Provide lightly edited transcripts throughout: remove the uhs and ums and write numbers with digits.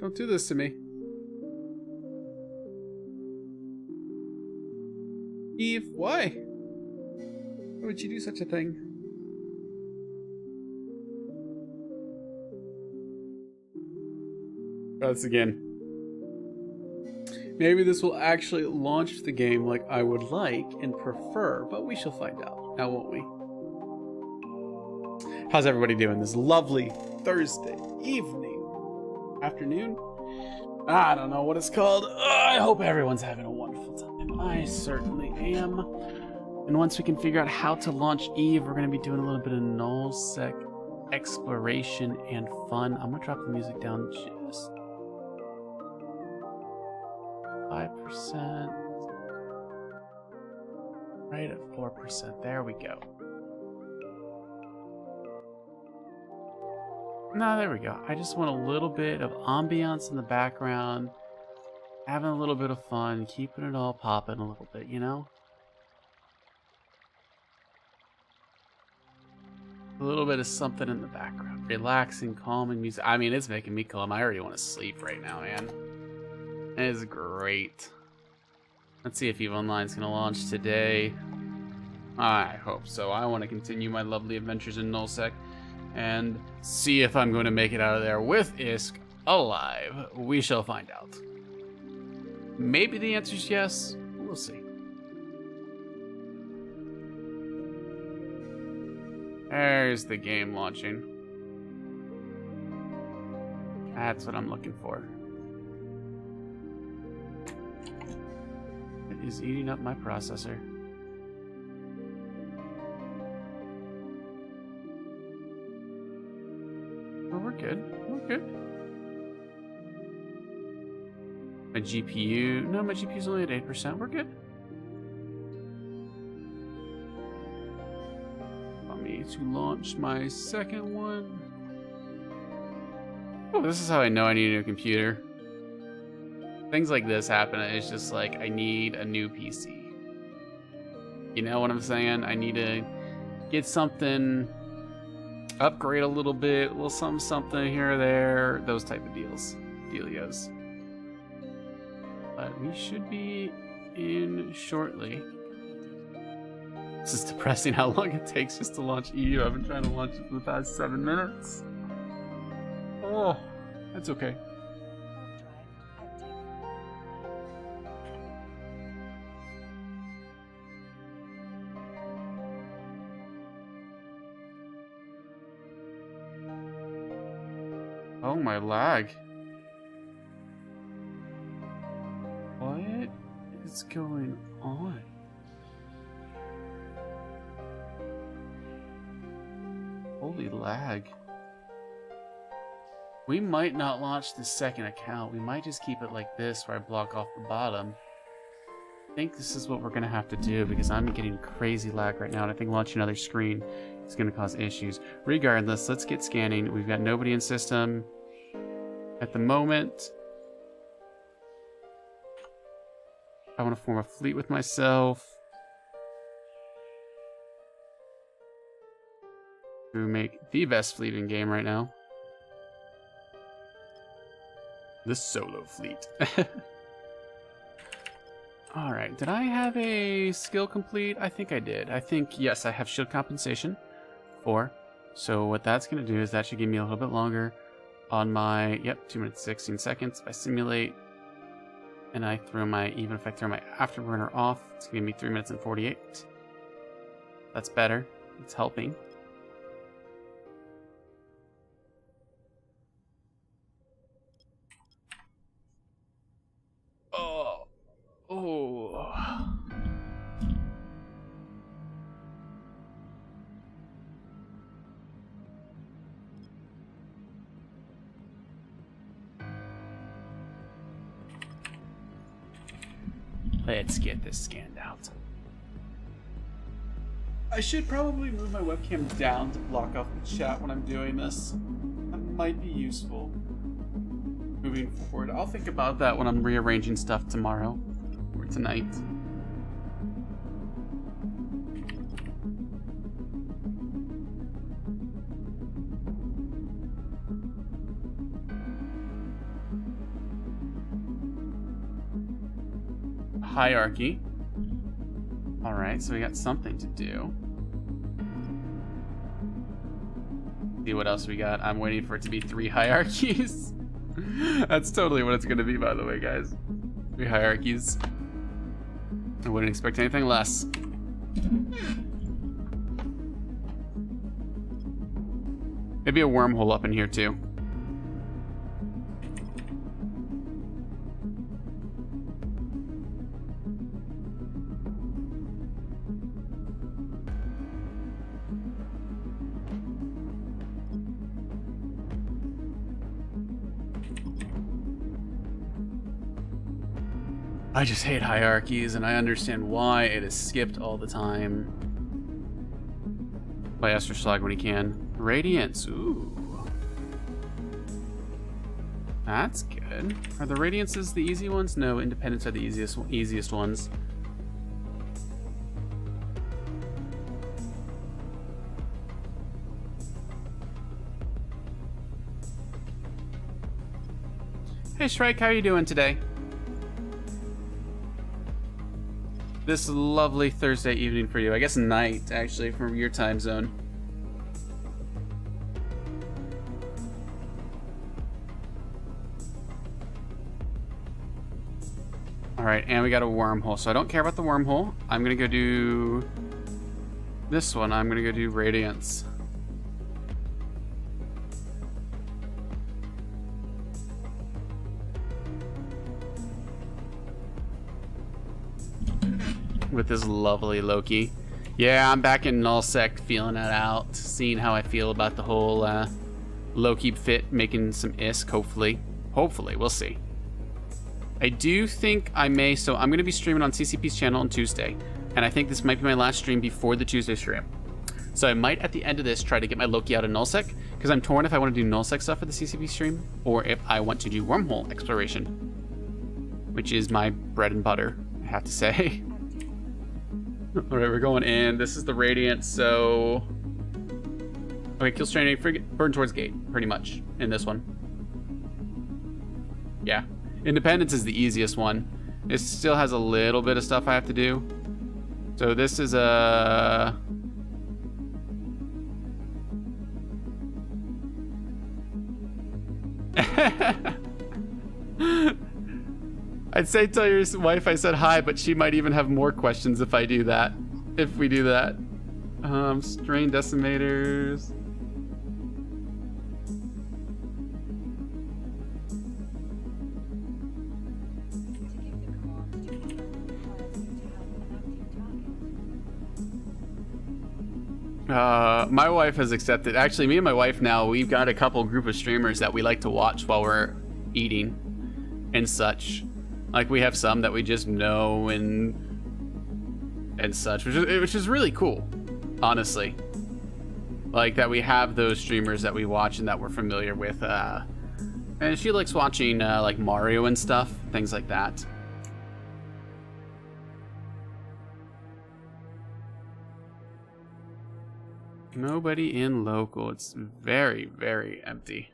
Don't do this to me. Eve, why? Why would you do such a thing? Try this again. Maybe this will actually launch the game like I would like and prefer, but we shall find out, now won't we? How's everybody doing this lovely Thursday evening? Afternoon? I don't know what it's called. I hope everyone's having a wonderful time. I certainly am. And once we can figure out how to launch Eve, we're going to be doing a little bit of nullsec exploration and fun. I'm going to drop the music down just 5%. Right at 4%. There we go. No, there we go. I just want a little bit of ambiance in the background. Having a little bit of fun. Keeping it all popping a little bit, you know? A little bit of something in the background. Relaxing, calming music. I mean, it's making me calm. I already want to sleep right now, man. It is great. Let's see if EVE Online's going to launch today. I hope so. I want to continue my lovely adventures in nullsec and see if I'm going to make it out of there with Isk alive. We shall find out. Maybe the answer's yes. We'll see. There's the game launching. That's what I'm looking for. It is eating up my processor. Oh, we're good. We're good. My GPU... No, my GPU's only at 8%. We're good. Allow me to launch my second one. Oh, this is how I know I need a new computer. Things like this happen. It's just like, I need a new PC. You know what I'm saying? I need to get something, upgrade a little bit, a little something here or there, those type of dealios. But we should be in shortly. This is depressing how long it takes just to launch EU. I've been trying to launch it for the past 7 minutes. Oh, that's okay. Oh, my lag. What is going on? Holy lag. We might not launch the second account. We might just keep it like this where I block off the bottom. I think this is what we're going to have to do because I'm getting crazy lag right now, and I think launching another screen is going to cause issues. Regardless, let's get scanning. We've got nobody in system at the moment. I want to form a fleet with myself. To make the best fleet in game right now. The solo fleet. Alright, did I have a skill complete? I think I did. I think, yes, I have shield compensation 4. So what that's going to do is that should give me a little bit longer on my, yep, 2 minutes 16 seconds. If I simulate and I throw my, even if I throw my afterburner off, it's going to be 3 minutes and 48. That's better. It's helping. Oh. Let's get this scanned out. I should probably move my webcam down to block off the chat when I'm doing this. That might be useful moving forward. I'll think about that when I'm rearranging stuff tomorrow or tonight. hierarchy. Alright, so we got something to do. See what else we got. I'm waiting for it to be 3 hierarchies. That's totally what it's going to be, by the way, guys. 3 hierarchies. I wouldn't expect anything less. Maybe a wormhole up in here, too. I just hate hierarchies, and I understand why it is skipped all the time. Play Astroslag when he can. Radiance, ooh. That's good. Are the Radiances the easy ones? No, Independents are the easiest ones. Hey Shrike, how are you doing today? This lovely Thursday evening for you. I guess night, actually, from your time zone. Alright, and we got a wormhole. So I don't care about the wormhole. I'm gonna go do this one. I'm gonna go do Radiance. With this lovely Loki. Yeah, I'm back in Null Sect, feeling it out, seeing how I feel about the whole Loki fit, making some ISK, hopefully. Hopefully, we'll see. I do think I may, so I'm going to be streaming on CCP's channel on Tuesday, and I think this might be my last stream before the Tuesday stream. So I might, at the end of this, try to get my Loki out of Null Sec, because I'm torn if I want to do Null Sec stuff for the CCP stream, or if I want to do wormhole exploration, which is my bread and butter, I have to say. All right, we're going in. This is the Radiant, so... Okay, kill straining, burn towards gate, pretty much, in this one. Yeah. Independence is the easiest one. It still has a little bit of stuff I have to do. So this is a... I'd say tell your wife I said hi, but she might even have more questions if I do that. If we do that. Strain decimators. My wife has accepted. Actually, me and my wife now, we've got a couple group of streamers that we like to watch while we're eating and such. Like, we have some that we just know and such, which is really cool, honestly. Like, that we have those streamers that we watch and that we're familiar with. And she likes watching, like, Mario and stuff, things like that. Nobody in local. It's very, very empty.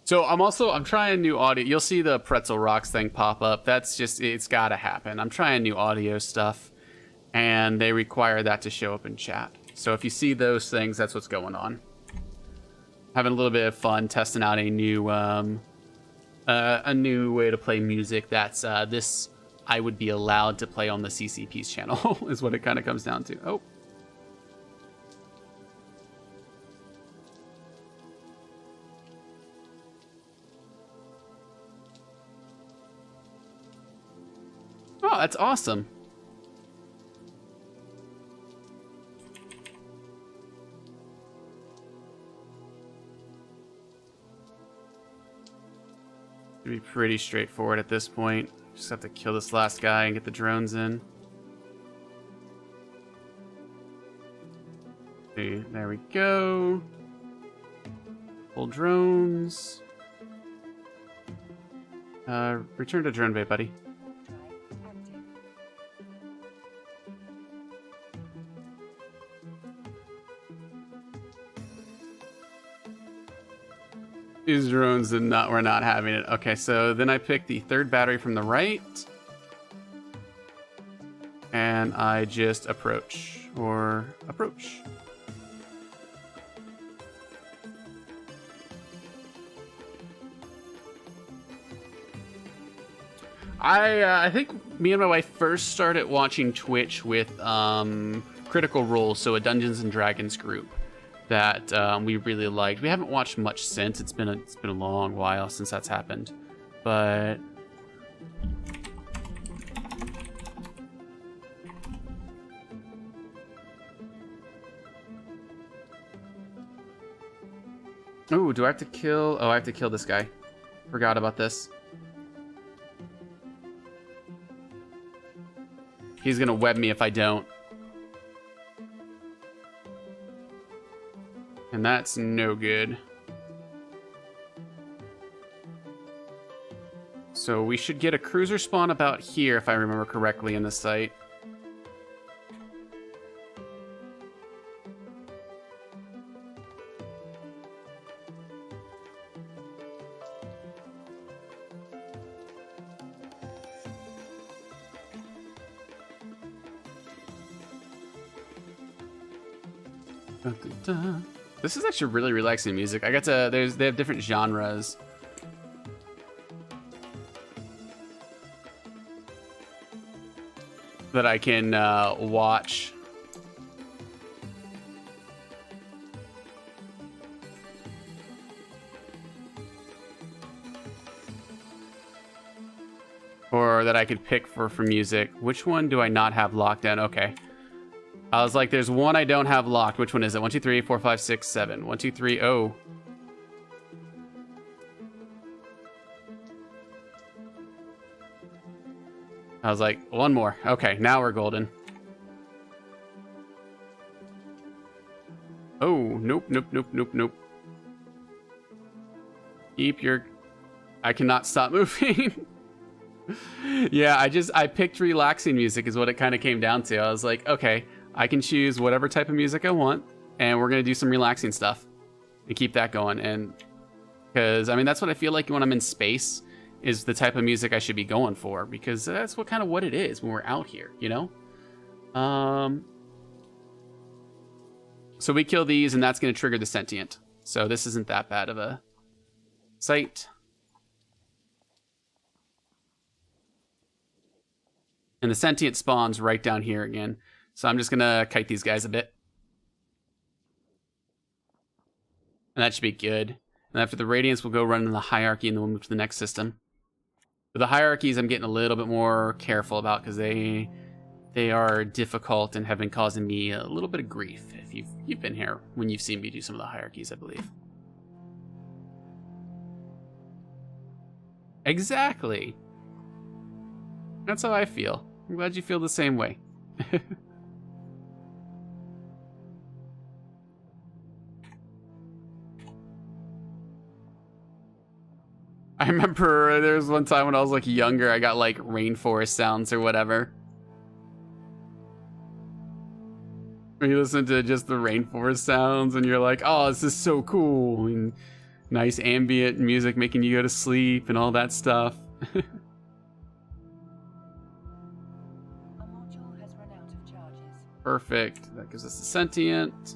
So I'm trying new audio. You'll see the Pretzel Rocks thing pop up. That's just, it's gotta happen. I'm trying new audio stuff, and they require that to show up in chat. So if you see those things, that's what's going on. Having a little bit of fun testing out a new way to play music. That's this I would be allowed to play on the CCP's channel is what it kind of comes down to. Oh. Oh, that's awesome. It'd be pretty straightforward at this point. Just have to kill this last guy and get the drones in. See, there we go. Full drones. Return to drone bay, buddy. These drones we're not having it. Okay, so then I pick the third battery from the right. And I just approach. I think me and my wife first started watching Twitch with Critical Role, so a Dungeons and Dragons group that we really liked. We haven't watched much since. It's been a long while since that's happened, but ooh, do I have to kill? Oh, I have to kill this guy. Forgot about this. He's gonna web me if I don't. And that's no good. So we should get a cruiser spawn about here, if I remember correctly, in the site. This is actually really relaxing music. I got to they have different genres. That I can watch. Or that I could pick for music. Which one do I not have locked in? Okay. I was like, there's one I don't have locked. Which one is it? 1, 2, 3, 4, 5, 6, 7. 1, 2, 3. Oh. I was like, one more. Okay, now we're golden. Oh, nope. Keep your... I cannot stop moving. Yeah, I picked relaxing music is what it kind of came down to. I was like, okay, I can choose whatever type of music I want, and we're going to do some relaxing stuff and keep that going. And because, I mean, that's what I feel like when I'm in space is the type of music I should be going for, because that's what it is when we're out here, you know? So we kill these, and that's going to trigger the sentient. So this isn't that bad of a site. And the sentient spawns right down here again. So I'm just going to kite these guys a bit. And that should be good. And after the radiance, we'll go run in the hierarchy, and then we'll move to the next system. But the hierarchies I'm getting a little bit more careful about, because they are difficult and have been causing me a little bit of grief. If you've been here when you've seen me do some of the hierarchies, I believe. Exactly. That's how I feel. I'm glad you feel the same way. I remember there was one time when I was like younger, I got like rainforest sounds or whatever. When you listen to just the rainforest sounds and you're like, oh, this is so cool. And nice ambient music making you go to sleep and all that stuff. Perfect. That gives us a sentient.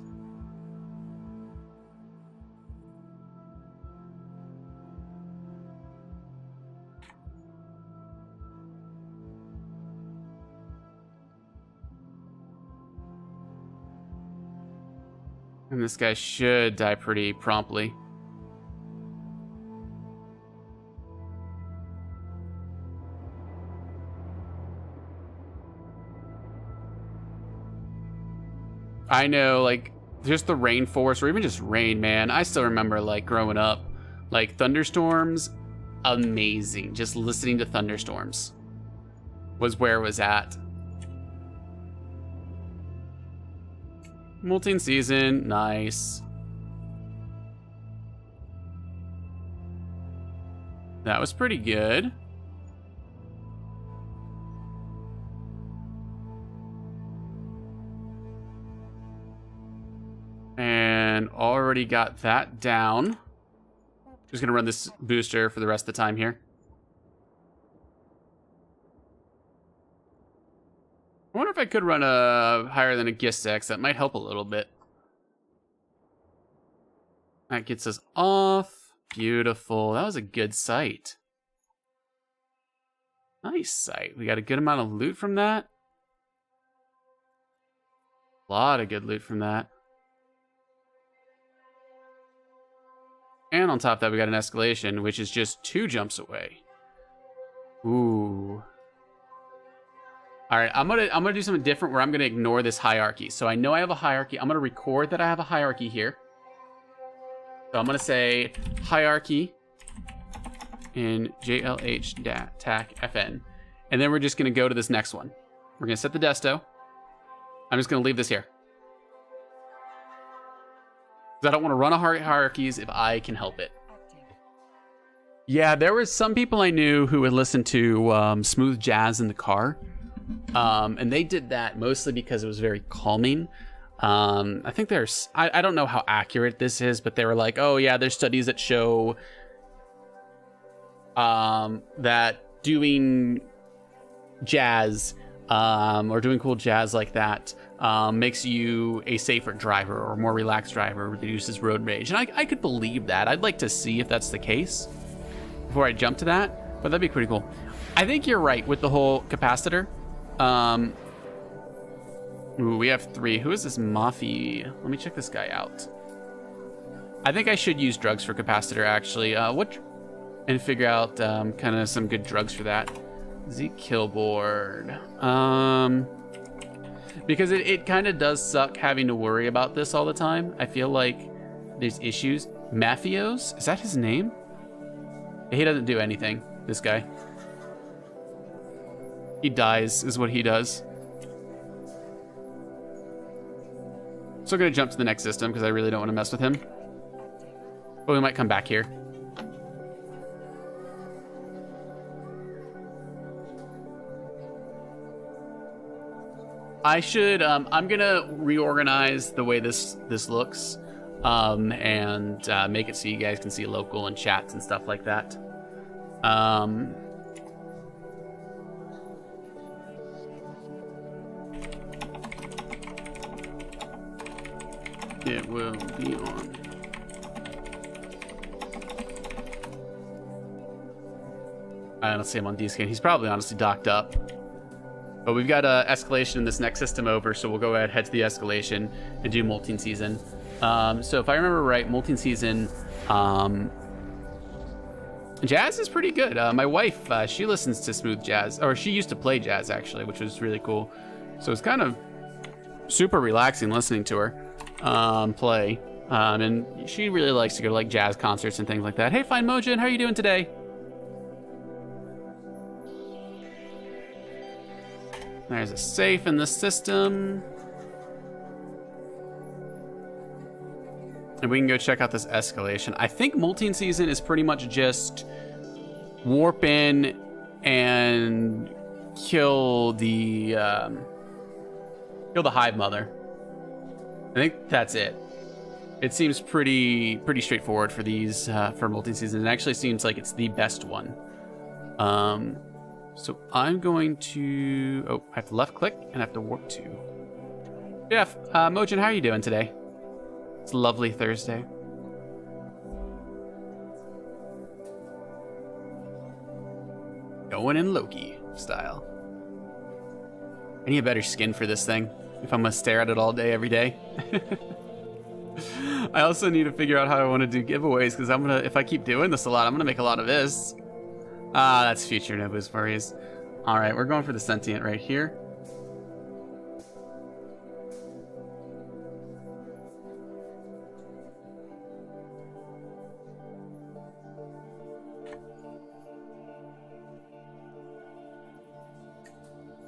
And this guy should die pretty promptly. I know, like, just the rainforest, or even just rain, man. I still remember, like, growing up, like, thunderstorms, amazing. Just listening to thunderstorms was where it was at. Molting season, nice. That was pretty good. And already got that down. Just gonna run this booster for the rest of the time here. I wonder if I could run a higher than a Gistex. That might help a little bit. That gets us off. Beautiful. That was a good sight. Nice sight. We got a good amount of loot from that. A lot of good loot from that. And on top of that, we got an escalation, which is just 2 jumps away. Ooh. All right, I'm gonna do something different where I'm gonna ignore this hierarchy. So I know I have a hierarchy. I'm gonna record that I have a hierarchy here. So I'm gonna say hierarchy in JLH TAC FN, and then we're just gonna go to this next one. We're gonna set the desto. I'm just gonna leave this here because I don't want to run a hierarchies if I can help it. Yeah, there were some people I knew who would listen to smooth jazz in the car. And they did that mostly because it was very calming. I think there's, I don't know how accurate this is, but they were like, oh yeah, there's studies that show that doing jazz or doing cool jazz like that makes you a safer driver or more relaxed driver, reduces road rage. And I could believe that. I'd like to see if that's the case before I jump to that, but that'd be pretty cool. I think you're right with the whole capacitor. Ooh, we have 3. Who is this Mafi? Let me check this guy out. I think I should use drugs for capacitor, actually. And figure out kind of some good drugs for that. Zeke Killboard. Because it kind of does suck having to worry about this all the time. I feel like there's issues. Mafios? Is that his name? He doesn't do anything, this guy. He dies, is what he does. So I'm gonna jump to the next system because I really don't want to mess with him. But we might come back here. I should, I'm gonna reorganize the way this looks and make it so you guys can see local and chats and stuff like that. It will be on. I don't see him on D-Scan. He's probably honestly docked up. But we've got escalation in this next system over, so we'll go ahead, head to the escalation, and do Molten Season. So if I remember right, Molten Season, jazz is pretty good. My wife, she listens to smooth jazz, or she used to play jazz actually, which was really cool. So it's kind of super relaxing listening to her play. And she really likes to go to like jazz concerts and things like that. Hey, Fine Mojin, how are you doing today? There's a safe in the system. And we can go check out this escalation. I think Molten Season is pretty much just warp in and kill the Hive Mother. I think that's it. It seems pretty straightforward for these for Molten Season. It actually seems like it's the best one. So I'm going to... Oh, I have to left click and I have to warp to. Jeff, Mojin, how are you doing today? It's a lovely Thursday. Going in Loki style. I need a better skin for this thing if I'm gonna stare at it all day, every day. I also need to figure out how I want to do giveaways because if I keep doing this a lot, I'm gonna make a lot of this. Ah, that's future Nobu's furries. All right, we're going for the sentient right here.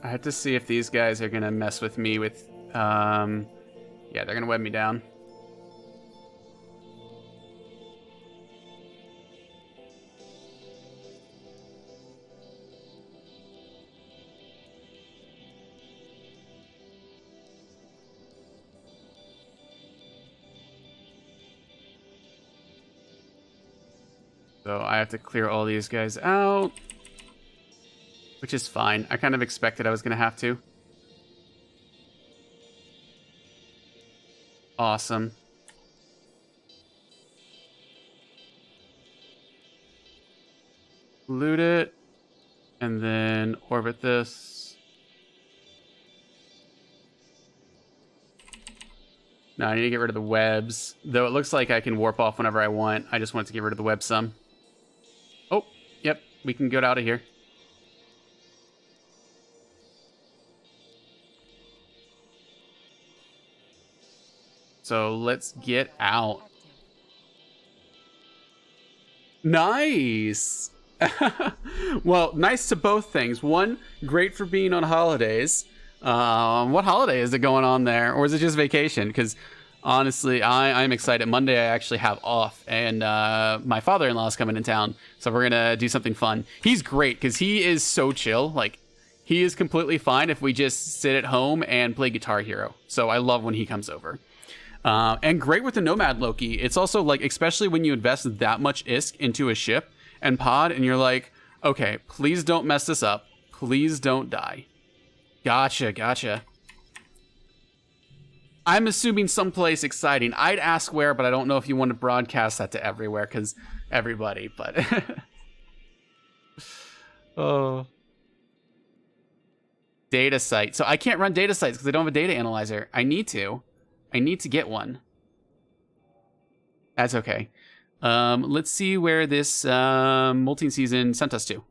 I have to see if these guys are gonna mess with me with, yeah, they're gonna web me down. So I have to clear all these guys out, which is fine. I kind of expected I was going to have to. Awesome. Loot it, and then orbit this. No, I need to get rid of the webs. Though it looks like I can warp off whenever I want. I just want to get rid of the web some. Oh, yep. We can get out of here. So let's get out. Nice. Well, nice to both things. One, great for being on holidays. What holiday is it going on there? Or is it just vacation? Because honestly, I'm excited. Monday I actually have off, and my father-in-law is coming in town. So we're going to do something fun. He's great because he is so chill. Like, he is completely fine if we just sit at home and play Guitar Hero. So I love when he comes over. And great with the Nomad Loki. It's also like, especially when you invest that much ISK into a ship and pod, and you're like, okay, please don't mess this up. Please don't die. Gotcha. I'm assuming someplace exciting. I'd ask where, but I don't know if you want to broadcast that to everywhere, because everybody, but... Oh. Data site. So I can't run data sites because I don't have a data analyzer. I need to get one. That's okay. Let's see where this molting season sent us to.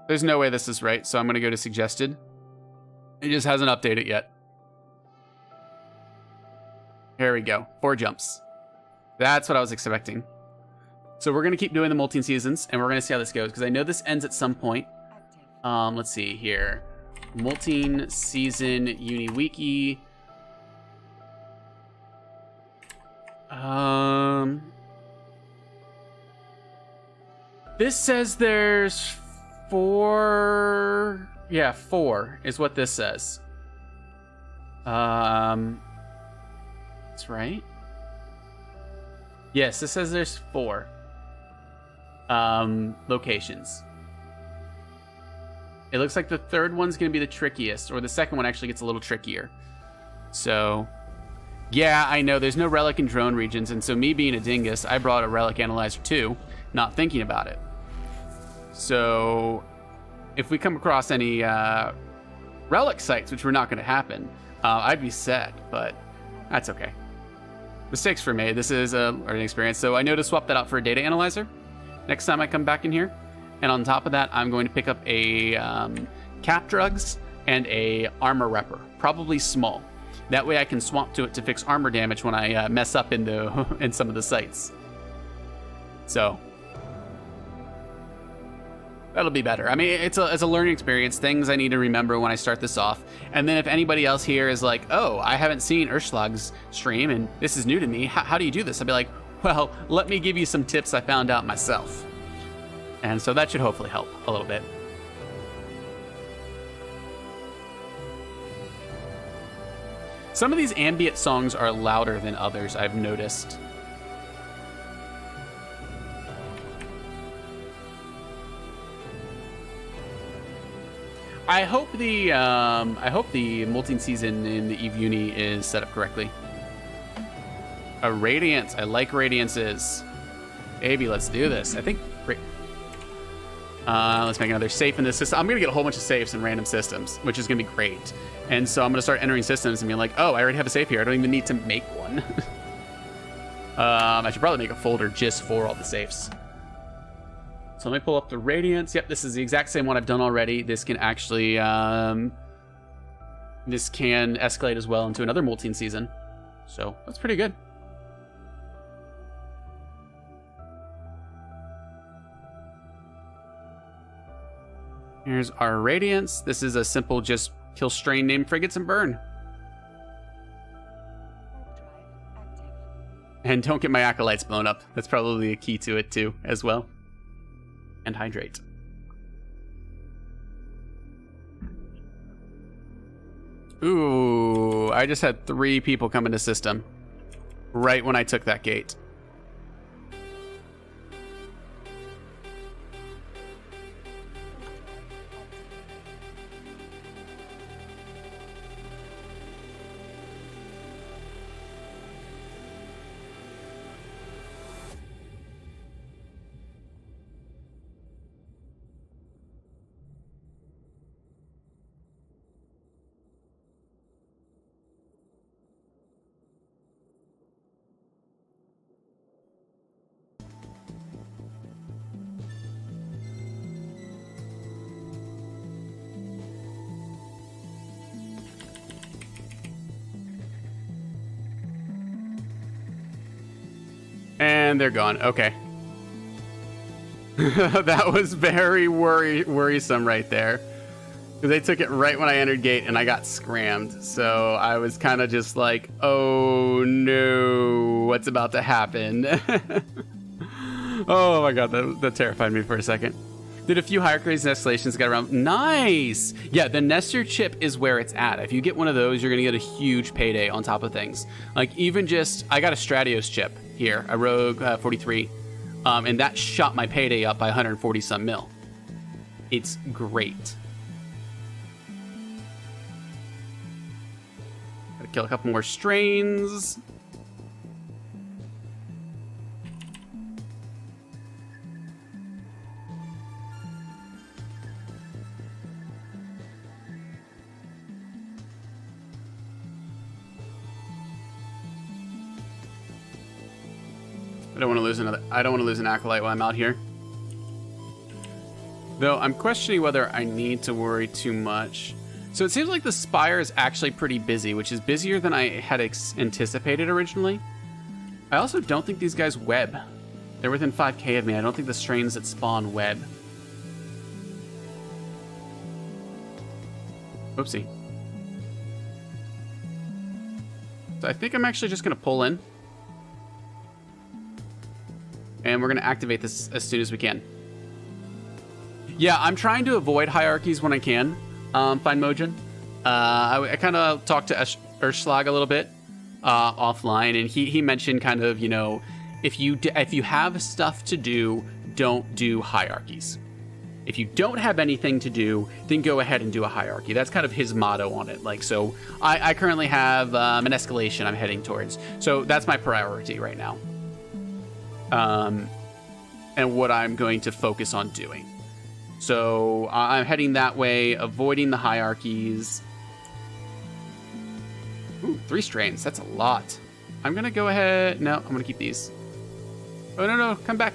There's no way this is right, so I'm going to go to suggested. It just hasn't updated yet. Here we go. 4 jumps. That's what I was expecting. So we're going to keep doing the molting seasons, and we're going to see how this goes, because I know this ends at some point. Let's see here. Molting season UniWiki. This says there's 4. Yeah, 4 is what this says. That's right. Yes, this says there's 4 locations. It looks like the third one's going to be the trickiest, or the second one actually gets a little trickier. So, yeah, I know there's no relic and drone regions, and so me being a dingus, I brought a relic analyzer too, not thinking about it. So, if we come across any relic sites, which were not going to happen, I'd be sad, but that's okay. Mistakes were made. This is a learning experience, so I know to swap that out for a data analyzer next time I come back in here. And on top of that, I'm going to pick up a cap drugs and a armor repper, probably small. That way I can swap to it to fix armor damage when I mess up in some of the sites. So that'll be better. I mean, it's a learning experience, things I need to remember when I start this off. And then if anybody else here is like, oh, I haven't seen Urschlag's stream and this is new to me, how do you do this? I'll be like, well, let me give you some tips I found out myself. And so that should hopefully help a little bit. Some of these ambient songs are louder than others, I've noticed. I hope the molting season in the Eve Uni is set up correctly. A Radiance. I like Radiances. Baby, let's do this. I think... let's make another safe in this system. I'm going to get a whole bunch of safes in random systems, which is going to be great. And so I'm going to start entering systems and being like, oh, I already have a safe here. I don't even need to make one. I should probably make a folder just for all the safes. So let me pull up the Radiance. Yep, this is the exact same one I've done already. This can actually... this can escalate as well into another molting season. So that's pretty good. Here's our Radiance. This is a simple just kill strain, name frigates, and burn. And don't get my acolytes blown up. That's probably a key to it too, as well. And hydrate. Ooh, I just had 3 people come into system. right when I took that gate. And they're gone. Okay. That was very worrisome right there. Because they took it right when I entered gate and I got scrammed. So I was kind of just like, oh no, what's about to happen? Oh my god, that terrified me for a second. Did a few hierarchies and escalations got around. Nice! Yeah, the Nestor chip is where it's at. If you get one of those, you're going to get a huge payday on top of things. Like even just, I got a Stratios chip here, a Rogue 43, and that shot my payday up by 140 some mil. It's great. Gotta kill a couple more strains. I don't want to lose an acolyte while I'm out here. Though I'm questioning whether I need to worry too much. So it seems like the Spire is actually pretty busy, which is busier than I had anticipated originally. I also don't think these guys web. They're within 5k of me. I don't think the strains that spawn web. Oopsie. So I think I'm actually just going to pull in. And we're going to activate this as soon as we can. Yeah, I'm trying to avoid hierarchies when I can, Fine Mojin. I kind of talked to Urschlag a little bit offline, and he mentioned kind of, you know, if you have stuff to do, don't do hierarchies. If you don't have anything to do, then go ahead and do a hierarchy. That's kind of his motto on it. Like, so I currently have an escalation I'm heading towards. So that's my priority right now. And what I'm going to focus on doing. So I'm heading that way, avoiding the hierarchies. Ooh, 3 strains. That's a lot. I'm going to go ahead. No, I'm going to keep these. Oh, no. Come back.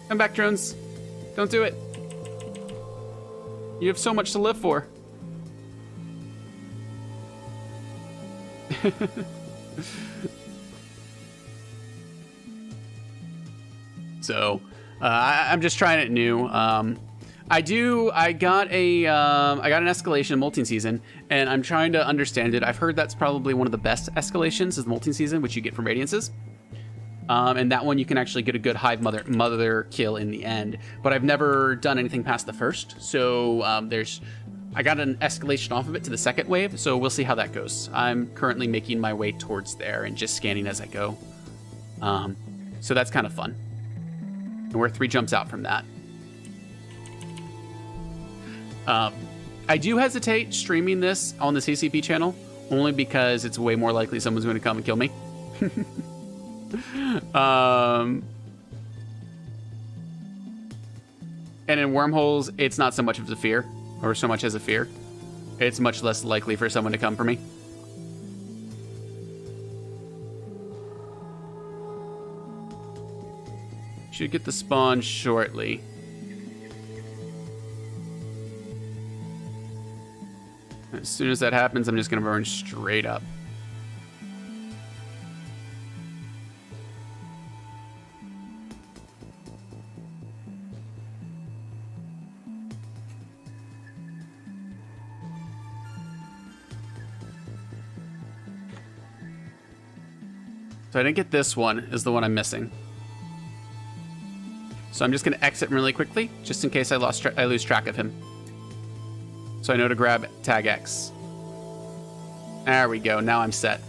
Come back, drones. Don't do it. You have so much to live for. So I'm just trying it new. I got an escalation multi-season, and I'm trying to understand it. I've heard that's probably one of the best escalations is multi-season, which you get from Radiances. And that one you can actually get a good Hive Mother kill in the end. But I've never done anything past the first. So I got an escalation off of it to the second wave, so we'll see how that goes. I'm currently making my way towards there and just scanning as I go. So that's kind of fun. And we're 3 jumps out from that. I do hesitate streaming this on the CCP channel, only because it's way more likely someone's going to come and kill me. And in wormholes, it's not so much of a fear, or so much as a fear. It's much less likely for someone to come for me. Should get the spawn shortly. As soon as that happens, I'm just going to burn straight up. So I didn't get this one, is the one I'm missing. So I'm just going to exit really quickly, just in case I lose track of him. So I know to grab tag X. There we go. Now I'm set.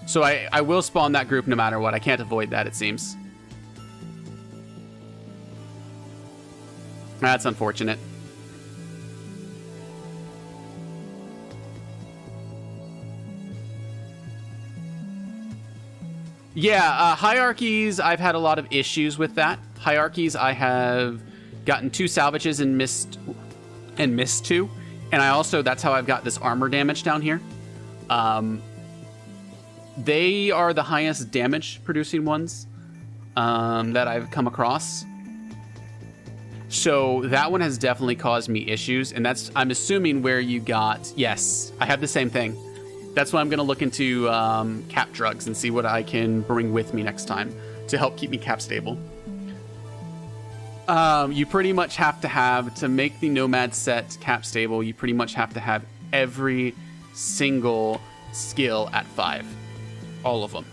So I will spawn that group no matter what. I can't avoid that, it seems. That's unfortunate. Yeah, hierarchies, I've had a lot of issues with that. Hierarchies, I have gotten 2 salvages and missed 2. And I also, that's how I've got this armor damage down here. They are the highest damage producing ones that I've come across. So that one has definitely caused me issues. And that's, I'm assuming, where you got, yes, I have the same thing. That's why I'm going to look into cap drugs and see what I can bring with me next time to help keep me cap stable. You pretty much have to make the Nomad set cap stable, you pretty much have to have every single skill at 5. All of them.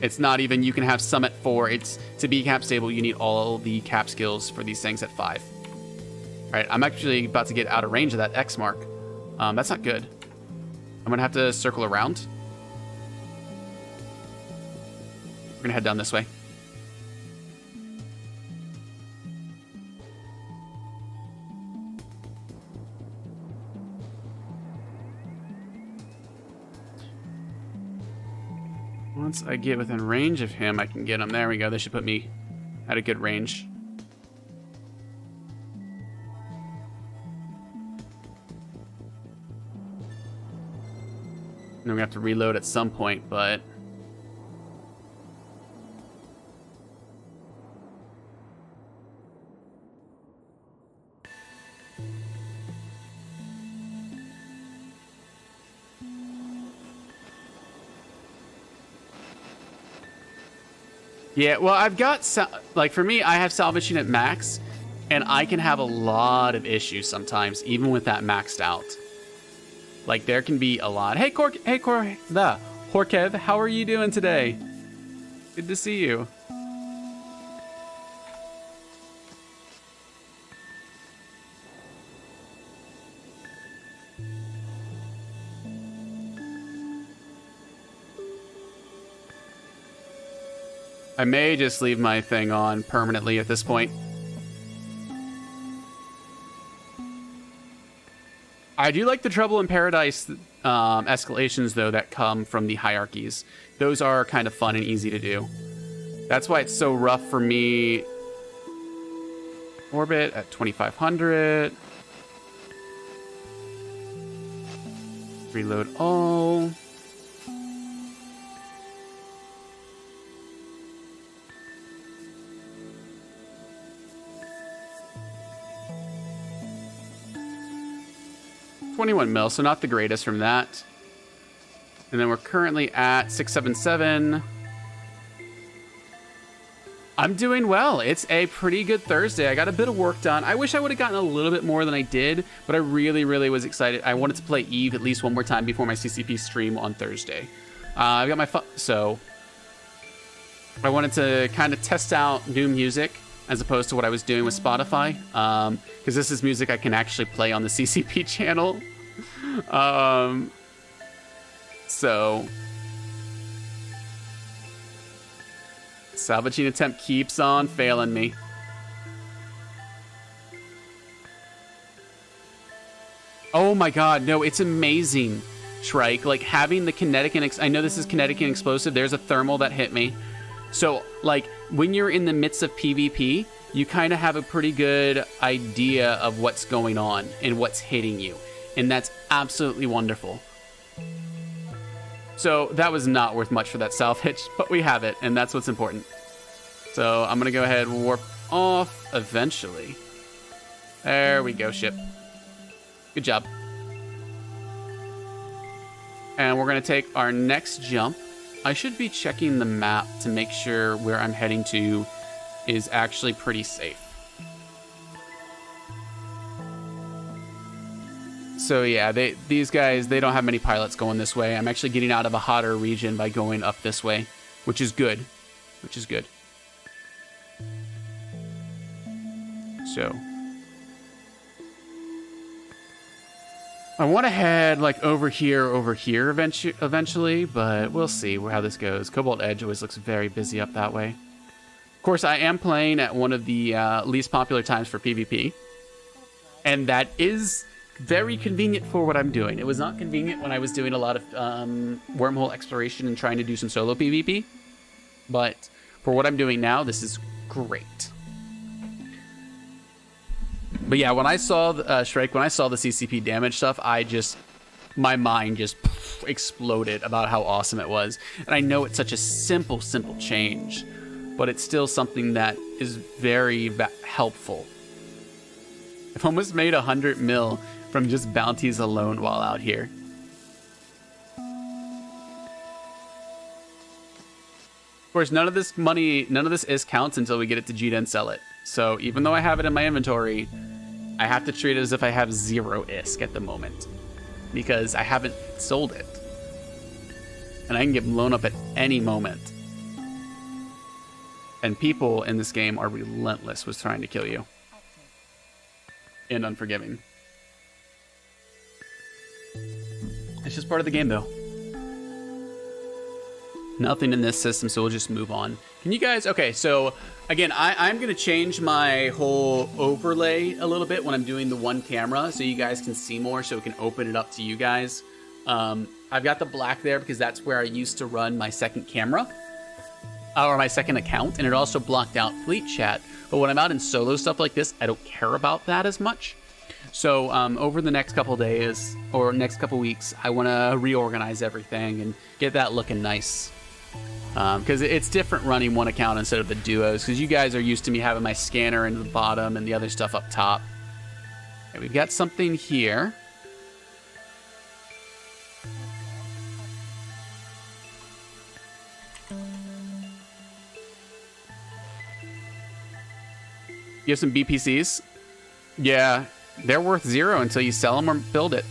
It's not even, you can have some at 4. It's, to be cap stable, you need all the cap skills for these things at 5. All right, I'm actually about to get out of range of that X mark. That's not good. I'm going to have to circle around. We're going to head down this way. Once I get within range of him, I can get him. There we go. They should put me at a good range. And we have to reload at some point, but... yeah, well, I've got, like, for me, I have salvaging at max, and I can have a lot of issues sometimes, even with that maxed out. Like, there can be a lot. Hey, Horkev, how are you doing today? Good to see you. I may just leave my thing on permanently at this point. I do like the Trouble in Paradise escalations, though, that come from the hierarchies. Those are kind of fun and easy to do. That's why it's so rough for me. Orbit at 2,500. Reload all. $21 mil, so not the greatest from that. And then we're currently at 677. I'm doing well. It's a pretty good Thursday. I got a bit of work done. I wish I would have gotten a little bit more than I did, but I really, really was excited. I wanted to play Eve at least one more time before my CCP stream on Thursday. I've got my so I wanted to kind of test out new music as opposed to what I was doing with Spotify, because this is music I can actually play on the CCP channel. So salvaging attempt keeps on failing me. Oh my god, no, it's amazing, Shrike. Like, having the kinetic and I know this is kinetic and explosive. There's a thermal that hit me. So, like, when you're in the midst of PvP, you kind of have a pretty good idea of what's going on and what's hitting you. And that's absolutely wonderful. So, that was not worth much for that salvage, but we have it, and that's what's important. So, I'm going to go ahead and warp off eventually. There we go, ship. Good job. And we're going to take our next jump. I should be checking the map to make sure where I'm heading to is actually pretty safe. So yeah, these guys, they don't have many pilots going this way. I'm actually getting out of a hotter region by going up this way, which is good. Which is good. So. I want to head like over here eventually, but we'll see how this goes. Cobalt Edge always looks very busy up that way. Of course, I am playing at one of the least popular times for PvP, and that is very convenient for what I'm doing. It was not convenient when I was doing a lot of wormhole exploration and trying to do some solo PvP, but for what I'm doing now, this is great. But yeah, when I saw Shrike, when I saw the CCP damage stuff, my mind just exploded about how awesome it was. And I know it's such a simple change, but it's still something that is very helpful. I've almost made 100 mil from just bounties alone while out here. Of course, none of this is counts until we get it to Jita and sell it. So even though I have it in my inventory, I have to treat it as if I have 0 ISK at the moment, because I haven't sold it. And I can get blown up at any moment. And people in this game are relentless with trying to kill you. And unforgiving. It's just part of the game, though. Nothing in this system, so we'll just move on. Can you guys... Okay, so, again, I'm going to change my whole overlay a little bit when I'm doing the one camera, so you guys can see more, so we can open it up to you guys. I've got the black there because that's where I used to run my second camera, or my second account, and it also blocked out Fleet Chat. But when I'm out in solo stuff like this, I don't care about that as much. So over the next couple days, or next couple weeks, I want to reorganize everything and get that looking nice. Because it's different running one account instead of the duos, because you guys are used to me having my scanner in the bottom and the other stuff up top. Okay, we've got something here. You have some BPCs? Yeah, they're worth 0 until you sell them or build it.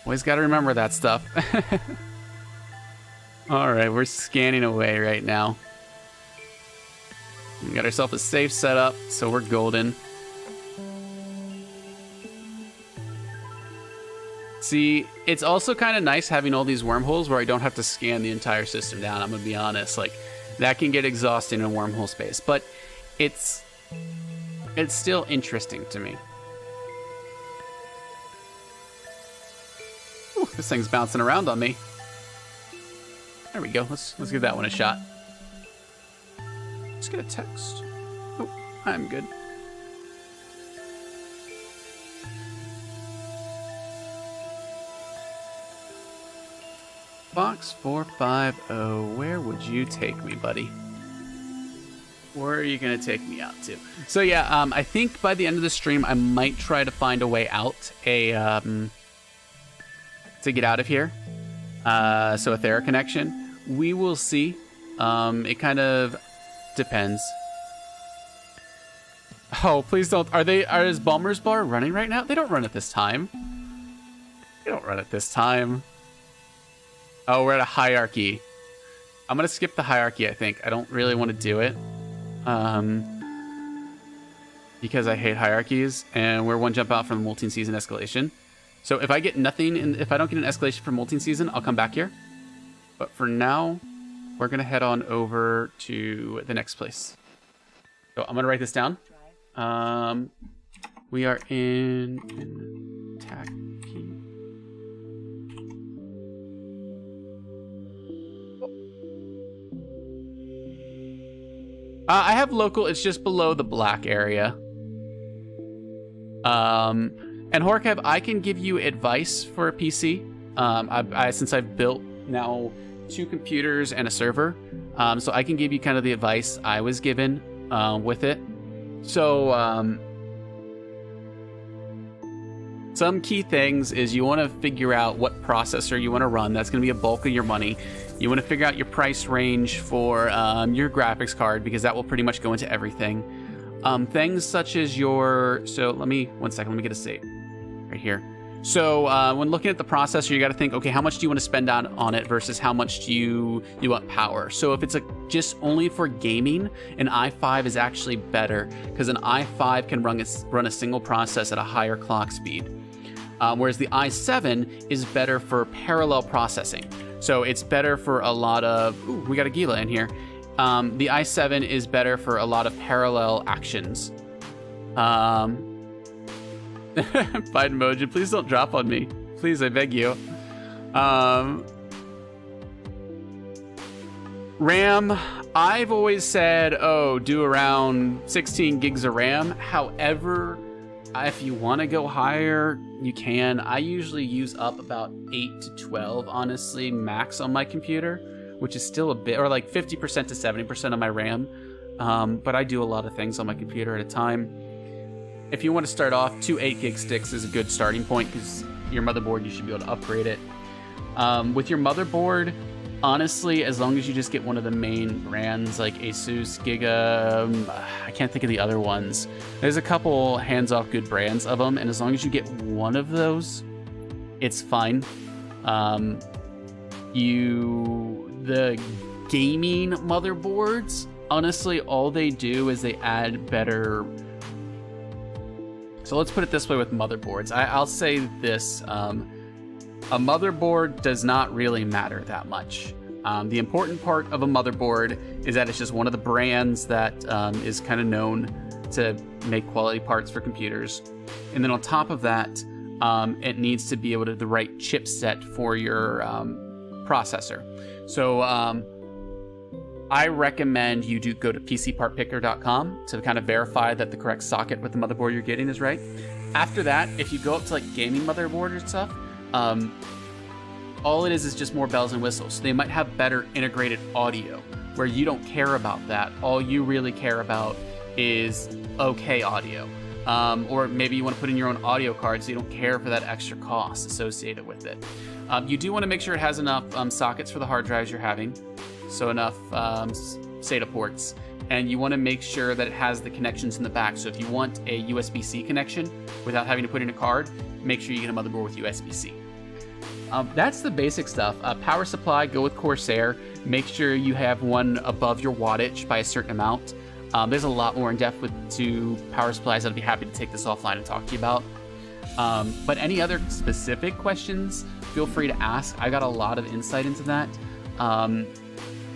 Always got to remember that stuff. All right, we're scanning away right now. We got ourselves a safe setup, so we're golden. See, it's also kind of nice having all these wormholes where I don't have to scan the entire system down. I'm gonna be honest, like that can get exhausting in wormhole space, but it's still interesting to me. Ooh, this thing's bouncing around on me. There we go. Let's give that one a shot. Let's get a text. Oh, I'm good. Box 450, where would you take me, buddy? Where are you going to take me out to? So yeah, I think by the end of the stream, I might try to find a way out, to get out of here. So a Thera connection. We will see. It kind of depends. Oh, please don't. Is Bomber's Bar running right now? They don't run at this time. They don't run at this time. Oh, we're at a hierarchy. I'm going to skip the hierarchy, I think. I don't really want to do it. Because I hate hierarchies, and we're one jump out from the multi-season escalation. So if I get nothing, if I don't get an escalation for multi-season, I'll come back here. But for now, we're going to head on over to the next place. So I'm going to write this down. We are in Tacky. I have local. It's just below the black area. And Horkev, I can give you advice for a PC. Since I've built now 2 computers and a server, so I can give you kind of the advice I was given with it. So some key things is you want to figure out what processor you want to run. That's going to be a bulk of your money. You want to figure out your price range for your graphics card, because that will pretty much go into everything. Things such as your... So let me... One second, let me get a save. Right here. So when looking at the processor, you got to think, okay, how much do you want to spend on it versus how much do you want power? So if it's just only for gaming, an i5 is actually better because an i5 can run a single process at a higher clock speed. Whereas the i7 is better for parallel processing. So it's better for a lot of, ooh, we got a Gila in here. The i7 is better for a lot of parallel actions. Biden Mojo, please don't drop on me. Please, I beg you. RAM, I've always said, oh, do around 16 gigs of RAM. However, if you want to go higher, you can. I usually use up about 8 to 12, honestly, max on my computer, which is still a bit, or like 50% to 70% of my RAM. But I do a lot of things on my computer at a time. If you want to start off, 2 8-gig sticks is a good starting point because your motherboard, you should be able to upgrade it. With your motherboard, honestly, as long as you just get one of the main brands like Asus, Giga, I can't think of the other ones. There's a couple hands-off good brands of them, and as long as you get one of those, it's fine. The gaming motherboards, honestly, all they do is they add better. So let's put it this way with motherboards. I'll say this, a motherboard does not really matter that much. The important part of a motherboard is that it's just one of the brands that is kind of known to make quality parts for computers. And then on top of that, it needs to be able to have the right chipset for your processor. So I recommend you do go to pcpartpicker.com to kind of verify that the correct socket with the motherboard you're getting is right. After that, if you go up to like gaming motherboard and stuff, all it is just more bells and whistles. So they might have better integrated audio where you don't care about that. All you really care about is okay audio. Or maybe you want to put in your own audio card so you don't care for that extra cost associated with it. You do want to make sure it has enough sockets for the hard drives you're having. So enough SATA ports, and you want to make sure that it has the connections in the back. So if you want a USB-C connection without having to put in a card, make sure you get a motherboard with USB-C. That's the basic stuff. Power supply, go with Corsair. Make sure you have one above your wattage by a certain amount. There's a lot more in depth to power supplies. I'd be happy to take this offline and talk to you about. But any other specific questions, feel free to ask. I got a lot of insight into that.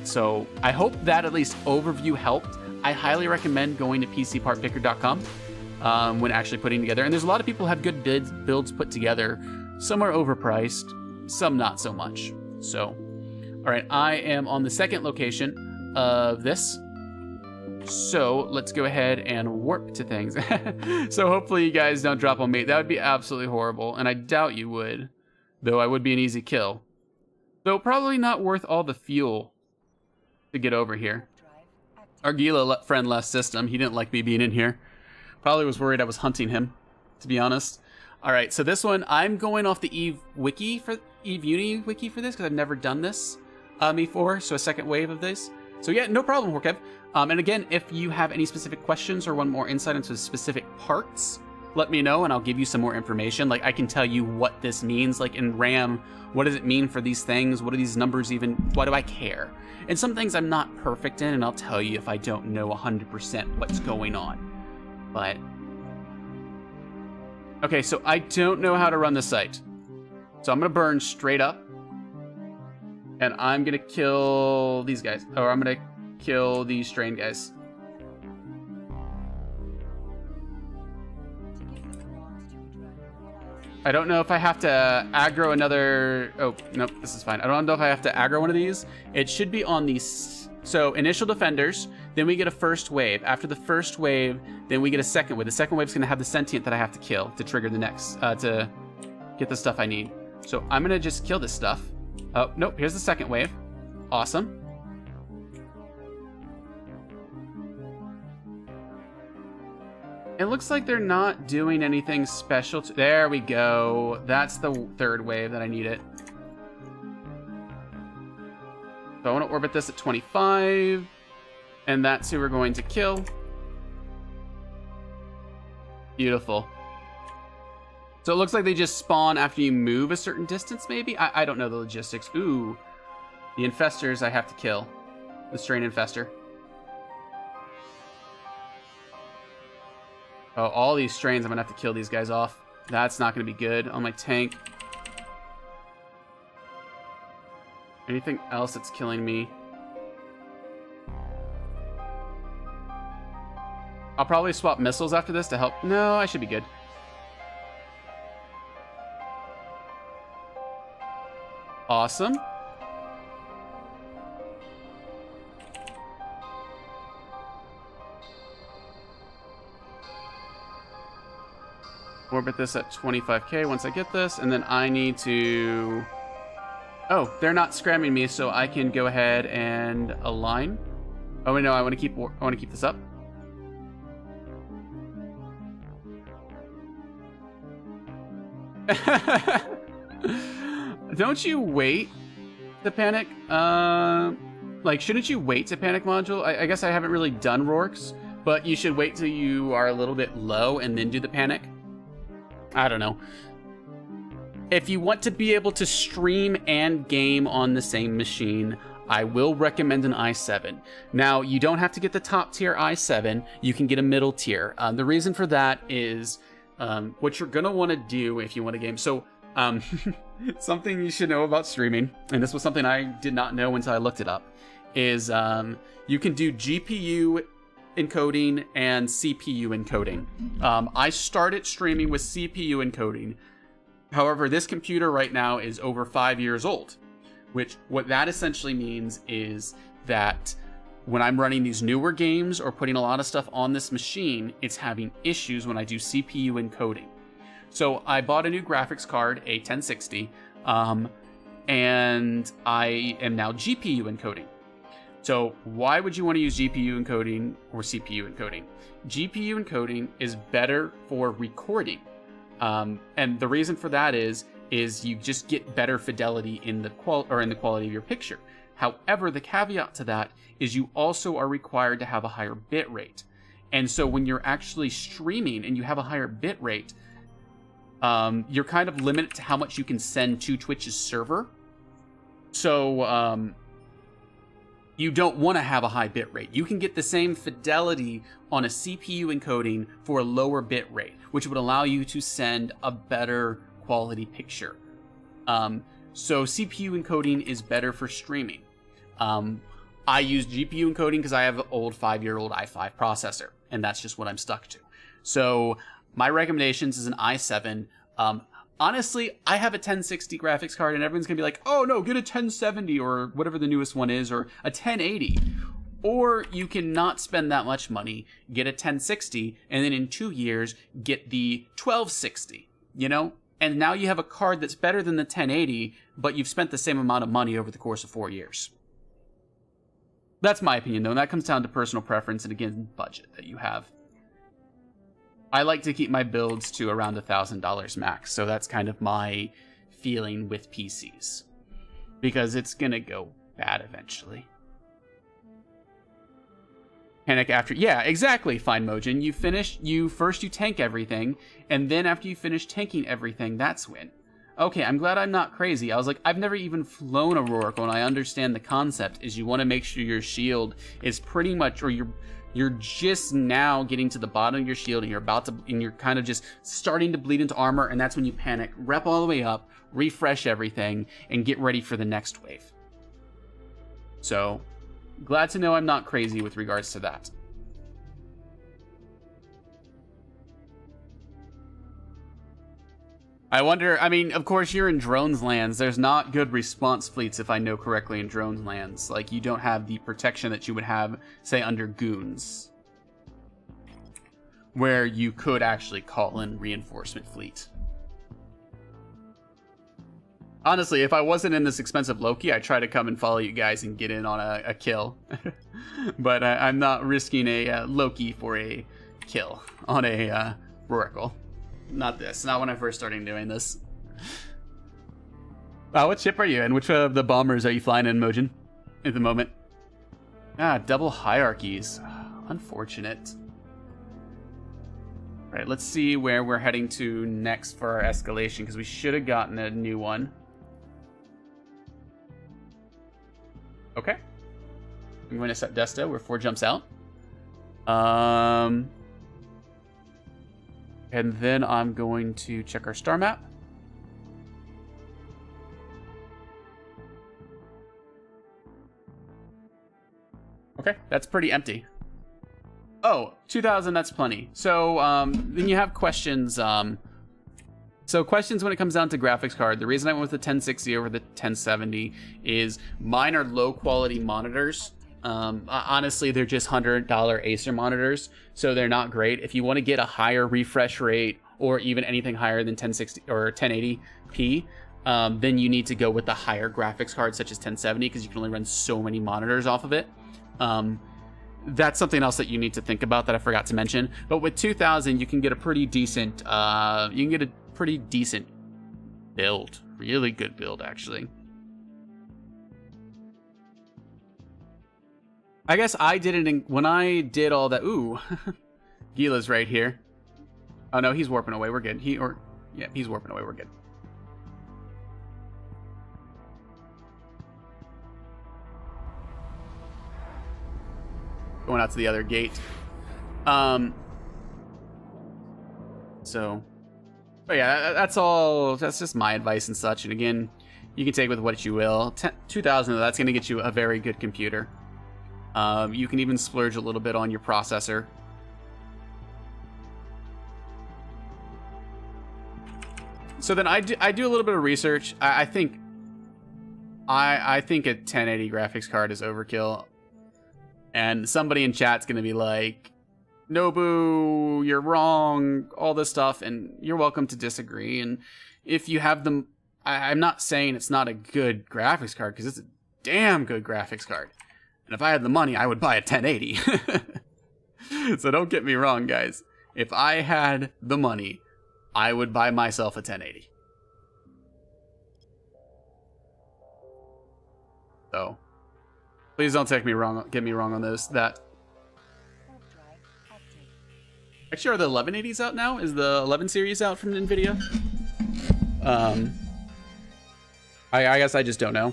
So I hope that at least overview helped. I highly recommend going to pcpartpicker.com when actually putting together. And there's a lot of people who have good builds put together. Some are overpriced, some not so much. So, all right, I am on the second location of this. So let's go ahead and warp to things. So hopefully you guys don't drop on me. That would be absolutely horrible, and I doubt you would. Though I would be an easy kill. Though probably not worth all the fuel to get over here. Our Gila friend left system. He didn't like me being in here. Probably was worried I was hunting him, to be honest. All right, so this one, I'm going off the Eve Uni wiki for this because I've never done this before. So a second wave of this. So yeah, no problem, Horkev. And again, if you have any specific questions or want more insight into specific parts, let me know and I'll give you some more information. Like I can tell you what this means. Like in RAM, what does it mean for these things? What are these numbers even? Why do I care? And some things I'm not perfect in, and I'll tell you if I don't know 100% what's going on. But okay, so I don't know how to run the site. So I'm gonna burn straight up. And I'm gonna kill these guys. Or I'm gonna kill these strain guys. I don't know if I have to aggro another... Oh, nope, this is fine. I don't know if I have to aggro one of these. It should be on these... So, initial defenders, then we get a first wave. After the first wave, then we get a second wave. The second wave is going to have the sentient that I have to kill to trigger the next... to get the stuff I need. So, I'm going to just kill this stuff. Oh, nope, here's the second wave. Awesome. It looks like they're not doing anything special. There we go. That's the third wave that I need it. So I want to orbit this at 25. And that's who we're going to kill. Beautiful. So it looks like they just spawn after you move a certain distance, maybe? I don't know the logistics. Ooh. The infestors I have to kill. The strain infester. Oh, all these strains, I'm gonna have to kill these guys off. That's not gonna be good on my tank. Anything else that's killing me? I'll probably swap missiles after this to help. No, I should be good. Awesome. Orbit this at 25k once I get this, and then I need to... Oh, they're not scramming me, so I can go ahead and align. Oh wait, no, I want to keep this up. Don't you wait to panic? Like, shouldn't you wait to panic module? I guess I haven't really done Rorks, but you should wait till you are a little bit low and then do the panic. I don't know. If you want to be able to stream and game on the same machine, I will recommend an i7. Now, you don't have to get the top tier i7. You can get a middle tier. The reason for that is what you're going to want to do if you want to game. So, something you should know about streaming, and this was something I did not know until I looked it up, is you can do GPU encoding and CPU encoding. I started streaming with CPU encoding. However, this computer right now is over 5 years old, which what that essentially means is that when I'm running these newer games or putting a lot of stuff on this machine, it's having issues when I do CPU encoding. So I bought a new graphics card, a 1060, and I am now GPU encoding. So why would you want to use GPU encoding or CPU encoding? GPU encoding is better for recording. And the reason for that is you just get better fidelity in the quality of your picture. However, the caveat to that is you also are required to have a higher bit rate. And so when you're actually streaming and you have a higher bit rate, you're kind of limited to how much you can send to Twitch's server. So you don't want to have a high bit rate. You can get the same fidelity on a CPU encoding for a lower bit rate, which would allow you to send a better quality picture. So CPU encoding is better for streaming. I use GPU encoding because I have an old 5-year-old i5 processor, and that's just what I'm stuck to. So my recommendations is an i7. Honestly, I have a 1060 graphics card, and everyone's gonna be like, oh no, get a 1070 or whatever the newest one is, or a 1080. Or you can not spend that much money, get a 1060, and then in 2 years, get the 1260, you know? And now you have a card that's better than the 1080, but you've spent the same amount of money over the course of 4 years. That's my opinion, though, and that comes down to personal preference and, again, budget that you have. I like to keep my builds to around $1,000 max, so that's kind of my feeling with PCs. Because it's gonna go bad eventually. Panic after... Yeah, exactly, Fine Mojin. You first tank everything, and then after you finish tanking everything, that's when. Okay, I'm glad I'm not crazy. I was like, I've never even flown a Roracle, and I understand the concept is you want to make sure your shield is pretty much, or you're just now getting to the bottom of your shield, and you're kind of just starting to bleed into armor, and that's when you panic. Rep all the way up, refresh everything, and get ready for the next wave. So, glad to know I'm not crazy with regards to that. I wonder, I mean, of course you're in drones lands. There's not good response fleets, if I know correctly, in drones lands. Like, you don't have the protection that you would have, say, under goons, where you could actually call in reinforcement fleet. Honestly, if I wasn't in this expensive Loki, I'd try to come and follow you guys and get in on a kill. But I'm not risking a Loki for a kill on a Roracle. Not this. Not when I first started doing this. What ship are you in? Which of the bombers are you flying in, Mojin? At the moment? Double hierarchies. Unfortunate. Right, let's see where we're heading to next for our escalation, because we should have gotten a new one. Okay. I'm going to set Desta where 4 jumps out. And then I'm going to check our star map. Okay, that's pretty empty. Oh, 2,000, that's plenty. So then you have questions. So questions when it comes down to graphics card. The reason I went with the 1060 over the 1070 is mine are low quality monitors. Honestly, they're just $100 Acer monitors, so they're not great. If you want to get a higher refresh rate or even anything higher than 1060 or 1080p, then you need to go with the higher graphics card such as 1070 because you can only run so many monitors off of it. That's something else that you need to think about that I forgot to mention. But with 2000, you can get a pretty decent build. Really good build, actually. I guess I didn't when I did all that. Ooh, Gila's right here. Oh no, he's warping away. We're good. He's warping away. We're good. Going out to the other gate. So, but yeah, that's all. That's just my advice and such. And again, you can take with what you will. 2000, that's going to get you a very good computer. You can even splurge a little bit on your processor. So then I do a little bit of research. I think a 1080 graphics card is overkill. And somebody in chat's going to be like, Nobu, you're wrong, all this stuff, and you're welcome to disagree. And if you have them, I'm not saying it's not a good graphics card, because it's a damn good graphics card. And if I had the money, I would buy a 1080. So don't get me wrong, guys. If I had the money, I would buy myself a 1080. So please don't get me wrong on this. Actually, are the 1180s out now? Is the 11 series out from NVIDIA? I guess I just don't know.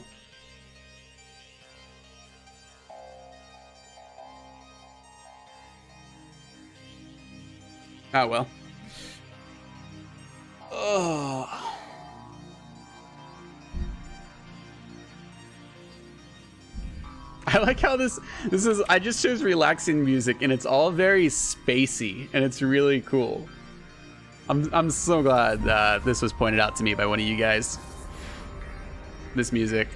Oh well. Oh. I like how this is, I just chose relaxing music and it's all very spacey and it's really cool. I'm so glad this was pointed out to me by one of you guys. This music.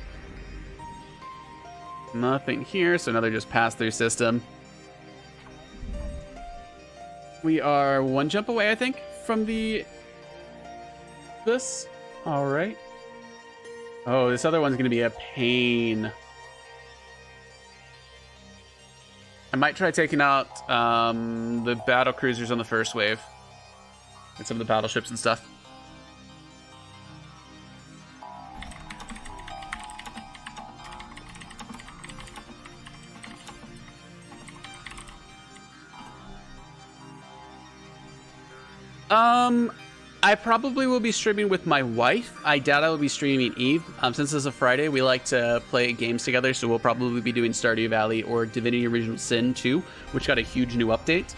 Nothing here, so another just pass-through system. We are 1 jump away, I think, from this. All right. Oh, this other one's gonna be a pain. I might try taking out the battle cruisers on the first wave and some of the battleships and stuff. I probably will be streaming with my wife. I doubt I will be streaming Eve. Since it's a Friday, we like to play games together, so we'll probably be doing Stardew Valley or Divinity Original Sin 2, which got a huge new update.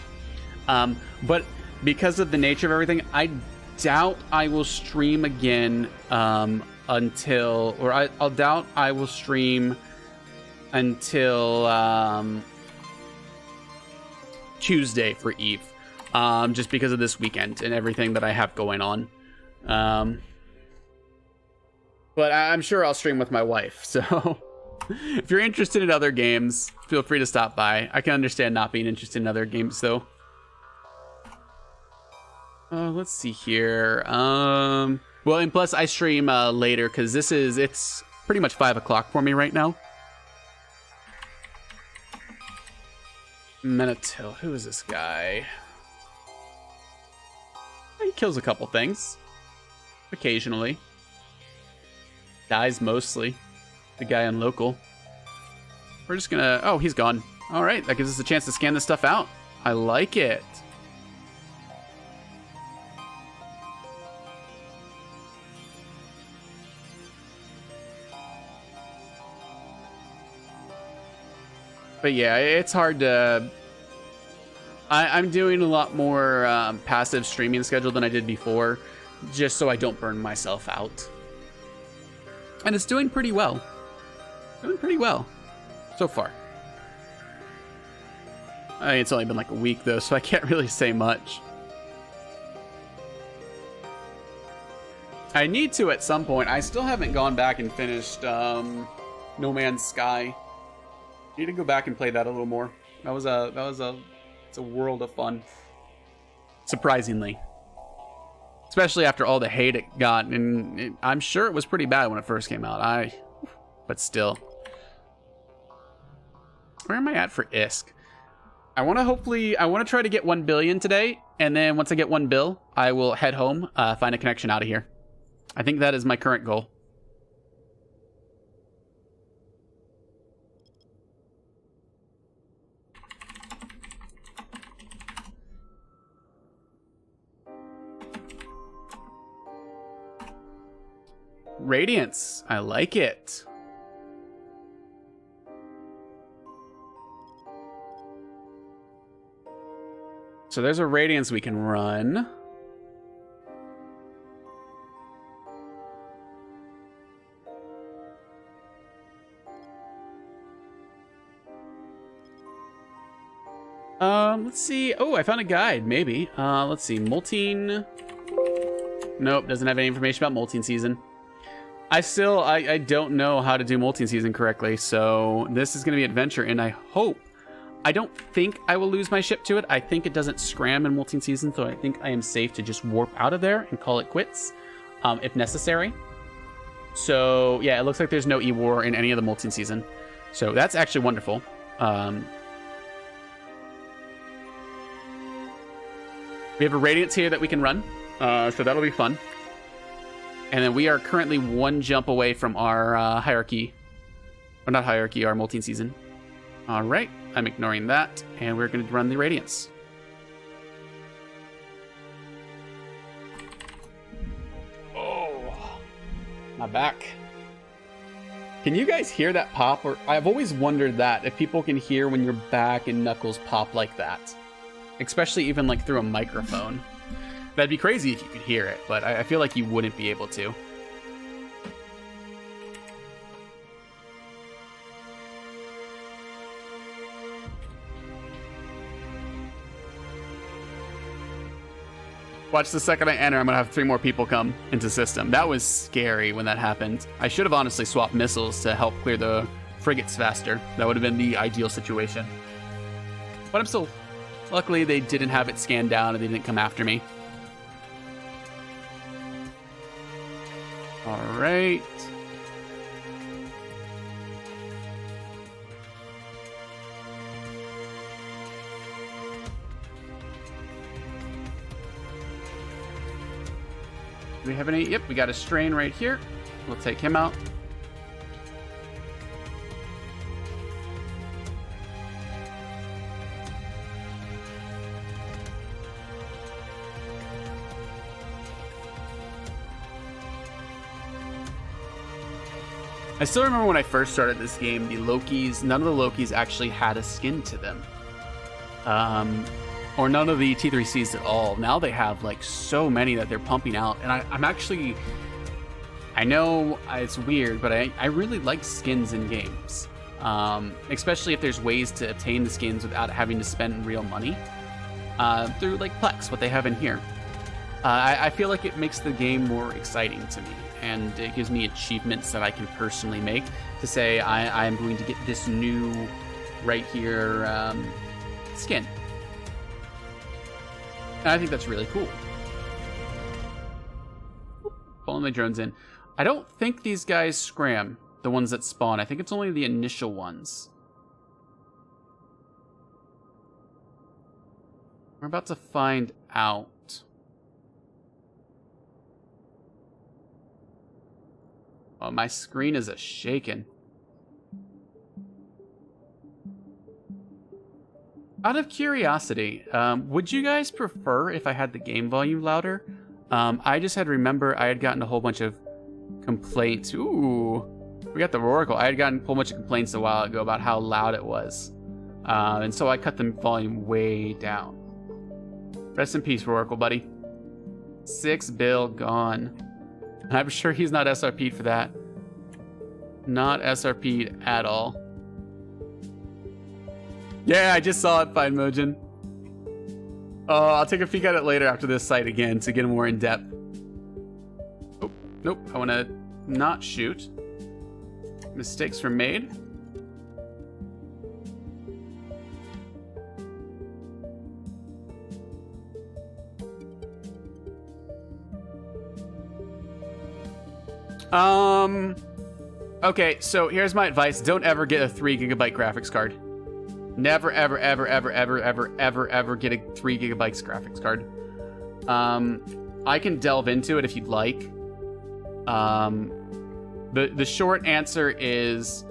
But because of the nature of everything, I doubt I will stream again until Tuesday for Eve. Just because of this weekend and everything that I have going on. But I'm sure I'll stream with my wife, so if you're interested in other games, feel free to stop by. I can understand not being interested in other games, though. Let's see here. Well, and plus I stream later, because it's pretty much 5 o'clock for me right now. Menatil, who is this guy? He kills a couple things. Occasionally. Dies mostly. The guy on local. We're just gonna... Oh, he's gone. Alright, that gives us a chance to scan this stuff out. I like it. But yeah, it's hard to... I'm doing a lot more passive streaming schedule than I did before, just so I don't burn myself out. And it's doing pretty well. Doing pretty well so far. I mean, it's only been like a week though, so I can't really say much. I need to at some point. I still haven't gone back and finished No Man's Sky. Need to go back and play that a little more. It's a world of fun. Surprisingly. Especially after all the hate it got. And I'm sure it was pretty bad when it first came out. But still. Where am I at for ISK? I want to try to get 1 billion today. And then once I get 1 bill, I will head home, find a connection out of here. I think that is my current goal. Radiance. I like it. So there's a Radiance we can run. Let's see. Oh, I found a guide, maybe. Let's see. Molting. Nope, doesn't have any information about molting season. I don't know how to do molting season correctly, so this is going to be adventure, and I don't think I will lose my ship to it. I think it doesn't scram in molting season, so I think I am safe to just warp out of there and call it quits, if necessary. So, yeah, it looks like there's no E-War in any of the molting season. So that's actually wonderful. We have a Radiance here that we can run, so that'll be fun. And then we are currently 1 jump away from our hierarchy. Or not hierarchy, our molting season. All right, I'm ignoring that, and we're going to run the Radiance. Oh, my back. Can you guys hear that pop? Or I've always wondered that, if people can hear when your back and knuckles pop like that. Especially even like through a microphone. That'd be crazy if you could hear it, but I feel like you wouldn't be able to. Watch the second I enter, I'm gonna have 3 more people come into system. That was scary when that happened. I should have honestly swapped missiles to help clear the frigates faster. That would have been the ideal situation. But I'm still... Luckily, they didn't have it scanned down and they didn't come after me. All right. Do we have any? Yep, we got a strain right here. We'll take him out. I still remember when I first started this game, the Lokis, none of the Lokis actually had a skin to them. Or none of the T3Cs at all. Now they have like so many that they're pumping out. And I'm actually, I know it's weird, but I really like skins in games. Especially if there's ways to obtain the skins without having to spend real money. Through like Plex, what they have in here. I feel like it makes the game more exciting to me. And it gives me achievements that I can personally make to say I'm going to get this new right here skin. And I think that's really cool. Pulling my drones in. I don't think these guys scram, the ones that spawn. I think it's only the initial ones. We're about to find out. Oh, my screen is a-shaking. Out of curiosity, would you guys prefer if I had the game volume louder? I just had to remember I had gotten a whole bunch of complaints. Ooh, we got the Oracle. I had gotten a whole bunch of complaints a while ago about how loud it was. And so I cut the volume way down. Rest in peace, Oracle, buddy. 6 bill gone. I'm sure he's not SRP'd for that. Not SRP'd at all. Yeah, I just saw it, Fine Mojin. I'll take a peek at it later after this site again to get more in depth. Oh, nope. I want to not shoot. Mistakes were made. Okay, so here's my advice. Don't ever get a 3 GB graphics card. Never, ever, ever, ever, ever, ever, ever, ever get a 3 GB graphics card. I can delve into it if you'd like. The short answer is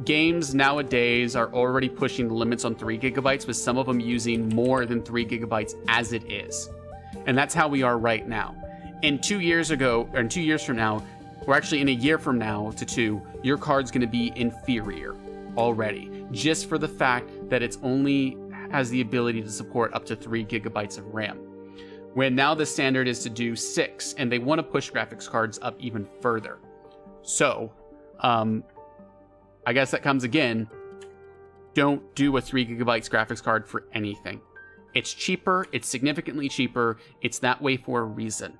games nowadays are already pushing the limits on 3 GB, with some of them using more than 3 GB as it is. And that's how we are right now. And 2 years ago, or 2 years from now, or actually in a year from now to 2, your card's going to be inferior already, just for the fact that it's only has the ability to support up to 3 GB of RAM. When now the standard is to do 6, and they want to push graphics cards up even further. So, I guess that comes again, don't do a 3 GB graphics card for anything. It's cheaper, it's significantly cheaper, it's that way for a reason.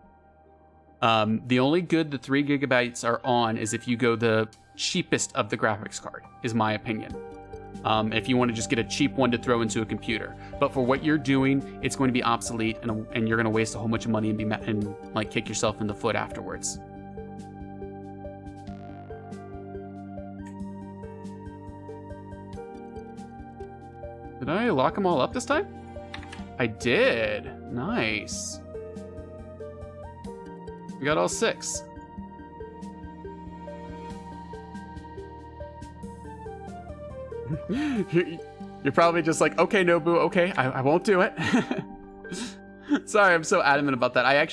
The only good the 3 GB are on is if you go the cheapest of the graphics card, is my opinion. If you want to just get a cheap one to throw into a computer. But for what you're doing, it's going to be obsolete, and you're going to waste a whole bunch of money and like kick yourself in the foot afterwards. Did I lock them all up this time? I did. Nice. We got all 6. You're probably just like, okay, Nobu, okay, I won't do it. Sorry, I'm so adamant about that.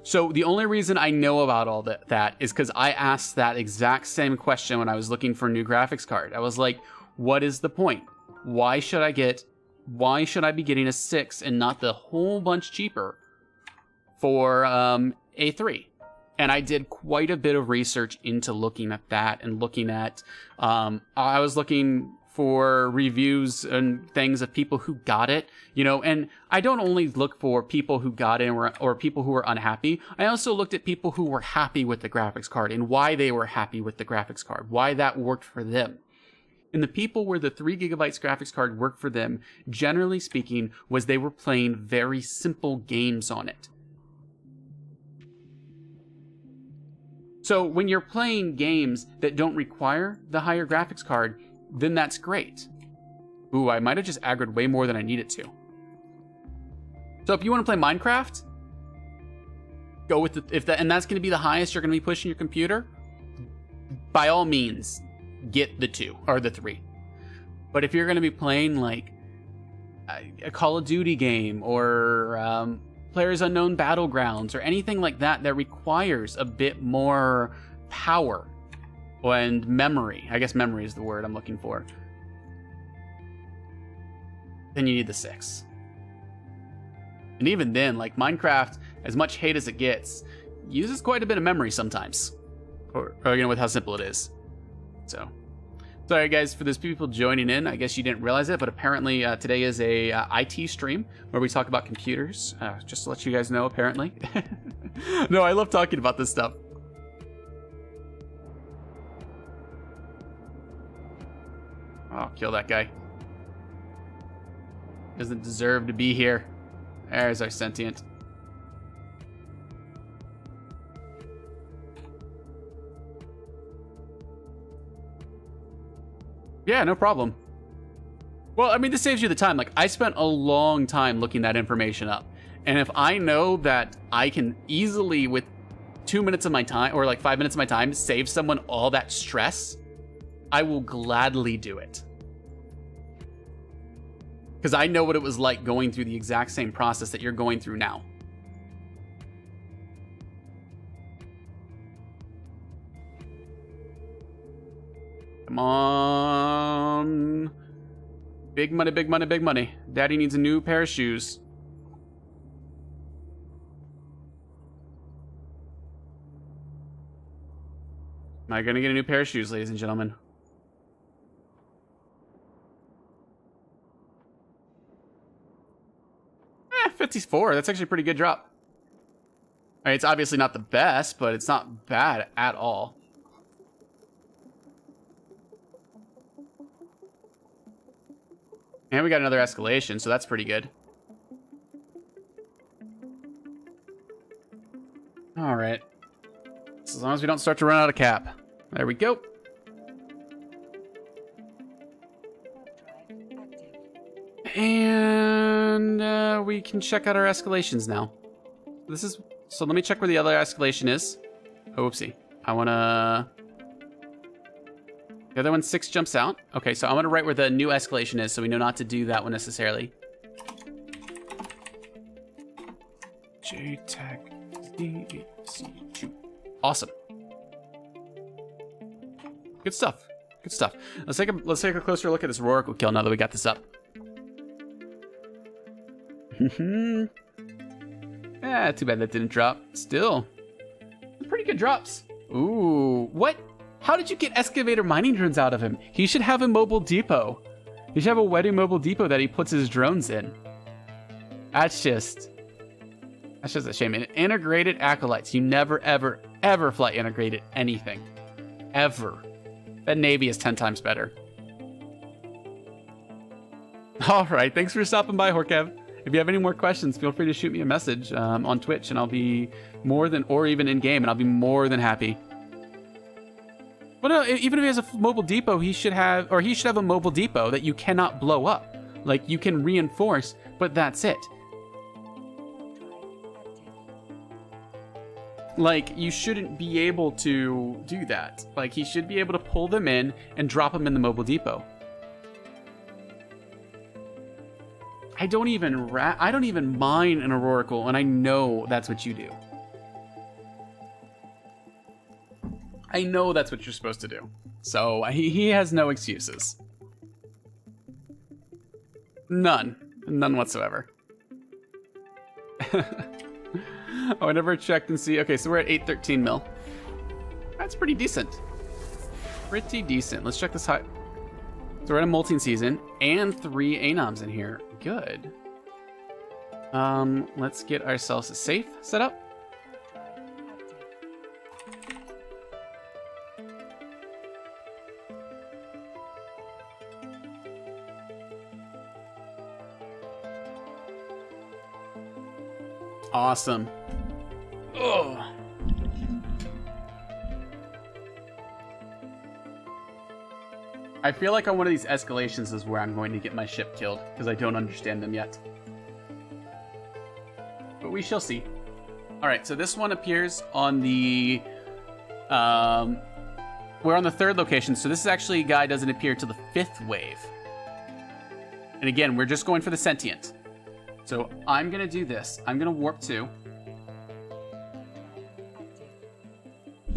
So the only reason I know about all that is because I asked that exact same question when I was looking for a new graphics card. I was like, what is the point? Why should I be getting a 6 and not the whole bunch cheaper for A3? And I did quite a bit of research into looking at that and looking at, I was looking for reviews and things of people who got it, and I don't only look for people who got it or people who were unhappy. I also looked at people who were happy with the graphics card and why they were happy with the graphics card, why that worked for them. And the people where the 3 GB graphics card worked for them, generally speaking, was they were playing very simple games on it. So when you're playing games that don't require the higher graphics card, then that's great. Ooh, I might have just aggroed way more than I needed to. So if you want to play Minecraft, go with and that's going to be the highest you're going to be pushing your computer, by all means, get the 2 or the 3. But if you're going to be playing like a Call of Duty game or Players Unknown Battlegrounds or anything like that that requires a bit more power and memory, I guess memory is the word I'm looking for, then you need the 6. And even then, like Minecraft, as much hate as it gets, uses quite a bit of memory sometimes, or with how simple it is. So sorry guys for those people joining in. I guess you didn't realize it, but apparently today is a IT stream where we talk about computers. Just to let you guys know, apparently. No, I love talking about this stuff. Oh, kill that guy. Doesn't deserve to be here. There's our sentient. Yeah, no problem. Well, I mean, this saves you the time. Like, I spent a long time looking that information up. And if I know that I can easily, with 2 minutes of my time, or like 5 minutes of my time, save someone all that stress, I will gladly do it. Because I know what it was like going through the exact same process that you're going through now. Come on. Big money, big money, big money. Daddy needs a new pair of shoes. Am I gonna get a new pair of shoes, ladies and gentlemen? 54. That's actually a pretty good drop. I mean, it's obviously not the best, but it's not bad at all. And we got another escalation, so that's pretty good. All right. So as long as we don't start to run out of cap. There we go. And we can check out our escalations now. So let me check where the other escalation is. Oh, whoopsie. I wanna... The other one, 6 jumps out. Okay, so I'm gonna write where the new escalation is so we know not to do that one necessarily. JTAG DC2. Awesome. Good stuff. Good stuff. Let's take a closer look at this Oracle kill now that we got this up. Yeah, too bad that didn't drop. Still, pretty good drops. Ooh, what? How did you get excavator mining drones out of him? He should have a mobile depot. He should have a wedding mobile depot that he puts his drones in. That's just a shame. And integrated acolytes. You never, ever, ever fly integrated anything. Ever. That Navy is 10 times better. All right, thanks for stopping by, Horkev. If you have any more questions, feel free to shoot me a message on Twitch, and I'll be more than, or even in game, and I'll be more than happy. Well, no, even if he has a mobile depot, he should have a mobile depot that you cannot blow up. Like, you can reinforce, but that's it. Like, you shouldn't be able to do that. Like, he should be able to pull them in and drop them in the mobile depot. I don't even mine an Aurorical, and I know that's what you do. I know that's what you're supposed to do. So he has no excuses. None whatsoever. Oh, I never checked and see. Okay, so we're at 813 mil. That's pretty decent. Pretty decent. Let's check this high. So we're in a molting season and 3 anoms in here. Good. Let's get ourselves a safe set up. Awesome. Oh. I feel like on one of these escalations is where I'm going to get my ship killed, because I don't understand them yet. But we shall see. Alright, so this one appears on the... we're on the 3rd location, so this actually guy doesn't appear till the 5th wave. And again, we're just going for the sentient. So I'm going to do this. I'm going to warp 2.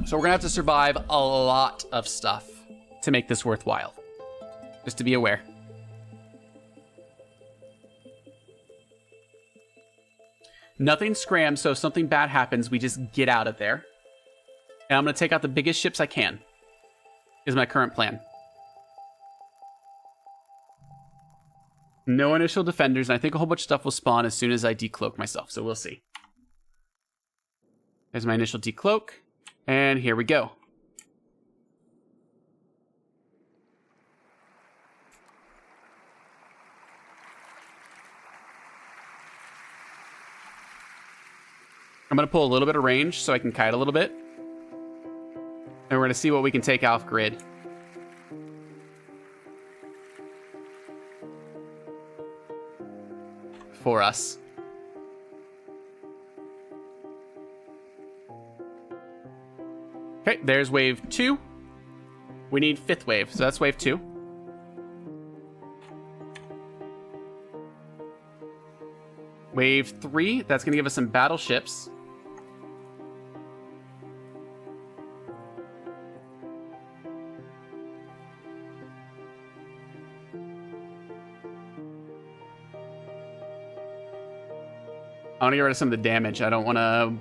So we're going to have to survive a lot of stuff to make this worthwhile. Just to be aware. Nothing scrams, so if something bad happens, we just get out of there. And I'm going to take out the biggest ships I can. Is my current plan. No initial defenders, and I think a whole bunch of stuff will spawn as soon as I decloak myself, so we'll see. There's my initial decloak, and here we go. I'm going to pull a little bit of range so I can kite a little bit. And we're going to see what we can take off grid. For us. Okay, there's wave 2. We need 5th wave, so that's wave 2. Wave 3, that's going to give us some battleships. I want to get rid of some of the damage. I don't want to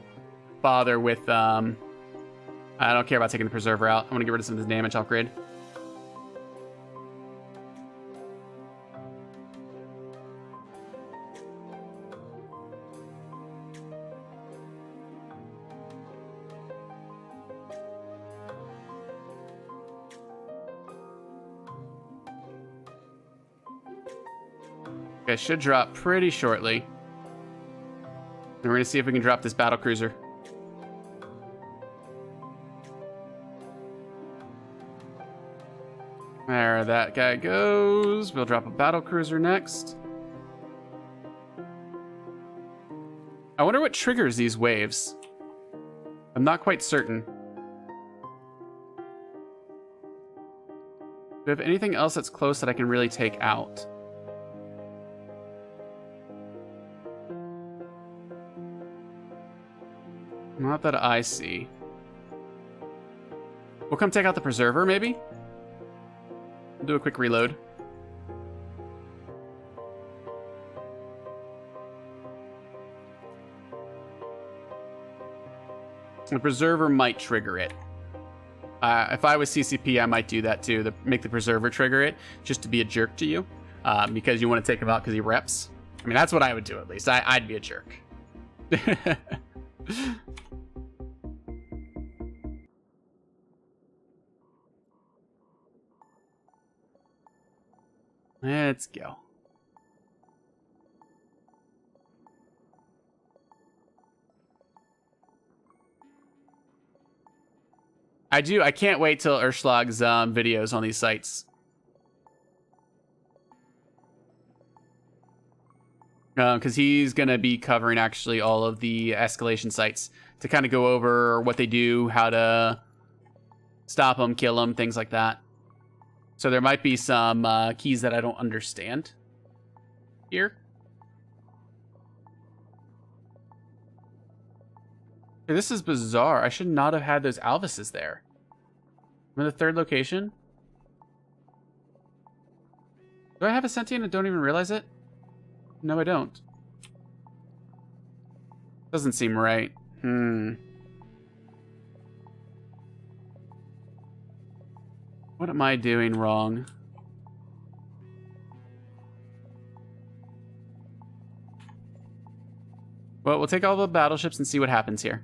bother with... I don't care about taking the Preserver out. I want to get rid of some of the damage off grid. Okay, should drop pretty shortly. And we're going to see if we can drop this battle cruiser. There that guy goes. We'll drop a battle cruiser next. I wonder what triggers these waves. I'm not quite certain. Do we have anything else that's close that I can really take out? Not that I see. We'll come take out the Preserver, maybe? We'll do a quick reload. The Preserver might trigger it. If I was CCP, I might do that too. Make the Preserver trigger it, just to be a jerk to you. Because you want to take him out because he reps. I mean, that's what I would do at least. I'd be a jerk. Let's go. I can't wait till Urschlag's videos on these sites. Because he's going to be covering actually all of the escalation sites to kind of go over what they do, how to stop them, kill them, things like that. So there might be some keys that I don't understand here. Okay, this is bizarre. I should not have had those Alvises there. I'm in the third location. Do I have a sentient and don't even realize it? No, I don't. Doesn't seem right. What am I doing wrong? Well, we'll take all the battleships and see what happens here.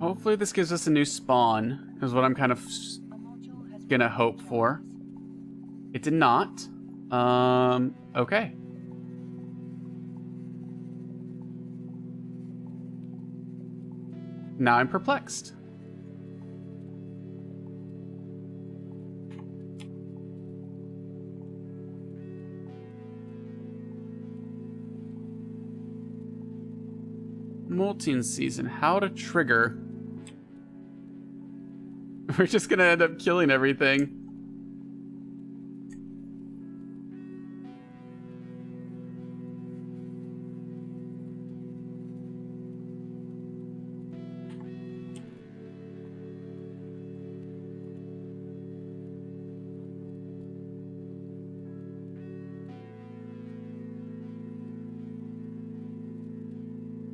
Hopefully this gives us a new spawn, is what I'm kind of gonna hope for. It did not. Okay. Now I'm perplexed. Molting season, how to trigger. We're just gonna end up killing everything.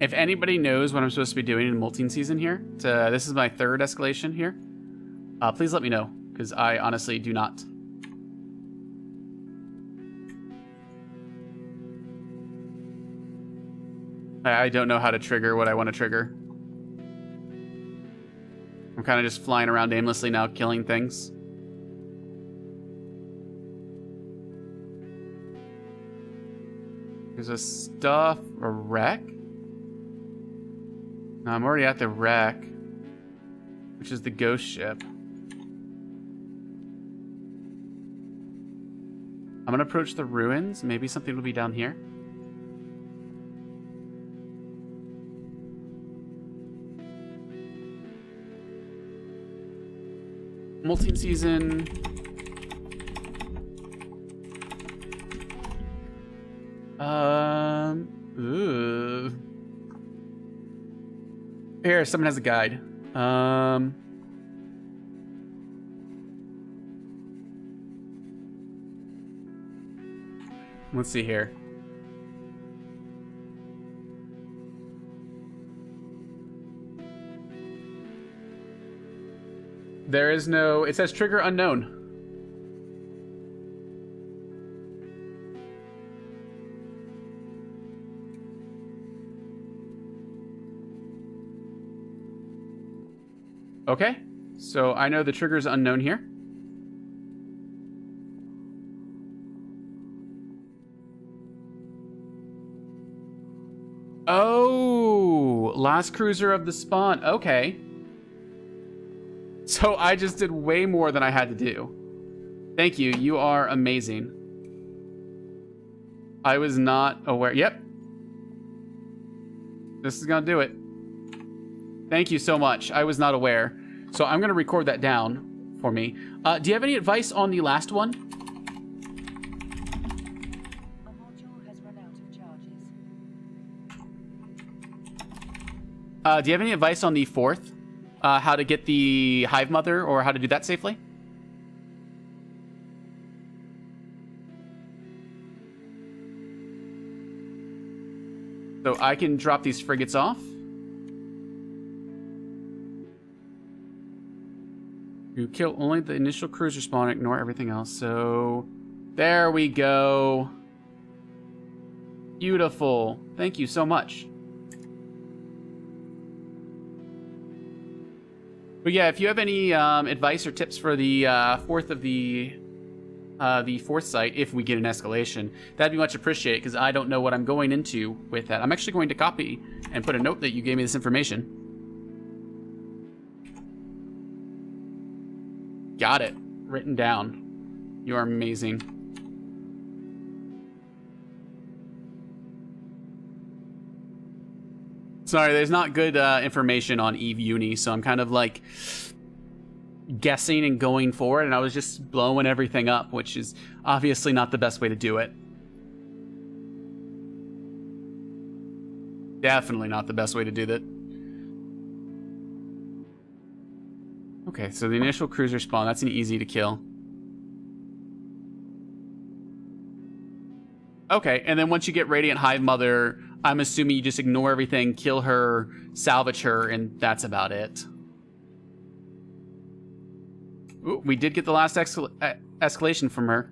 If anybody knows what I'm supposed to be doing in molting season here, this is my third escalation here. Please let me know, because I honestly do not. I don't know how to trigger what I want to trigger. I'm kind of just flying around aimlessly now, killing things. There's a wreck? No, I'm already at the wreck, which is the ghost ship. I'm gonna approach the ruins. Maybe something will be down here. multi-season. Ooh. Here, someone has a guide. Let's see here. There is no... It says trigger unknown. Okay. So I know the trigger is unknown here. Oh, last cruiser of the spawn. Okay. So I just did way more than I had to do. Thank you. You are amazing. I was not aware. Yep. This is going to do it. Thank you so much. I was not aware. So I'm going to record that down for me. Do you have any advice on the last one? A module has run out of charges. Do you have any advice on the fourth? How to get the Hive Mother, or how to do that safely? So I can drop these frigates off. You kill only the initial cruiser spawn, ignore everything else. So there we go. Beautiful. Thank you so much. But yeah, if you have any advice or tips for the fourth site, if we get an escalation, that'd be much appreciated, because I don't know what I'm going into with that. I'm actually going to copy and put a note that you gave me this information. Got it. Written down. You are amazing. Sorry, there's not good information on Eve Uni, so I'm kind of like guessing and going forward, and I was just blowing everything up, which is obviously not the best way to do it. Definitely not the best way to do that. Okay, so the initial cruiser spawn, that's an easy to kill. Okay, and then once you get Radiant Hive Mother, I'm assuming you just ignore everything, kill her, salvage her, and that's about it. Ooh, we did get the last escalation from her.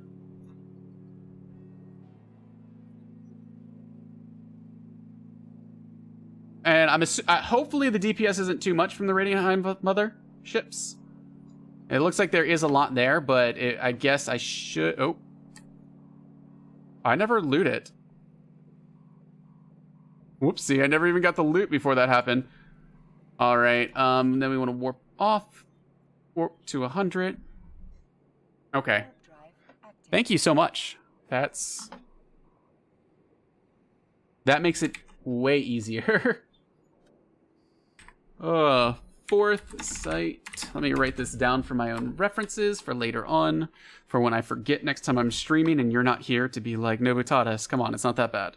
And hopefully the DPS isn't too much from the Radiant Hive Mother ships. It looks like there is a lot there, but I guess I should... Oh. I never loot it. Whoopsie, I never even got the loot before that happened. Alright, then we want to warp off. Warp to 100. Okay. Thank you so much. That makes it way easier. Fourth site. Let me write this down for my own references for later on, for when I forget next time I'm streaming and you're not here to be like, Nobutatis, come on, it's not that bad.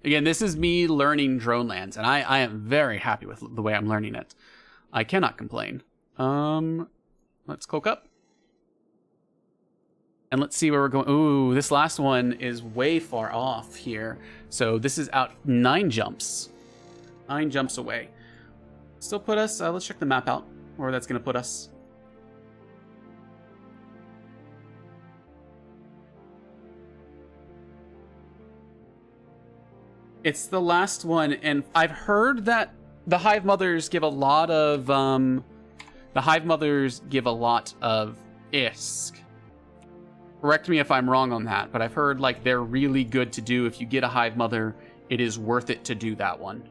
Again, this is me learning Dronelands, and I am very happy with the way I'm learning it. I cannot complain. Let's cloak up. And let's see where we're going. Ooh, this last one is way far off here. So this is out 9 jumps. 9 jumps away. Still put us, let's check the map out, where that's going to put us. It's the last one, and I've heard that the Hive Mothers give a lot of, ISK. Correct me if I'm wrong on that, but I've heard, like, they're really good to do. If you get a Hive Mother, it is worth it to do that one.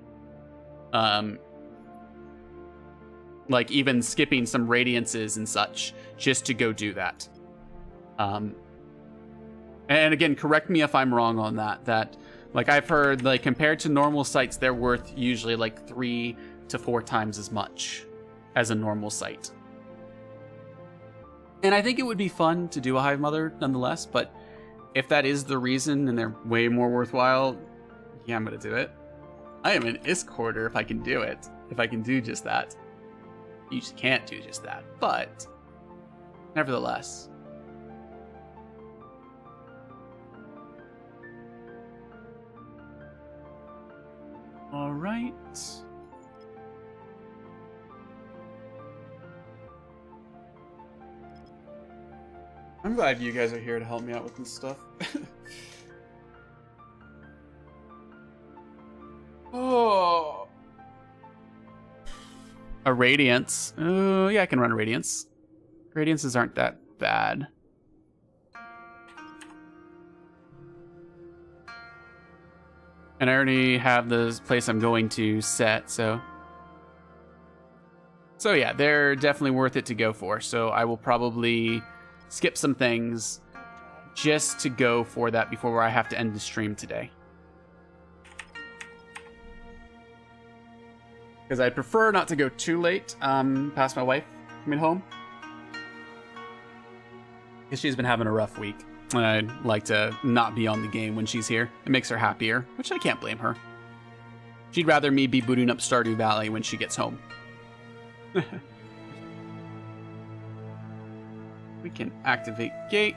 Like, even skipping some Radiances and such, just to go do that. And again, correct me if I'm wrong on that, like, I've heard, like, compared to normal sites, they're worth usually, like, 3 to 4 times as much. as a normal site. And I think it would be fun to do a Hive Mother nonetheless, but if that is the reason and they're way more worthwhile, yeah, I'm going to do it. I am an ISK hoarder if I can do it. If I can do just that. You just can't do just that, but nevertheless. All right. I'm glad you guys are here to help me out with this stuff. Oh. A Radiance. Oh, yeah, I can run a Radiance. Radiances aren't that bad. And I already have the place I'm going to set, so... So yeah, they're definitely worth it to go for. So I will probably skip some things just to go for that before I have to end the stream today. Because I'd prefer not to go too late past my wife coming home. Because she's been having a rough week. And I'd like to not be on the game when she's here. It makes her happier, which I can't blame her. She'd rather me be booting up Stardew Valley when she gets home. We can activate gate.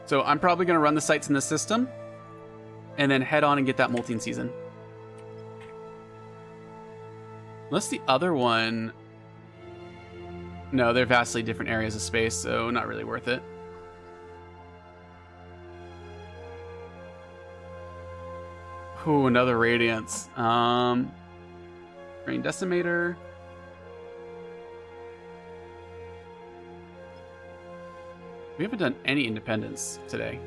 So I'm probably going to run the sites in the system and then head on and get that molting season. Unless the other one... No, they're vastly different areas of space, so not really worth it. Ooh, another Radiance. Rain Decimator. We haven't done any independence today.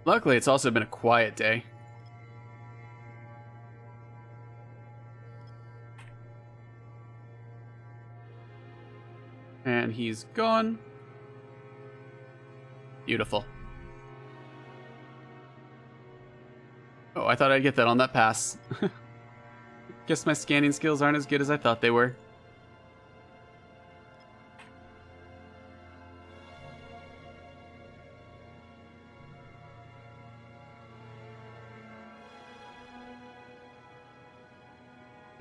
Luckily, it's also been a quiet day. And he's gone. Beautiful. Oh, I thought I'd get that on that pass. Guess my scanning skills aren't as good as I thought they were.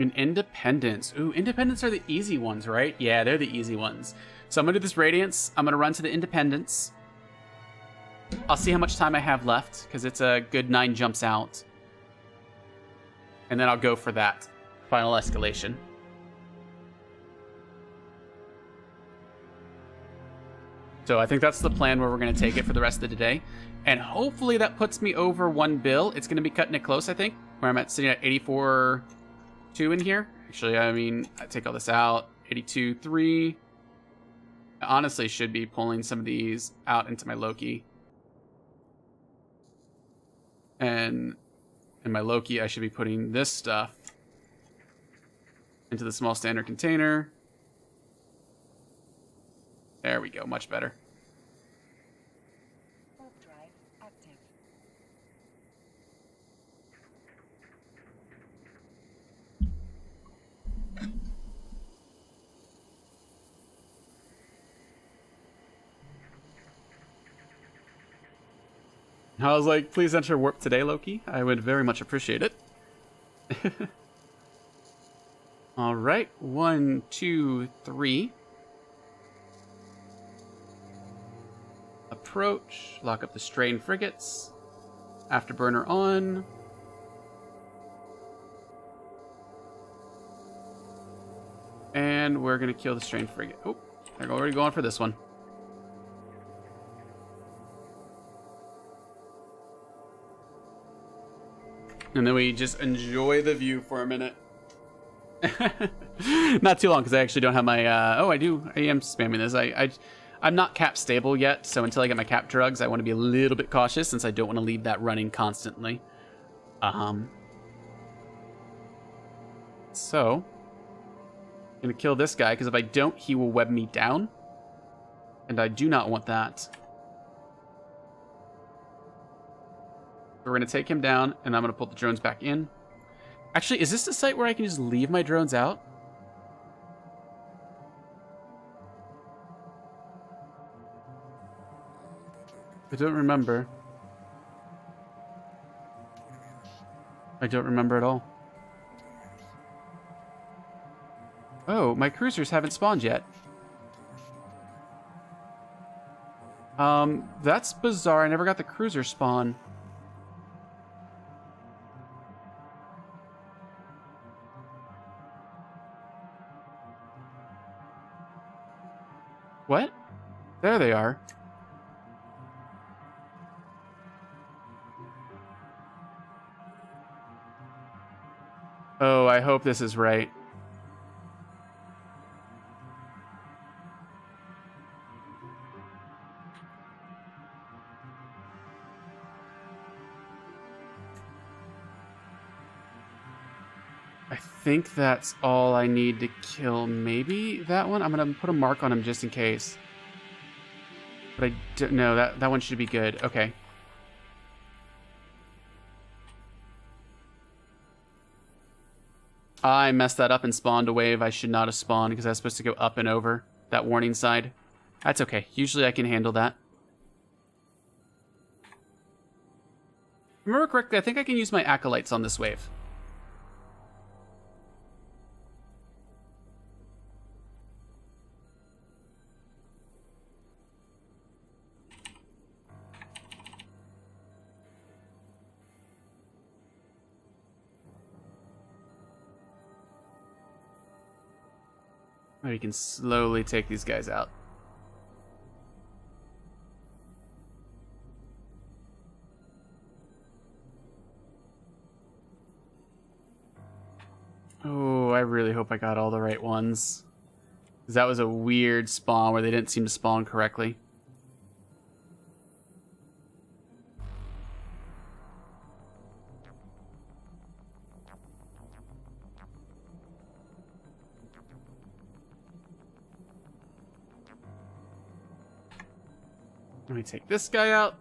An Independence. Ooh, Independence are the easy ones, right? Yeah, they're the easy ones. So I'm going to do this Radiance. I'm going to run to the Independence. I'll see how much time I have left, because it's a good 9 jumps out. And then I'll go for that final escalation. So I think that's the plan where we're going to take it for the rest of the day. And hopefully that puts me over 1 bill. It's going to be cutting it close, I think, where I'm at sitting at 84... 2 in here. Actually, I mean, I take all this out. 82.3. I honestly should be pulling some of these out into my Loki. And in my Loki, I should be putting this stuff into the small standard container. There we go, much better. Warp drive active. I was like, please enter warp today, Loki. I would very much appreciate it. All right, 1, 2, 3. Approach, lock up the strain frigates. Afterburner on. And we're gonna kill the strain frigate. Oh, they're already going for this one. And then we just enjoy the view for a minute. Not too long, because I actually don't have my... oh, I do. I am spamming this. I'm not cap stable yet, so until I get my cap drugs, I want to be a little bit cautious, since I don't want to leave that running constantly. So, Gonna kill this guy, because if I don't, he will web me down. And I do not want that. We're gonna take him down, and I'm gonna pull the drones back in. Actually, is this the site where I can just leave my drones out? I don't remember. I don't remember at all. Oh, my cruisers haven't spawned yet. That's bizarre. I never got the cruiser spawn. What? There they are. Oh, I hope this is right. I think that's all I need to kill. Maybe that one? I'm going to put a mark on him just in case. But I don't know. That one should be good. Okay. I messed that up and spawned a wave I should not have spawned because I was supposed to go up and over that warning side. That's okay. Usually I can handle that. Remember correctly, I think I can use my acolytes on this wave. We can slowly take these guys out. Oh, I really hope I got all the right ones. Because that was a weird spawn where they didn't seem to spawn correctly. Let me take this guy out.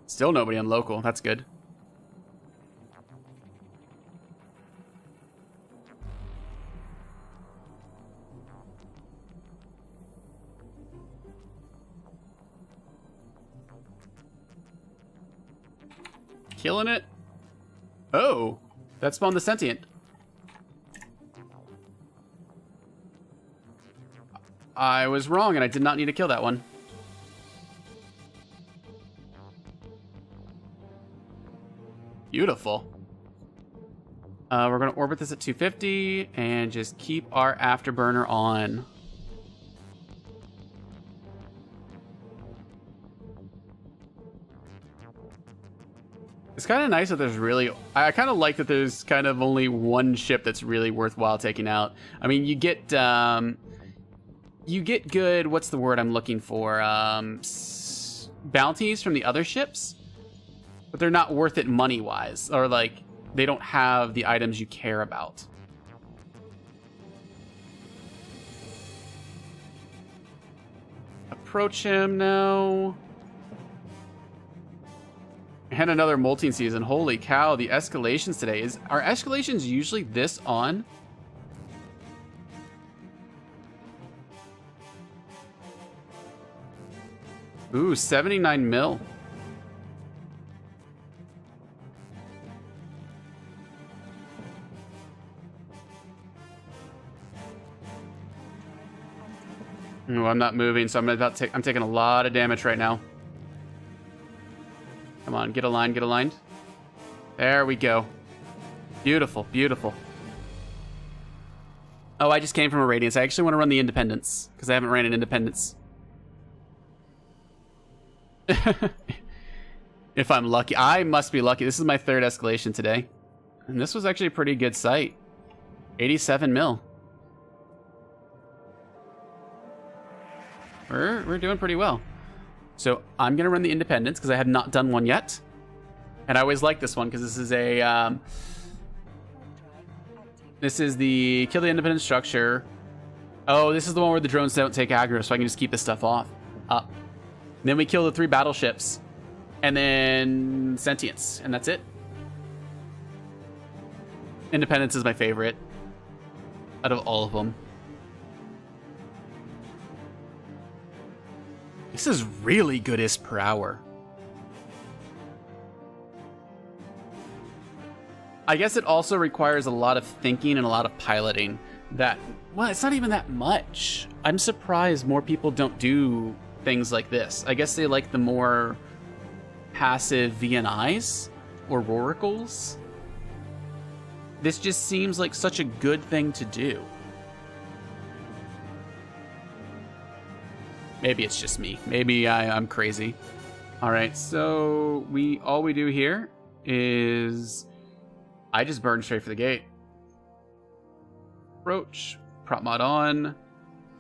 Still nobody on local. That's good. Killing it. Oh, that spawned the sentient. I was wrong, and I did not need to kill that one. Beautiful. We're going to orbit this at 250 and just keep our afterburner on. It's kind of nice that there's really... I kind of like that there's kind of only one ship that's really worthwhile taking out. I mean, you get good... What's the word I'm looking for? Bounties from the other ships. But they're not worth it money-wise. Or, like, they don't have the items you care about. Approach him now. And another molting season. Holy cow, the escalations today. Are escalations usually this on? Ooh, 79 mil. No, I'm not moving, so I'm taking a lot of damage right now. Come on, get aligned, get aligned. There we go. Beautiful, beautiful. Oh, I just came from a Radiance. I actually want to run the Independence, because I haven't ran an Independence. If I'm lucky. I must be lucky. This is my third escalation today. And this was actually a pretty good sight. 87 mil. We're doing pretty well. So I'm going to run the Independence because I have not done one yet. And I always like this one because this is a... this is the kill the Independent structure. Oh, this is the one where the drones don't take aggro, so I can just keep this stuff off. Up. And then we kill the 3 battleships. And then Sentience. And that's it. Independence is my favorite out of all of them. This is really good ISP per hour. I guess it also requires a lot of thinking and a lot of piloting that, well, it's not even that much. I'm surprised more people don't do things like this. I guess they like the more passive VNIs or Roricles. This just seems like such a good thing to do. Maybe it's just me. Maybe I'm crazy. All right, so all we do here is I just burn straight for the gate. Approach, prop mod on. If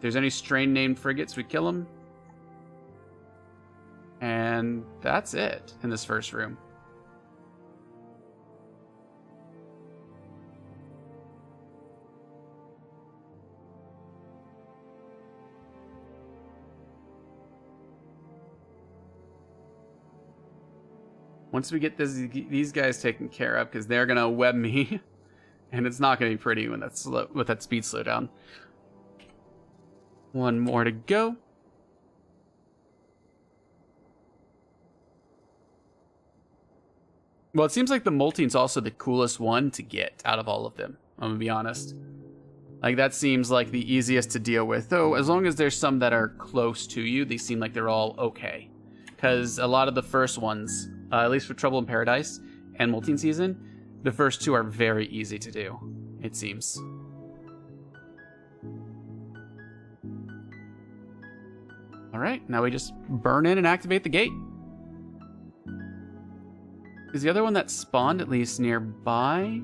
there's any strain named frigates, we kill them. And that's it in this first room. Once we get these guys taken care of, because they're gonna web me, and it's not gonna be pretty when with that speed slowdown. One more to go. Well, it seems like the Molting's also the coolest one to get out of all of them. I'm gonna be honest. Like, that seems like the easiest to deal with. Though, as long as there's some that are close to you, they seem like they're all okay. Because a lot of the first ones, at least for Trouble in Paradise and Molting Season, the first 2 are very easy to do, it seems. Alright, now we just burn in and activate the gate. Is the other one that spawned at least nearby?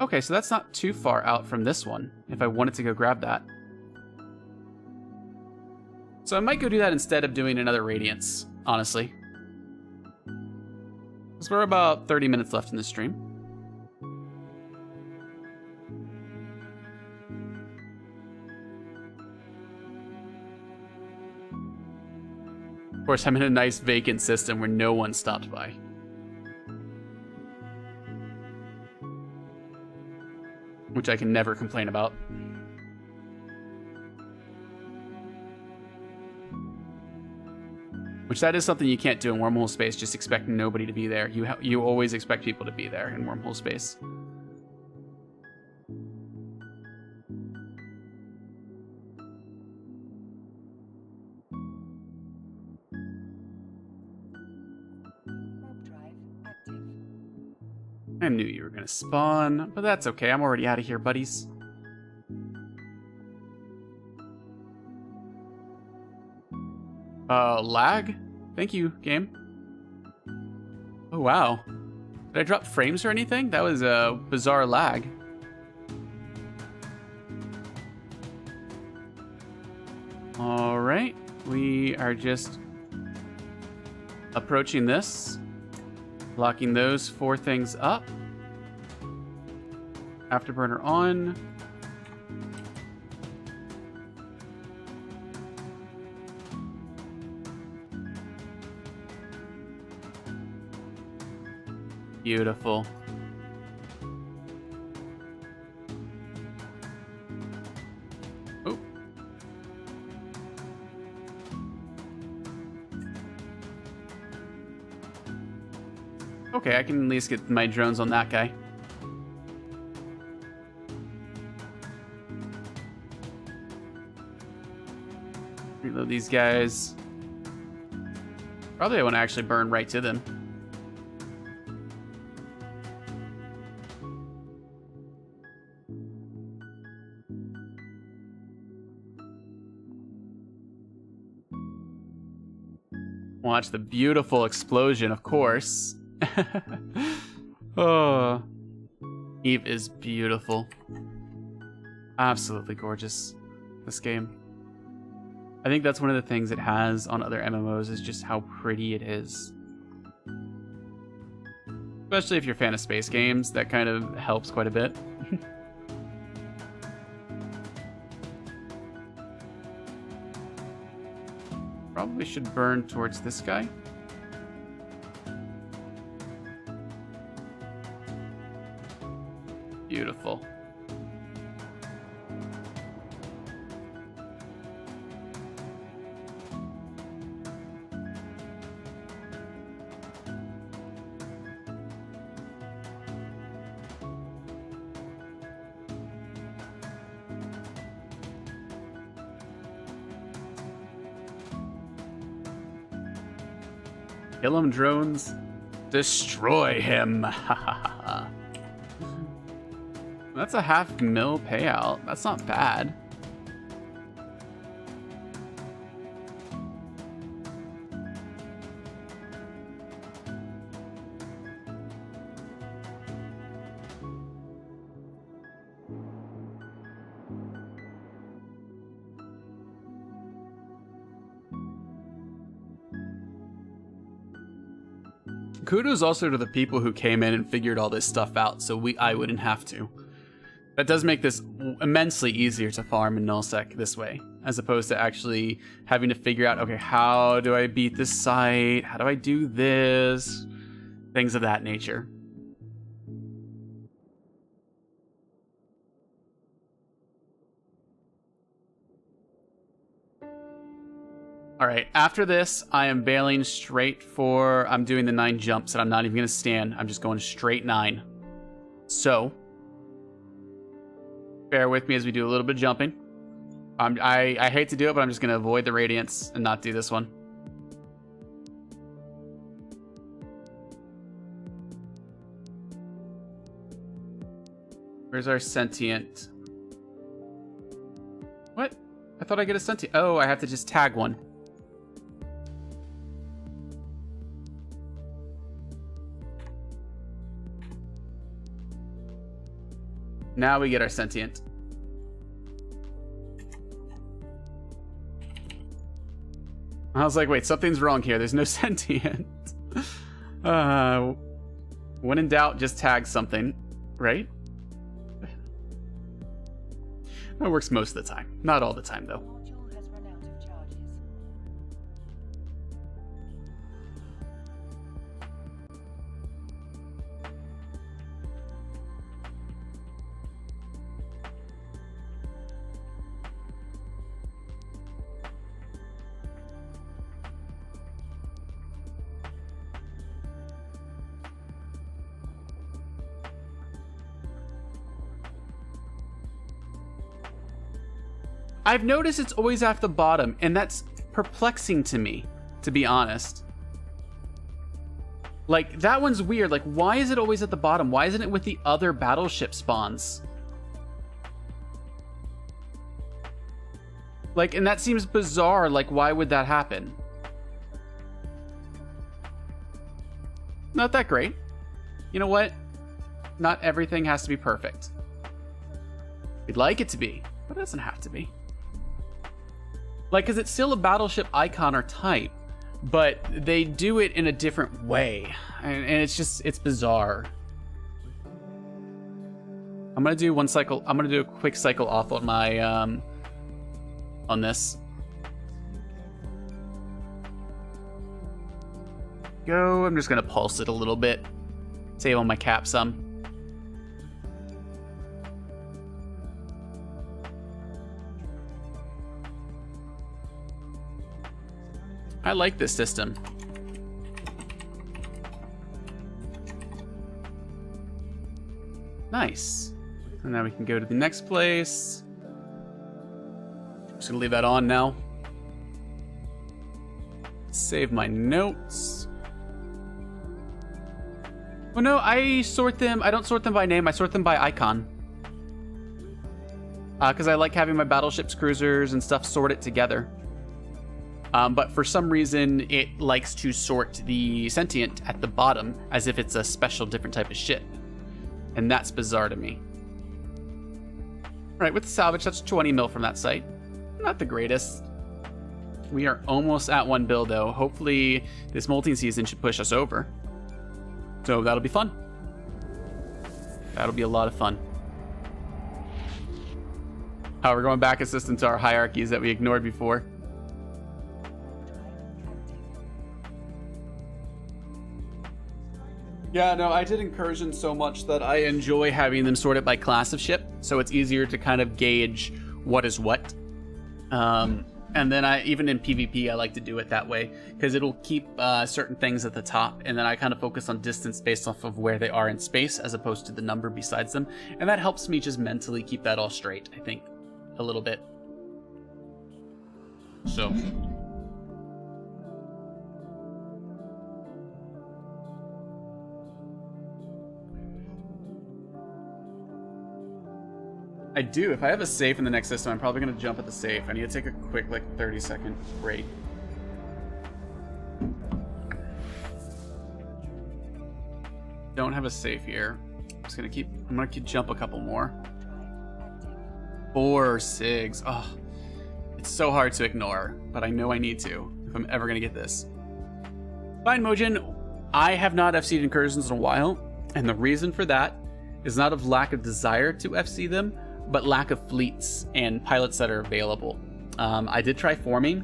Okay, so that's not too far out from this one, if I wanted to go grab that. So I might go do that instead of doing another Radiance, honestly. Because we're about 30 minutes left in the stream. Of course, I'm in a nice vacant system where no one stopped by. Which I can never complain about. Which that is something you can't do in wormhole space, just expect nobody to be there. You always expect people to be there in wormhole space. I knew you were gonna spawn, but that's okay. I'm already out of here, buddies. Lag? Thank you, game. Oh, wow. Did I drop frames or anything? That was a bizarre lag. Alright, we are just approaching this. Locking those 4 things up. Afterburner on. Beautiful. Oh. Okay, I can at least get my drones on that guy. Reload these guys. Probably I want to actually burn right to them. Watch the beautiful explosion, of course. Oh, Eve is beautiful. Absolutely gorgeous, this game. I think that's one of the things it has on other MMOs is just how pretty it is. Especially if you're a fan of space games, that kind of helps quite a bit. Probably should burn towards this guy. Beautiful. Kill him, drones. Destroy him. That's a $500,000 payout. That's not bad. Kudos also to the people who came in and figured all this stuff out, so I wouldn't have to. That does make this immensely easier to farm in nullsec this way, as opposed to actually having to figure out, okay, how do I beat this site? How do I do this? Things of that nature. All right, after this, I am bailing straight for, I'm doing the 9 jumps and I'm not even gonna stand. I'm just going straight 9. So, bear with me as we do a little bit of jumping. I hate to do it, but I'm just gonna avoid the radiance and not do this one. Where's our sentient? What? I thought I get a sentient. Oh, I have to just tag one. Now we get our sentient. I was like, wait, something's wrong here. There's no sentient. When in doubt, just tag something, right? That works most of the time. Not all the time, though. Module has run out of charges. I've noticed it's always at the bottom, and that's perplexing to me, to be honest. Like, that one's weird. Like, why is it always at the bottom? Why isn't it with the other battleship spawns? Like, and that seems bizarre. Like, why would that happen? Not that great. You know what? Not everything has to be perfect. We'd like it to be, but it doesn't have to be. Like, because it's still a battleship icon or type, but they do it in a different way. And it's just, it's bizarre. I'm going to do one cycle. I'm going to do a quick cycle off on my, on this. Go. I'm just going to pulse it a little bit. Save on my cap some. I like this system. Nice. And now we can go to the next place. Just gonna leave that on now. Save my notes. Oh no, I sort them. I don't sort them by name. I sort them by icon. Because I like having my battleships, cruisers, and stuff sorted together. But for some reason, it likes to sort the sentient at the bottom as if it's a special different type of ship. And that's bizarre to me. All right, with the salvage, that's 20 mil from that site. Not the greatest. We are almost at 1 bill, though. Hopefully, this molting season should push us over. So that'll be fun. That'll be a lot of fun. We're going back assistant to our hierarchies that we ignored before. Yeah, no, I did incursions so much that I enjoy having them sorted by class of ship, so it's easier to kind of gauge what is what. And then even in PvP, I like to do it that way because it'll keep certain things at the top, and then I kind of focus on distance based off of where they are in space as opposed to the number besides them, and that helps me just mentally keep that all straight, I think, a little bit. So... I do. If I have a safe in the next system, I'm probably going to jump at the safe. I need to take a quick, like, 30-second break. Don't have a safe here. I'm going to jump a couple more. 4 SIGs. Oh, it's so hard to ignore, but I know I need to if I'm ever going to get this. Fine, Mojin. I have not FC'd incursions in a while, and the reason for that is not of lack of desire to FC them, but lack of fleets and pilots that are available. I did try forming,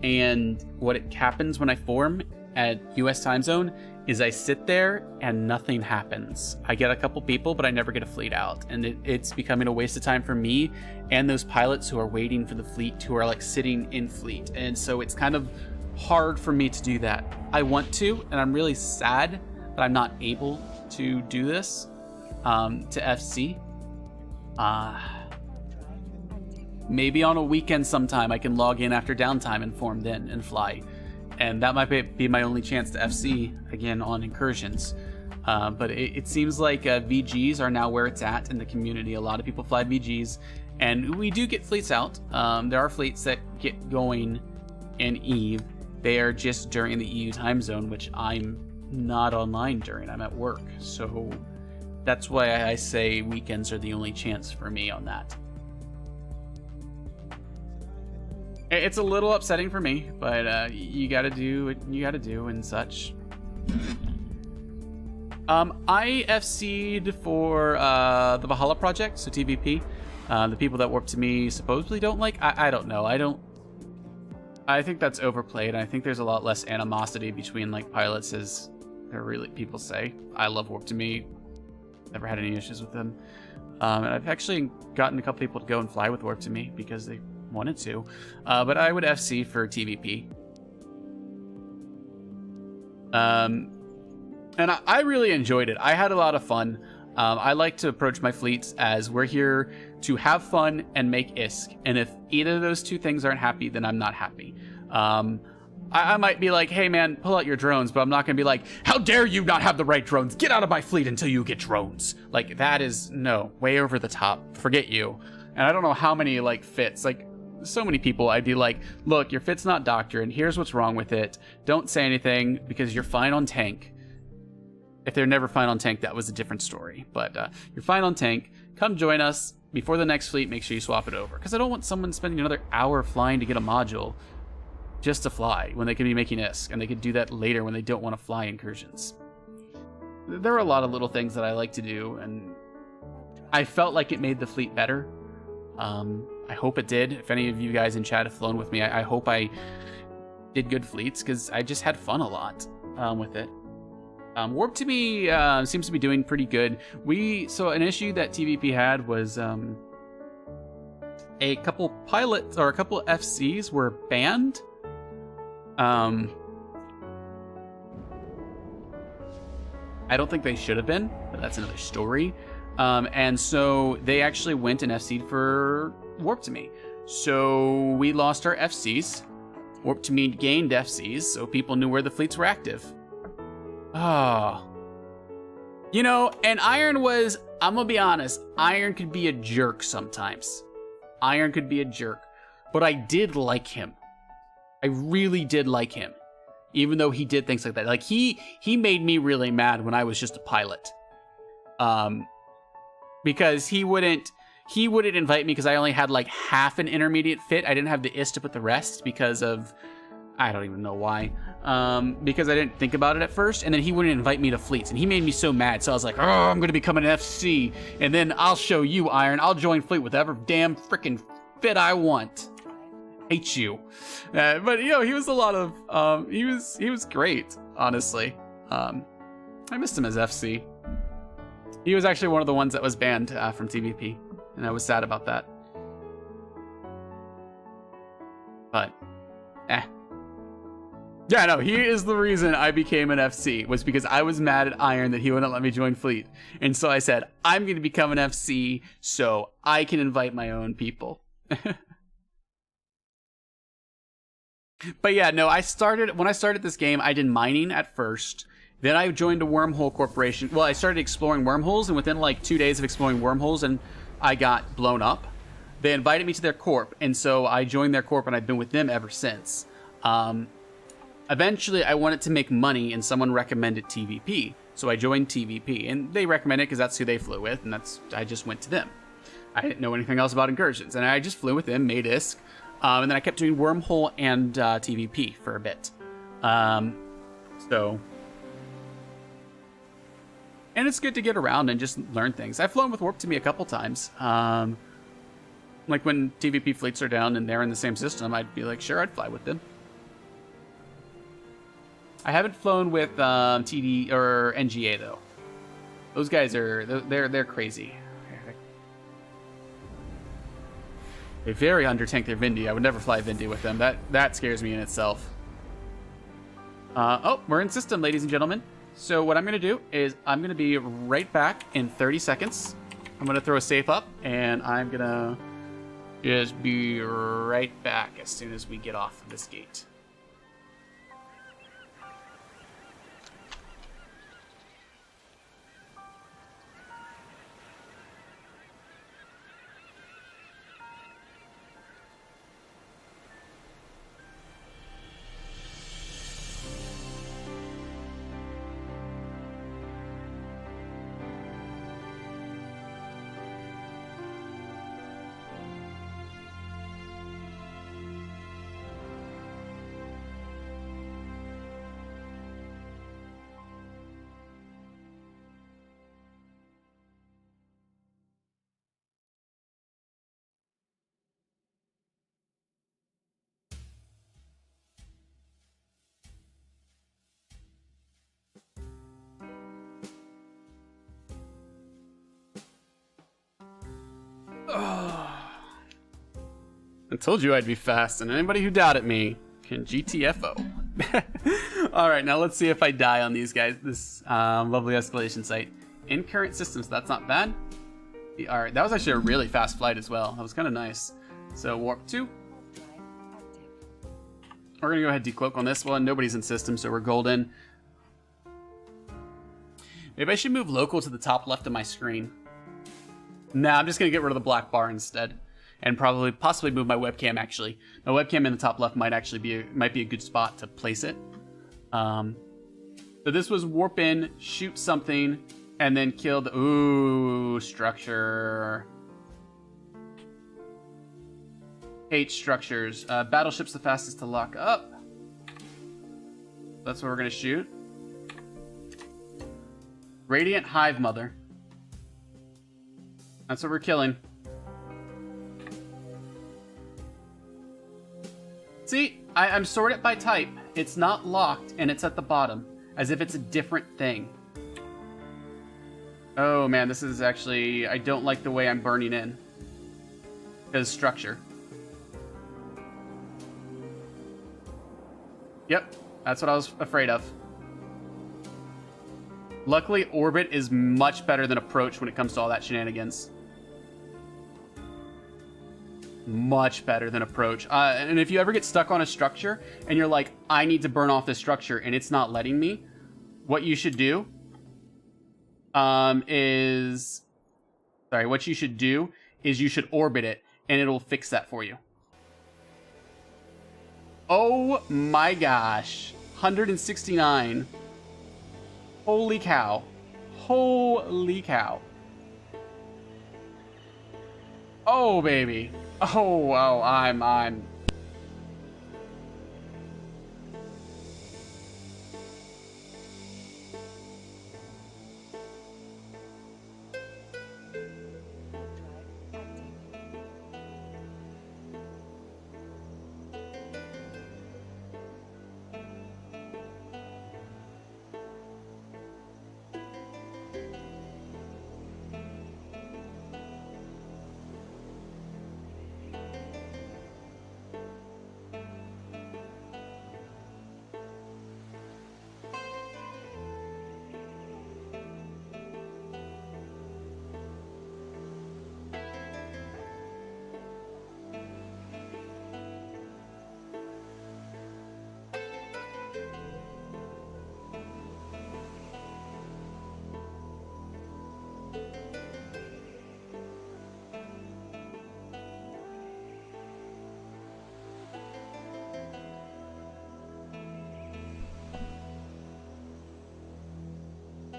and what happens when I form at US time zone is I sit there and nothing happens. I get a couple people, but I never get a fleet out, and it's becoming a waste of time for me and those pilots who are waiting for the fleet, who are like sitting in fleet, and so it's kind of hard for me to do that. I want to, and I'm really sad that I'm not able to do this to FC. Maybe on a weekend sometime I can log in after downtime and form then and fly, and that might be my only chance to FC again on incursions. But it seems like VGs are now where it's at in the community. A lot of people fly VGs, and we do get fleets out. There are fleets that get going in EVE. They are just during the EU time zone, which I'm not online during. I'm at work, so that's why I say weekends are the only chance for me on that. It's a little upsetting for me, but you gotta do what you gotta do and such. I FC'd for the Valhalla project, so TVP. The people that warp to me supposedly don't like. I don't know. I think that's overplayed, and I think there's a lot less animosity between like pilots as there really people say. I love warp to me. Never had any issues with them. And I've actually gotten a couple people to go and fly with warp to me because they wanted to. But I would FC for TVP. And I really enjoyed it. I had a lot of fun. I like to approach my fleets as we're here to have fun and make ISK. And if either of those two things aren't happy, then I'm not happy. I might be like, hey man, pull out your drones, but I'm not gonna be like, how dare you not have the right drones? Get out of my fleet until you get drones. Like, that is, no, way over the top. Forget you. And I don't know how many like fits, like so many people I'd be like, look, your fit's not doctrine. Here's what's wrong with it. Don't say anything because you're fine on tank. If they're never fine on tank, that was a different story. But you're fine on tank. Come join us before the next fleet. Make sure you swap it over, because I don't want someone spending another hour flying to get a module just to fly when they could be making ISK, and they could do that later when they don't want to fly incursions. There are a lot of little things that I like to do, and I felt like it made the fleet better. I hope it did. If any of you guys in chat have flown with me, I hope I did good fleets, because I just had fun a lot with it. Warp to me seems to be doing pretty good. So an issue that TVP had was a couple pilots or a couple FCs were banned. I don't think they should have been, but that's another story. And so they actually went and FC'd for Warp to me. So we lost our FCs. Warp to me gained FCs, so people knew where the fleets were active. Oh. You know, and Iron was, I'm gonna be honest, Iron could be a jerk sometimes. Iron could be a jerk, but I did like him. I really did like him, even though he did things like that. Like he made me really mad when I was just a pilot, because he wouldn't invite me because I only had like half an intermediate fit. I didn't have the IS to put the rest because of, I don't even know why, because I didn't think about it at first, and then he wouldn't invite me to fleets, and he made me so mad. So I was like, oh, I'm gonna become an FC, and then I'll show you, Iron. I'll join fleet with whatever damn freaking fit I want. Hate you. But you know, he was a lot of he was great, honestly. I missed him as FC. He was actually one of the ones that was banned from TVP, and I was sad about that. But, yeah, no, he is the reason I became an FC, was because I was mad at Iron that he wouldn't let me join Fleet. And so I said, I'm going to become an FC so I can invite my own people. But yeah, no, when I started this game, I did mining at first. Then I joined a wormhole corporation. Well, I started exploring wormholes, and within like 2 days of exploring wormholes, and I got blown up. They invited me to their corp, and so I joined their corp, and I've been with them ever since. Eventually, I wanted to make money, and someone recommended TVP, so I joined TVP, and they recommended it because that's who they flew with, and I just went to them. I didn't know anything else about incursions, and I just flew with them, made ISK, and then I kept doing wormhole and TVP for a bit. And it's good to get around and just learn things. I've flown with Warp to me a couple times. Like when TVP fleets are down and they're in the same system, I'd be like, sure, I'd fly with them. I haven't flown with TD or NGA though. Those guys they're crazy. They very undertank their Vindy. I would never fly Vindy with them. That scares me in itself. Oh, we're in system, ladies and gentlemen. So what I'm going to do is I'm going to be right back in 30 seconds. I'm going to throw a safe up, and I'm going to just be right back as soon as we get off of this gate. I told you I'd be fast, and anybody who doubted me can GTFO. All right, now let's see if I die on these guys. This lovely escalation site. In current systems, that's not bad. All right, that was actually a really fast flight as well. That was kind of nice. So warp 2. We're gonna go ahead and decloak on this one. Nobody's in system, so we're golden. Maybe I should move local to the top left of my screen. Nah, I'm just gonna get rid of the black bar instead. And possibly move my webcam, actually. My webcam in the top left might be a good spot to place it. So this was warp in, shoot something, and then kill the... Ooh, structure. Hate structures. Battleship's the fastest to lock up. That's what we're going to shoot. Radiant Hive Mother. That's what we're killing. See, I'm sorted by type. It's not locked, and it's at the bottom, as if it's a different thing. Oh man, this is actually... I don't like the way I'm burning in. Because structure. Yep, that's what I was afraid of. Luckily, orbit is much better than approach when it comes to all that shenanigans. Much better than approach. And if you ever get stuck on a structure and you're like, I need to burn off this structure and it's not letting me, what you should do is you should orbit it and it'll fix that for you. Oh my gosh. 169. Holy cow. Holy cow. Oh baby. Oh, wow, I'm...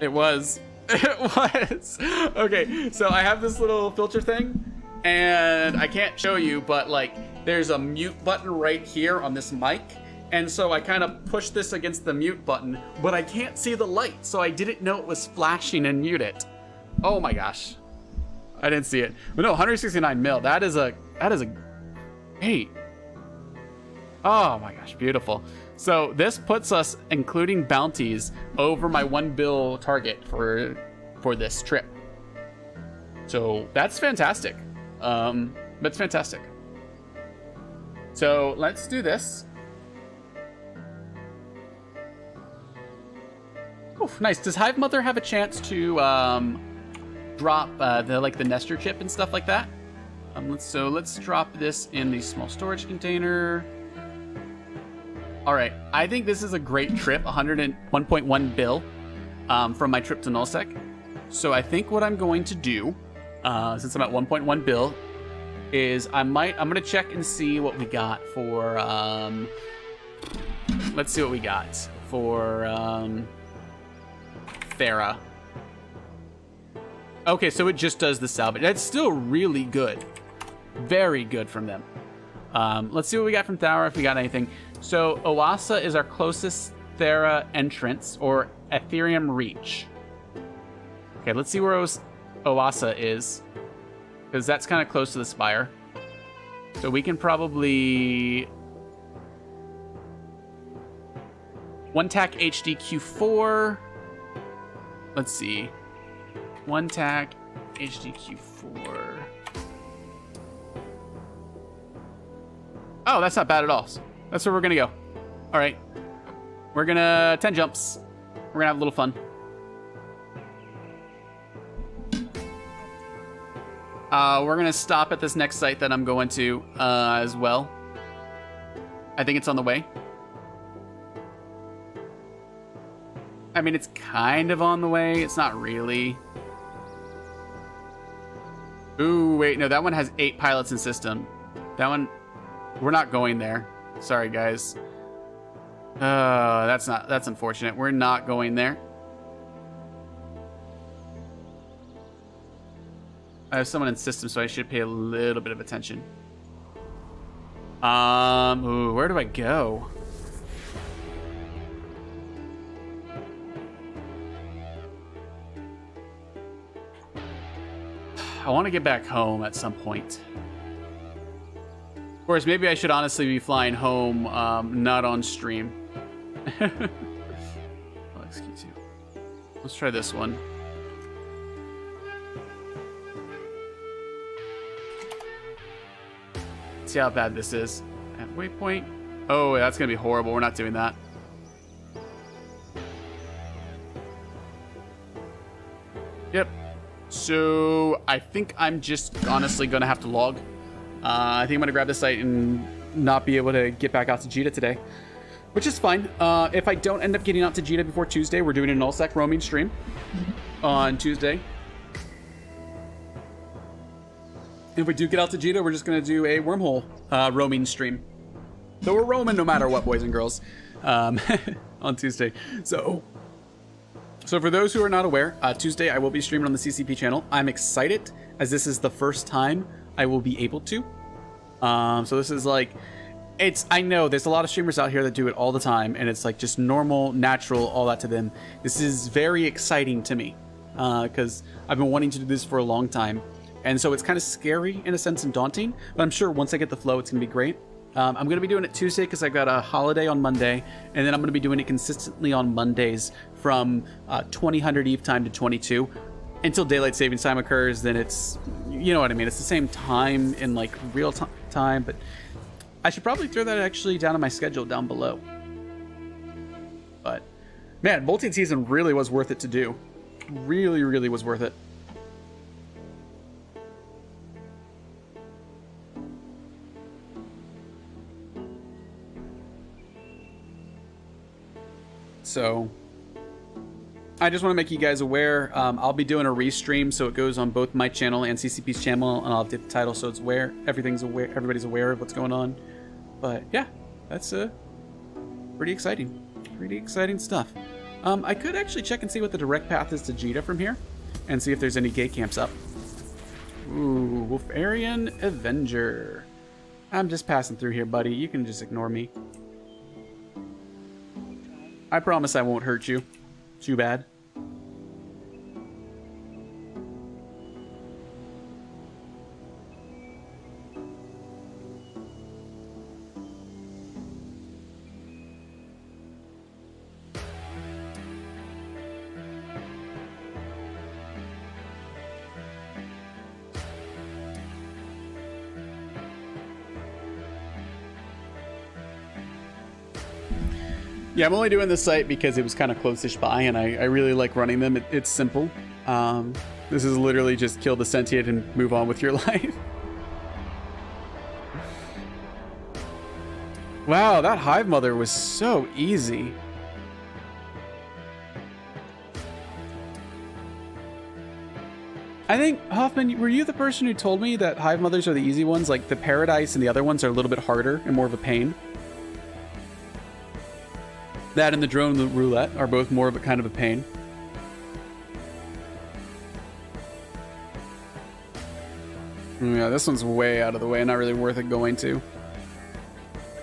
It was. It was. Okay, so I have this little filter thing, and I can't show you, but like there's a mute button right here on this mic, and so I kind of push this against the mute button, but I can't see the light, so I didn't know it was flashing and mute it. Oh my gosh. I didn't see it. But no, 169 mil. That is a hey. Oh my gosh, beautiful. So this puts us, including bounties, over my 1 bill target for this trip. So that's fantastic. That's fantastic. So let's do this. Oof, nice. Does Hive Mother have a chance to drop the Nestor chip and stuff like that? Let's drop this in the small storage container. All right, I think this is a great trip, 101.1 bill from my trip to Nullsec. So I think what I'm going to do, since I'm at 1.1 bill, is I'm gonna check and see what we got for. Let's see what we got for Thera. Okay, so it just does the salvage. That's still really good, very good from them. Let's see what we got from Thera, if we got anything. So Oasa is our closest Thera entrance, or Ethereum Reach. Okay, let's see where Oasa is, because that's kind of close to the Spire. So we can probably one tack HDQ4. Let's see. One tack HDQ4. Oh, that's not bad at all. That's where we're gonna go. All right, we're gonna 10 jumps. We're gonna have a little fun. We're gonna stop at this next site that I'm going to as well. I think it's on the way. I mean, it's kind of on the way. It's not really. Ooh, wait, no, that one has 8 pilots in system. That one, we're not going there. Sorry, guys. That's unfortunate. We're not going there. I have someone in system, so I should pay a little bit of attention. Ooh, where do I go? I want to get back home at some point. Of course, maybe I should honestly be flying home, not on stream. LXQ2. Let's try this one. See how bad this is. At waypoint. Oh, that's gonna be horrible. We're not doing that. Yep. So I think I'm just honestly gonna have to log. I think I'm gonna grab the site and not be able to get back out to Jita today, which is fine. If I don't end up getting out to Jita before Tuesday, we're doing a nullsec roaming stream on Tuesday. If we do get out to Jita, we're just gonna do a wormhole roaming stream. So we're roaming no matter what, boys and girls, on Tuesday. So for those who are not aware, Tuesday I will be streaming on the CCP channel. I'm excited, as this is the first time I will be able to. So this is like, I know there's a lot of streamers out here that do it all the time, and it's like just normal, natural, all that to them. This is very exciting to me, because I've been wanting to do this for a long time. And so it's kind of scary in a sense and daunting, but I'm sure once I get the flow, it's gonna be great. I'm gonna be doing it Tuesday because I've got a holiday on Monday, and then I'm gonna be doing it consistently on Mondays from 2000 Eve time to 22 until daylight savings time occurs. Then it's, you know what I mean, it's the same time in like real time, but I should probably throw that actually down on my schedule down below. But man, multi-season really was worth it to do. Really, really was worth it. So I just want to make you guys aware, I'll be doing a restream, so it goes on both my channel and CCP's channel, and I'll update the title so it's aware, everybody's aware of what's going on. But yeah, that's pretty exciting stuff. I could actually check and see what the direct path is to Jita from here, and see if there's any gate camps up. Ooh, Wolfarian Avenger. I'm just passing through here, buddy. You can just ignore me. I promise I won't hurt you. Too bad. Yeah, I'm only doing this site because it was kind of close-ish by, and I really like running them. It's simple. This is literally just kill the sentient and move on with your life. Wow, that Hive Mother was so easy. I think, Hoffman, were you the person who told me that Hive Mothers are the easy ones? Like, the Paradise and the other ones are a little bit harder and more of a pain? That and the Drone Roulette are both more of a kind of a pain. Yeah, this one's way out of the way, not really worth it going to.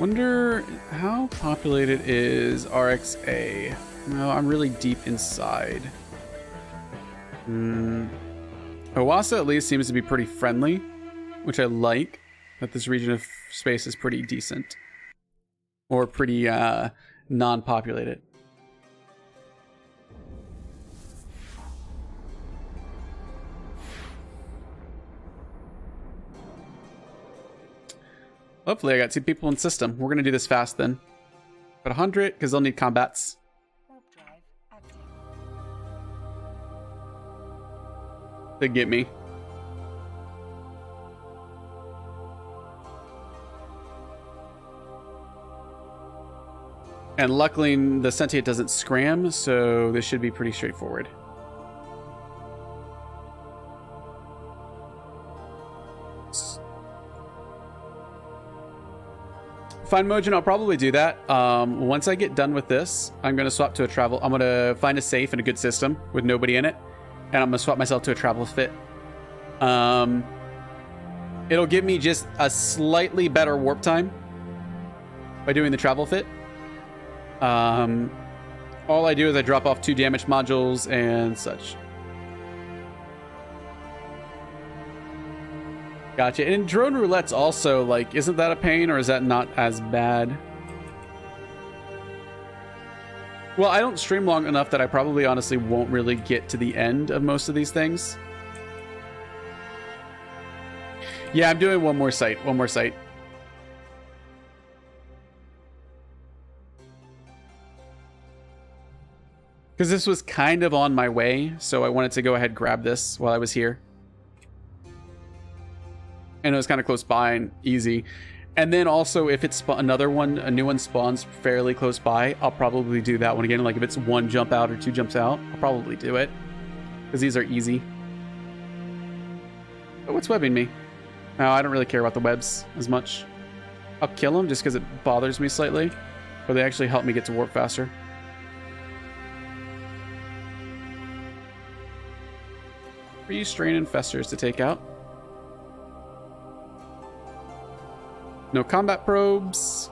Wonder how populated is RXA? No, I'm really deep inside. Owasa at least seems to be pretty friendly, which I like. That this region of space is pretty decent. Or pretty, non-populated. Hopefully I got 2 people in system. We're gonna do this fast then. But 100, because they'll need combats. Warp drive active. They get me. And luckily, the sentient doesn't scram, so this should be pretty straightforward. Find Mojin, I'll probably do that. Once I get done with this, I'm going to swap to a travel. I'm going to find a safe and a good system with nobody in it. And I'm going to swap myself to a travel fit. It'll give me just a slightly better warp time by doing the travel fit. All I do is I drop off 2 damage modules and such. Gotcha. And drone roulette's also, like, isn't that a pain, or is that not as bad? Well, I don't stream long enough that I probably honestly won't really get to the end of most of these things. Yeah, I'm doing one more site. Because this was kind of on my way, so I wanted to go ahead and grab this while I was here. And it was kind of close by and easy. And then also, if it's a new one spawns fairly close by, I'll probably do that one again. Like if it's 1 jump out or 2 jumps out, I'll probably do it. Because these are easy. But what's webbing me? No, I don't really care about the webs as much. I'll kill them just because it bothers me slightly. But they actually help me get to warp faster. Are you strain infestors to take out? No combat probes.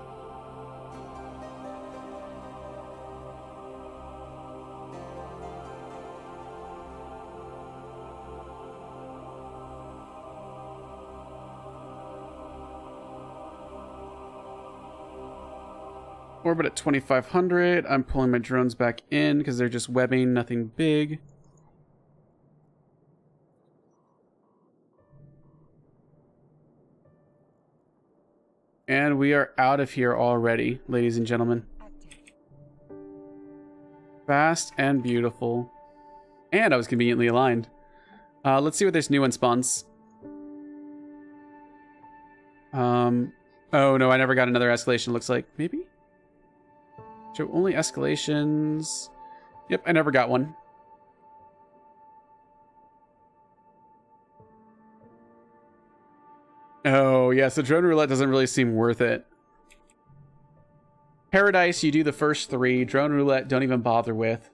Orbit at 2500. I'm pulling my drones back in because they're just webbing, nothing big. And we are out of here already, ladies and gentlemen. Fast and beautiful. And I was conveniently aligned. Let's see what this new one spawns. Oh no, I never got another escalation, looks like. Maybe? So only escalations. Yep, I never got one. Oh, yeah, so drone roulette doesn't really seem worth it. Paradise, you do the first 3. Drone roulette, don't even bother with.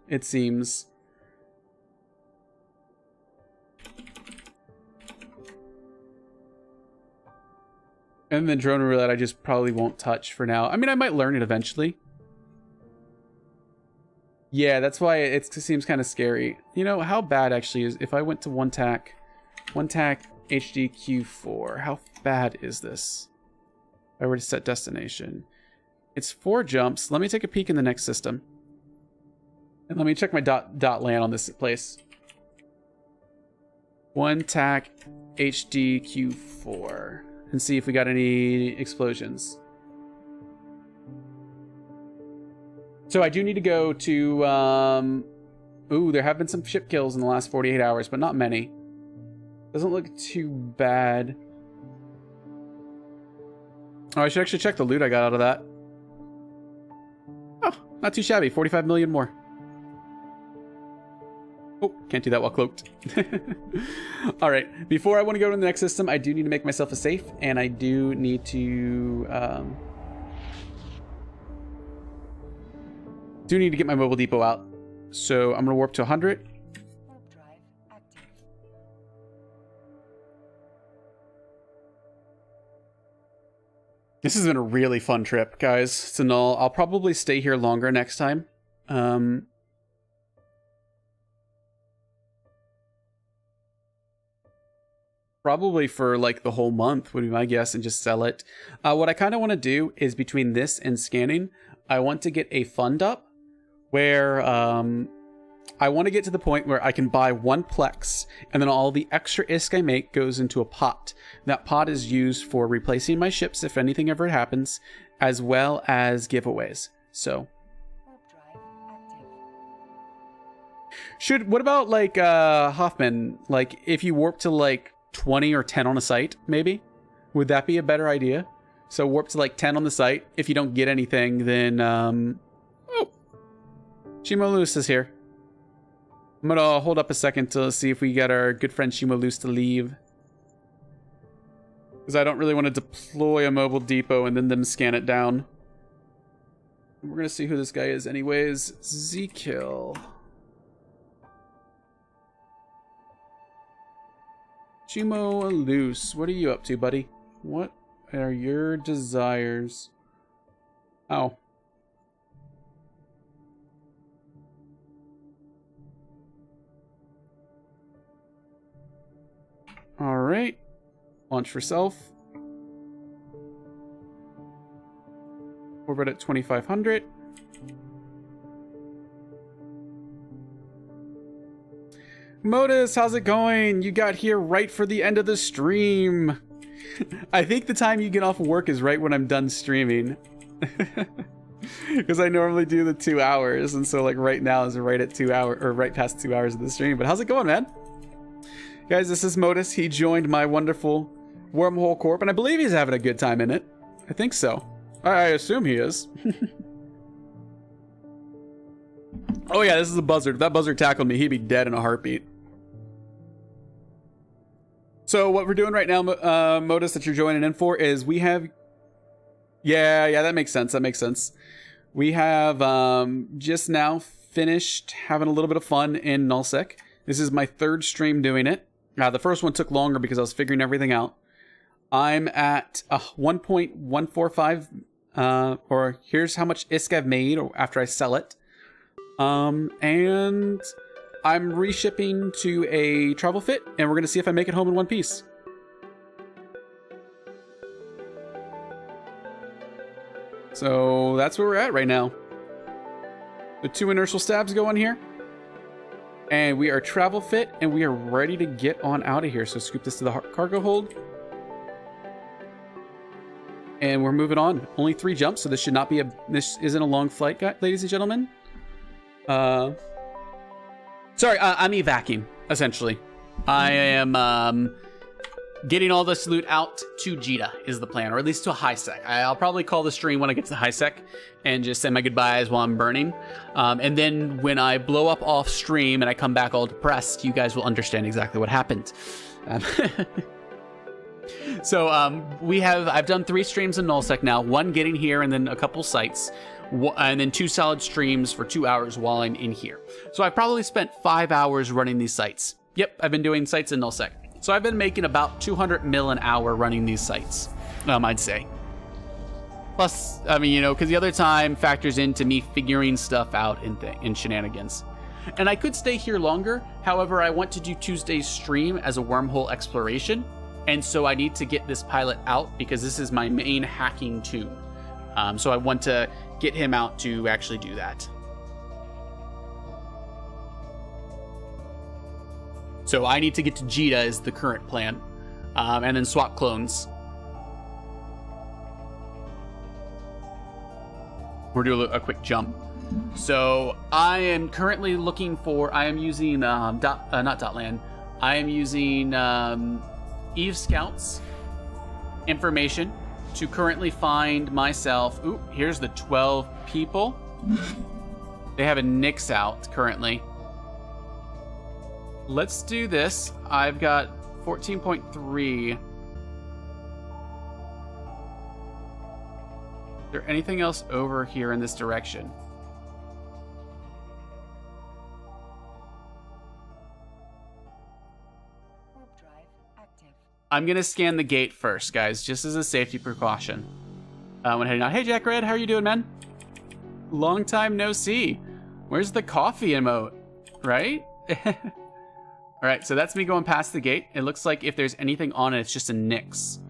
it seems. And then drone roulette I just probably won't touch for now. I mean, I might learn it eventually. Yeah, that's why it seems kind of scary. You know, how bad actually is if I went to one tack HD Q4, how bad is this? If I were to set destination. It's 4 jumps. Let me take a peek in the next system. And let me check my dot land on this place. One tack HD Q4. And see if we got any explosions. So I do need to go to, ooh, there have been some ship kills in the last 48 hours, but not many. Doesn't look too bad. Oh, I should actually check the loot I got out of that. Oh, not too shabby. 45 million more. Oh, can't do that while cloaked. All right, before I want to go to the next system, I do need to make myself a safe, and I do need to get my mobile depot out. So I'm gonna warp to 100. Warp drive active. This has been a really fun trip, guys. To Null. I'll probably stay here longer next time. Probably for like the whole month would be my guess, and just sell it. What I kind of want to do is between this and scanning, I want to get a fund up where I want to get to the point where I can buy 1 Plex, and then all the extra ISK I make goes into a pot. That pot is used for replacing my ships if anything ever happens, as well as giveaways. So Warp drive active. what about like Hoffman, like if you warp to like 20 or 10 on a site, maybe? Would that be a better idea? So warp to like 10 on the site. If you don't get anything, then oh, Shimo Loose is here. I'm gonna hold up a second to see if we get our good friend Shimo Loose to leave, because I don't really want to deploy a mobile depot and then them scan it down. We're gonna see who this guy is anyways. Z-Kill. Shimo Loose, what are you up to, buddy? What are your desires? Oh. Alright. Launch for self. Orbit at 2500. Modus, how's it going? You got here right for the end of the stream. I think the time you get off of work is right when I'm done streaming. Because I normally do the 2 hours, and so like right now is right at 2 hours, or right past 2 hours of the stream. But how's it going, man? Guys, this is Modus. He joined my wonderful Wormhole Corp, and I believe he's having a good time in it. I think so. I assume he is. Oh yeah, this is a buzzard. If that buzzard tackled me, he'd be dead in a heartbeat. So what we're doing right now, Modus, that you're joining in for, is we have... Yeah, that makes sense. That makes sense. We have just now finished having a little bit of fun in Nullsec. This is my 3rd stream doing it. The first one took longer because I was figuring everything out. I'm at 1.145, or here's how much ISK I've made after I sell it. And I'm reshipping to a travel fit, and we're gonna see if I make it home in one piece. So that's where we're at right now. The 2 inertial stabs go on here, and we are travel fit, and we are ready to get on out of here. So scoop this to the cargo hold, and we're moving on. Only 3 jumps, so this should not be this isn't a long flight, ladies and gentlemen. Sorry, I'm evacuing, essentially. I am getting all this loot out to Jita is the plan, or at least to a high sec. I'll probably call the stream when I get to the high sec and just say my goodbyes while I'm burning. And then when I blow up off stream and I come back all depressed, you guys will understand exactly what happened. So I've done 3 streams in Nullsec now, 1 getting here and then a couple sites. and then 2 solid streams for 2 hours while I'm in here. So I've probably spent 5 hours running these sites. Yep, I've been doing sites in nullsec. So I've been making about 200 mil an hour running these sites, I'd say. Plus, I mean, you know, because the other time factors into me figuring stuff out in shenanigans. And I could stay here longer. However, I want to do Tuesday's stream as a wormhole exploration. And so I need to get this pilot out because this is my main hacking tool. So I want to get him out to actually do that. So I need to get to Jita is the current plan. And then swap clones. We'll do a quick jump. So I am currently looking for, I am using, not Dotland, I am using Eve Scouts information to currently find myself, ooh, here's the 12 people. They have a Nyx out currently. Let's do this. I've got 14.3. Is there anything else over here in this direction? Warp drive active. I'm gonna scan the gate first, guys, just as a safety precaution. When heading out. Hey, Jack Red, how are you doing, man? Long time no see. Where's the coffee emote? Right? All right, so that's me going past the gate. It looks like if there's anything on it, it's just a Nyx.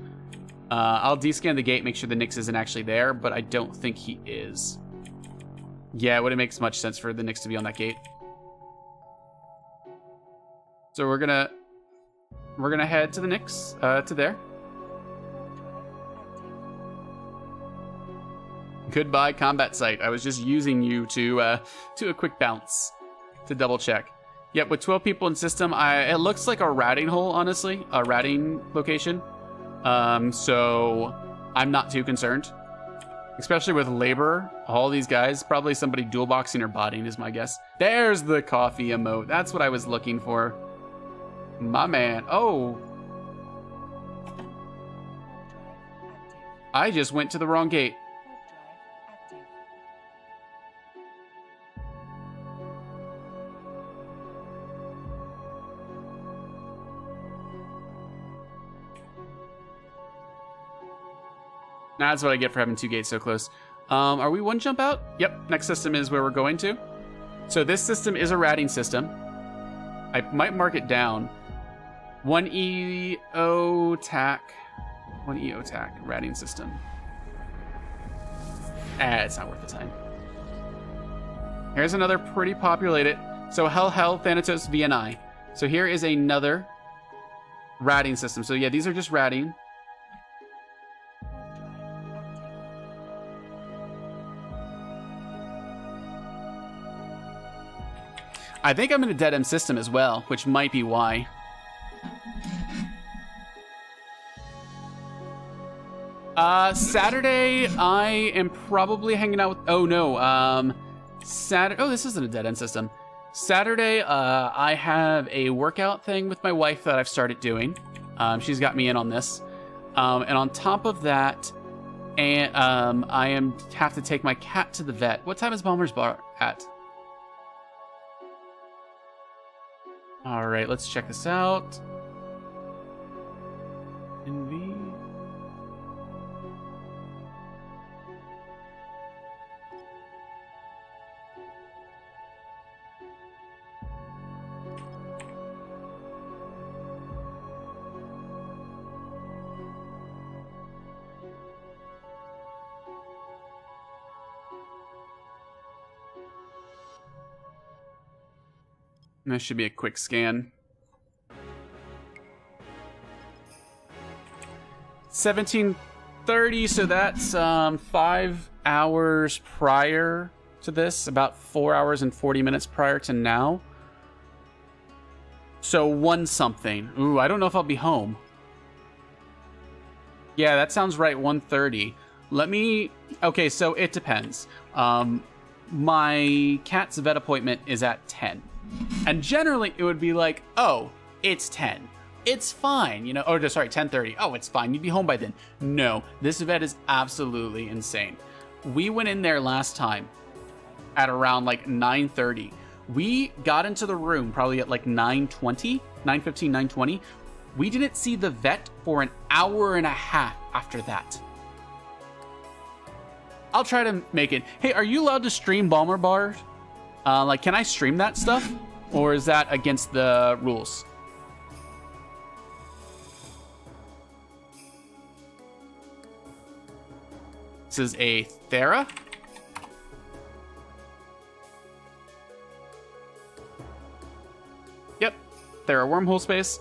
I'll descan the gate, make sure the Nyx isn't actually there, but I don't think he is. Yeah, it wouldn't make much sense for the Nyx to be on that gate. So we're gonna head to the Nyx, to there. Goodbye, combat site. I was just using you to a quick bounce to double check. Yep, with 12 people in system, it looks like a ratting hole, honestly, a ratting location. So I'm not too concerned, especially with labor. All these guys, probably somebody dual boxing or botting is my guess. There's the coffee emote. That's what I was looking for. My man. Oh, I just went to the wrong gate. That's what I get for having 2 gates so close. Are we 1 jump out? Yep, next system is where we're going to. So this system is a ratting system. I might mark it down. 1 EO TAC. 1 EO TAC, ratting system. It's not worth the time. Here's another pretty populated. So Hell, Thanatos, VNI. So here is another ratting system. So yeah, these are just ratting. I think I'm in a dead end system as well, which might be why. Saturday, I am probably hanging out with... Oh, no. Saturday... Oh, this isn't a dead end system. Saturday, I have a workout thing with my wife that I've started doing. She's got me in on this. And on top of that, I have to take my cat to the vet. What time is Bomber's Bar at? All right, let's check this out. NV. That should be a quick scan. 17:30, so that's 5 hours prior to this, about 4 hours and 40 minutes prior to now. So 1 something. Ooh, I don't know if I'll be home. Yeah, that sounds right, 1:30. Let me... Okay, so it depends. My cat's vet appointment is at 10. And generally, it would be like, oh, it's 10. It's fine, you know, or sorry, 10:30. Oh, it's fine. You'd be home by then. No, this vet is absolutely insane. we went in there last time at around like 9:30. We got into the room probably at like 9:20, 9:15, 9:20. We didn't see the vet for an hour and a half after that. I'll try to make it. Hey, are you allowed to stream Bomber Bar? Like, can I stream that stuff? Or is that against the rules? This is a Thera. Yep, Thera wormhole space.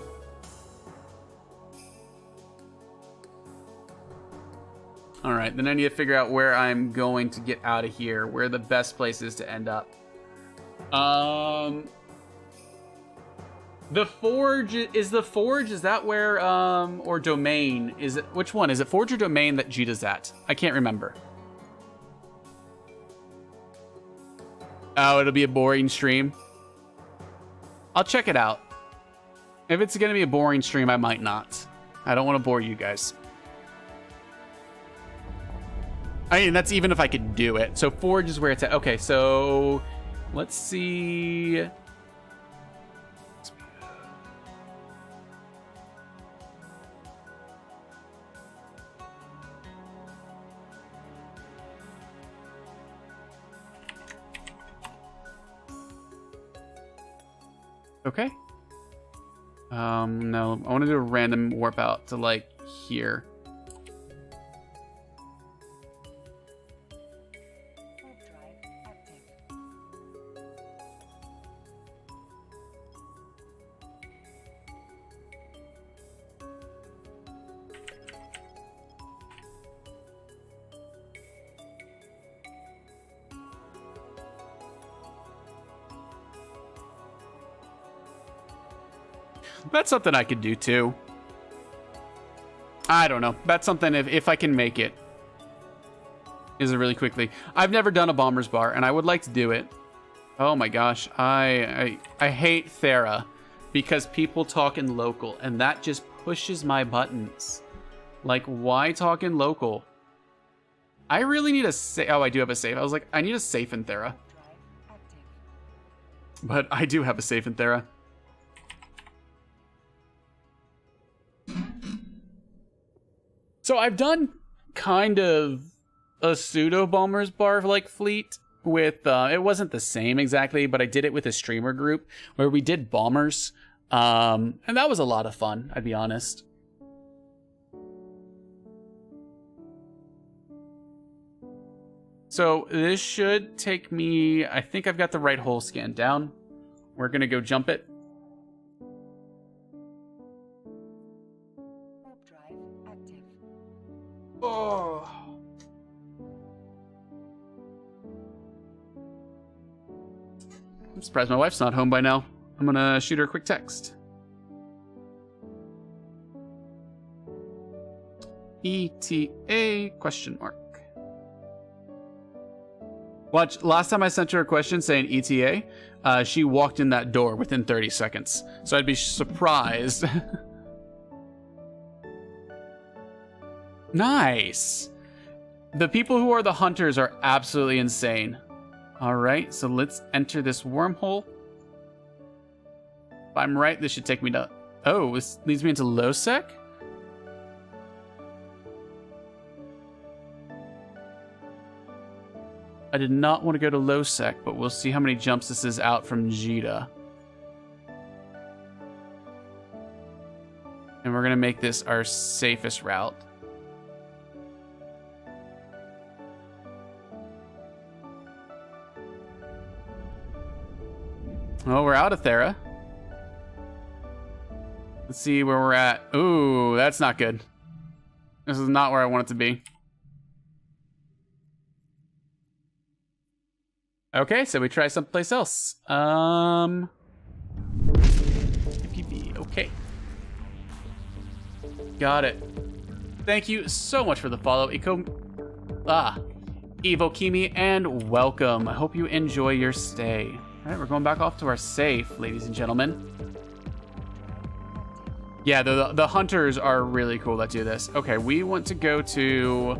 All right, then I need to figure out where I'm going to get out of here, where the best place is to end up. The Forge, is that where, or Domain, is it, which one? Is it Forge or Domain that Jita's at? I can't remember. Oh, it'll be a boring stream. I'll check it out. If it's gonna be a boring stream, I might not. I don't want to bore you guys. I mean, that's even if I could do it. So Forge is where it's at. Okay, so let's see. Okay. No, I want to do a random warp out to like here. That's something I could do too. I don't know. That's something if I can make it. Is it really quickly? I've never done a Bomber's Bar, and I would like to do it. Oh my gosh, I hate Thera because people talk in local, and that just pushes my buttons. Like, why talk in local? I really need a safe. Oh, I do have a safe. I was like, I need a safe in Thera. But I do have a safe in Thera. So I've done kind of a pseudo Bomber's Bar like fleet with it wasn't the same exactly, but I did it with a streamer group where we did bombers, and that was a lot of fun, I'd be honest. So this should take me, I think I've got the right hole scanned down. We're gonna go jump it. Oh. I'm surprised my wife's not home by now. I'm gonna shoot her a quick text. ETA question mark. Watch, last time I sent her a question saying ETA, she walked in that door within 30 seconds. So I'd be surprised. Nice. The people who are the hunters are absolutely insane. All right, so let's enter this wormhole. If I'm right, this should take me to... Oh, this leads me into low sec? I did not want to go to low sec, but we'll see how many jumps this is out from Jita. And we're going to make this our safest route. Oh, we're out of Thera. Let's see where we're at. Ooh, that's not good. This is not where I want it to be. Okay, so we try someplace else. PvE, okay. Got it. Thank you so much for the follow, Evokimi, and welcome. I hope you enjoy your stay. All right, we're going back off to our safe, ladies and gentlemen. Yeah, the hunters are really cool that do this. Okay, we want to go to...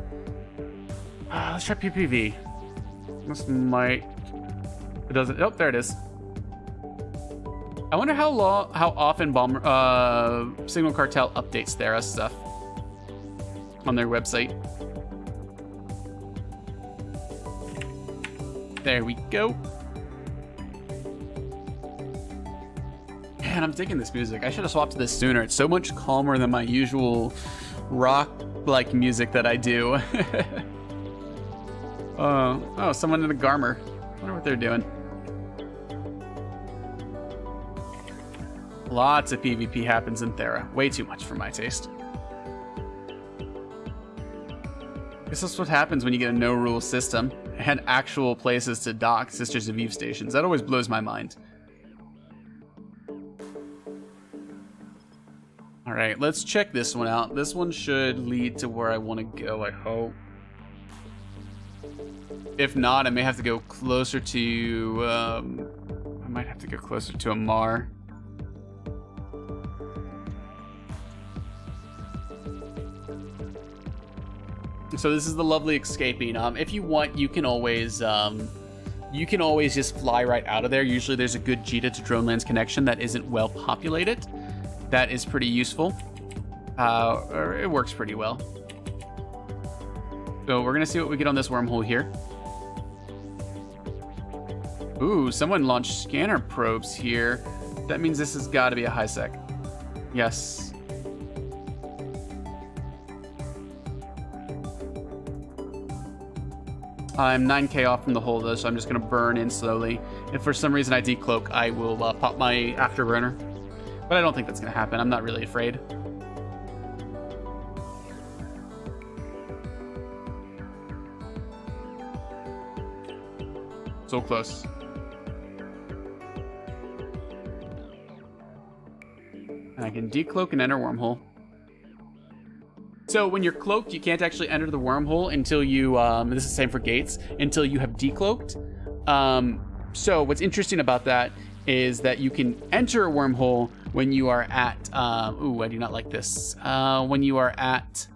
Let's try PPV. This might... It doesn't... Oh, there it is. I wonder how often Signal Cartel updates their stuff on their website. There we go. Man, I'm digging this music. I should have swapped to this sooner. It's so much calmer than my usual rock-like music that I do. Oh, someone in a Garmer. I wonder what they're doing. Lots of PvP happens in Thera. Way too much for my taste. I guess that's what happens when you get a no-rule system and actual places to dock Sisters of Eve stations. That always blows my mind. Alright, let's check this one out. This one should lead to where I want to go, I hope. If not, I may have to go closer to... I might have to go closer to Amar. So this is the lovely escaping. If you want, you can always just fly right out of there. Usually there's a good Jita to Dronelands connection that isn't well populated. That is pretty useful. It works pretty well. So we're gonna see what we get on this wormhole here. Ooh, someone launched scanner probes here. That means this has got to be a high sec. Yes. I'm 9k off from the hole though, so I'm just gonna burn in slowly. If for some reason I decloak, I will pop my afterburner. But I don't think that's gonna happen. I'm not really afraid. So close. And I can decloak and enter wormhole. So when you're cloaked, you can't actually enter the wormhole until you, this is the same for gates, until you have decloaked. So what's interesting about that is that you can enter a wormhole when you are at, ooh, I do not like this. When you are at,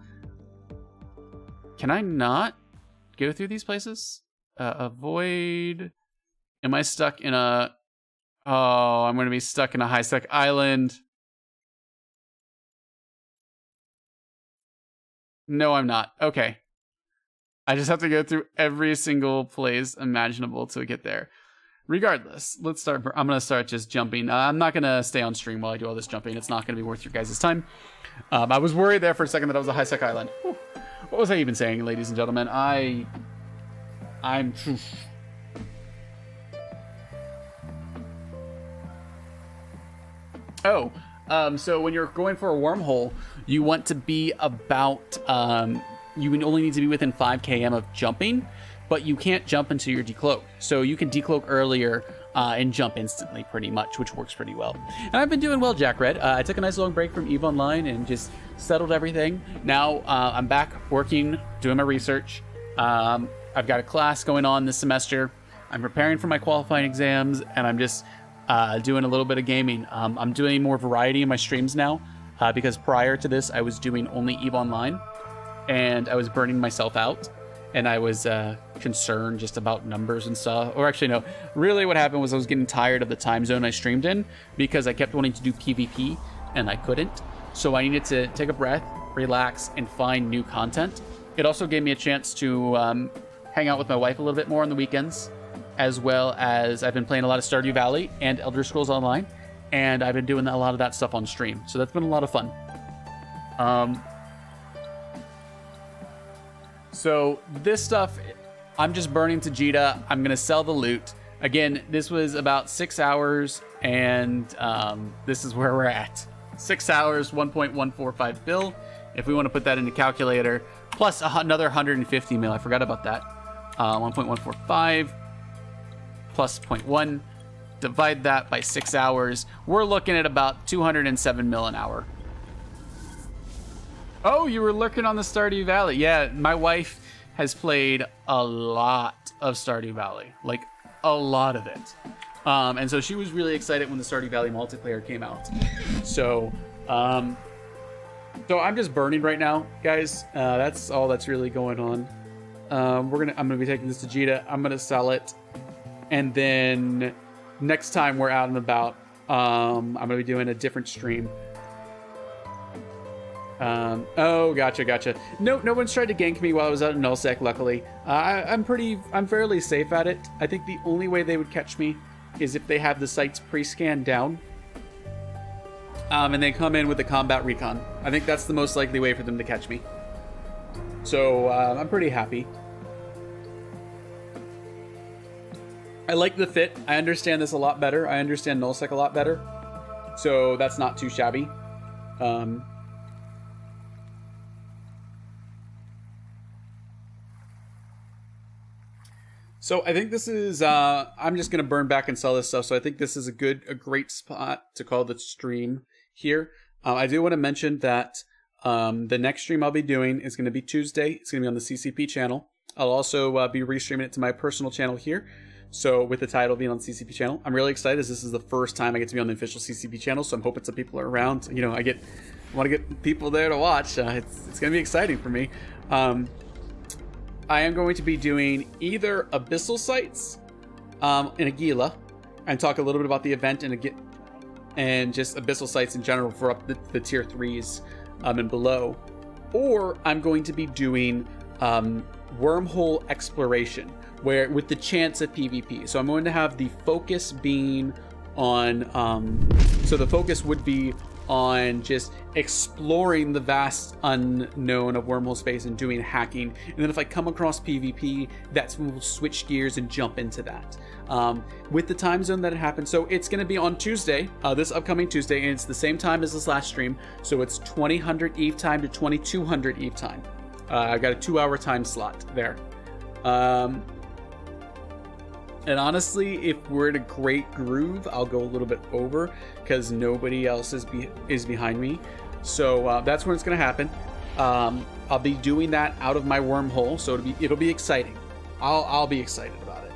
can I not go through these places? Avoid, am I stuck in a, oh, I'm going to be stuck in a high sec island. No, I'm not. Okay. I just have to go through every single place imaginable to get there. Regardless, let's start. I'm going to start just jumping. I'm not going to stay on stream while I do all this jumping. It's not going to be worth your guys' time. I was worried there for a second that I was a high-sec island. Whew. What was I even saying, ladies and gentlemen? I'm... Oh, so when you're going for a wormhole, you want to be about, you only need to be within 5 km of jumping, but you can't jump until you're decloaked. So you can decloak earlier and jump instantly pretty much, which works pretty well. And I've been doing well, Jack Red. I took a nice long break from EVE Online and just settled everything. Now I'm back working, doing my research. I've got a class going on this semester. I'm preparing for my qualifying exams, and I'm just doing a little bit of gaming. I'm doing more variety in my streams now because prior to this, I was doing only EVE Online, and I was burning myself out, and I was concerned just about numbers and stuff. Or actually, no. Really what happened was I was getting tired of the time zone I streamed in because I kept wanting to do PvP, and I couldn't. So I needed to take a breath, relax, and find new content. It also gave me a chance to hang out with my wife a little bit more on the weekends, as well as I've been playing a lot of Stardew Valley and Elder Scrolls Online, and I've been doing a lot of that stuff on stream. So that's been a lot of fun. So this stuff, I'm just burning to Jita. I'm going to sell the loot. Again, this was about 6 hours, and this is where we're at. 6 hours, 1.145 bill. If we want to put that into calculator, plus another 150 mil. I forgot about that. 1.145 plus 0.1. Divide that by 6 hours. We're looking at about 207 mil an hour. Oh, you were lurking on the Stardew Valley. Yeah, my wife has played a lot of Stardew Valley. Like, a lot of it. And so she was really excited when the Stardew Valley multiplayer came out. So I'm just burning right now, guys. That's all that's really going on. I'm gonna be taking this to Jita. I'm gonna sell it, and then next time we're out and about, I'm gonna be doing a different stream. Oh, gotcha. No one's tried to gank me while I was out in nullsec, luckily. I'm fairly safe at it. I think the only way they would catch me is if they have the sites pre-scanned down. And they come in with the combat recon. I think that's the most likely way for them to catch me. So, I'm pretty happy. I like the fit. I understand this a lot better. I understand nullsec a lot better. So, that's not too shabby. So I think this is, I'm just going to burn back and sell this stuff. So I think this is a great spot to call the stream here. I do want to mention that the next stream I'll be doing is going to be Tuesday. It's going to be on the CCP channel. I'll also be restreaming it to my personal channel here. So with the title being on the CCP channel, I'm really excited as this is the first time I get to be on the official CCP channel. So I'm hoping some people are around. You know, I want to get people there to watch. It's going to be exciting for me. I am going to be doing either Abyssal Sites in Aguila and talk a little bit about the event and just Abyssal Sites in general for up the tier 3s and below. Or I'm going to be doing Wormhole Exploration with the chance of PvP. So I'm going to have the focus being on, so the focus would be on just exploring the vast unknown of wormhole space and doing hacking. And then if I come across PvP, that's when we'll switch gears and jump into that. With the time zone that it happens, so it's going to be on Tuesday, this upcoming Tuesday, and it's the same time as this last stream. So it's 2000 Eve time to 2200 Eve time. I've got a 2-hour time slot there. And honestly, if we're in a great groove, I'll go a little bit over because nobody else is behind me. So that's when it's going to happen. I'll be doing that out of my wormhole, so it'll be exciting. I'll be excited about it.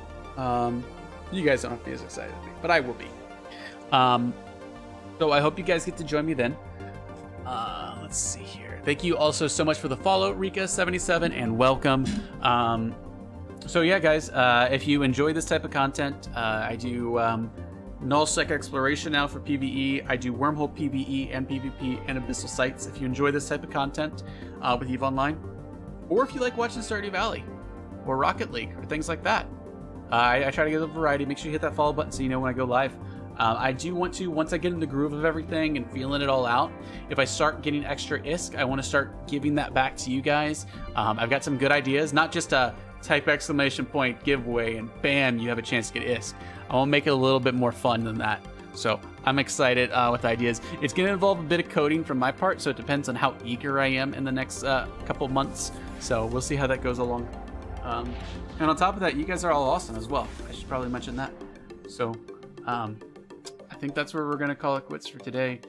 You guys don't have to be as excited as me, but I will be. So I hope you guys get to join me then. Let's see here. Thank you also so much for the follow, Rika77, and welcome. So yeah, guys, if you enjoy this type of content, I do nullsec exploration now for PvE. I do wormhole PvE and PvP and Abyssal Sites. If you enjoy this type of content with EVE Online, or if you like watching Stardew Valley or Rocket League or things like that, I try to get a variety. Make sure you hit that follow button so you know when I go live. I do want to, once I get in the groove of everything and feeling it all out, if I start getting extra ISK, I want to start giving that back to you guys. I've got some good ideas, not just a type exclamation point giveaway and bam, you have a chance to get ISK. I want to make it a little bit more fun than that. So I'm excited with ideas. It's going to involve a bit of coding from my part, so it depends on how eager I am in the next couple months. So we'll see how that goes along. And on top of that, you guys are all awesome as well. I should probably mention that. So I think that's where we're going to call it quits for today.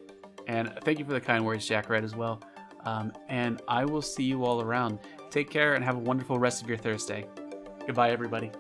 And thank you for the kind words, Jack Red, as well. And I will see you all around. Take care and have a wonderful rest of your Thursday. Goodbye, everybody.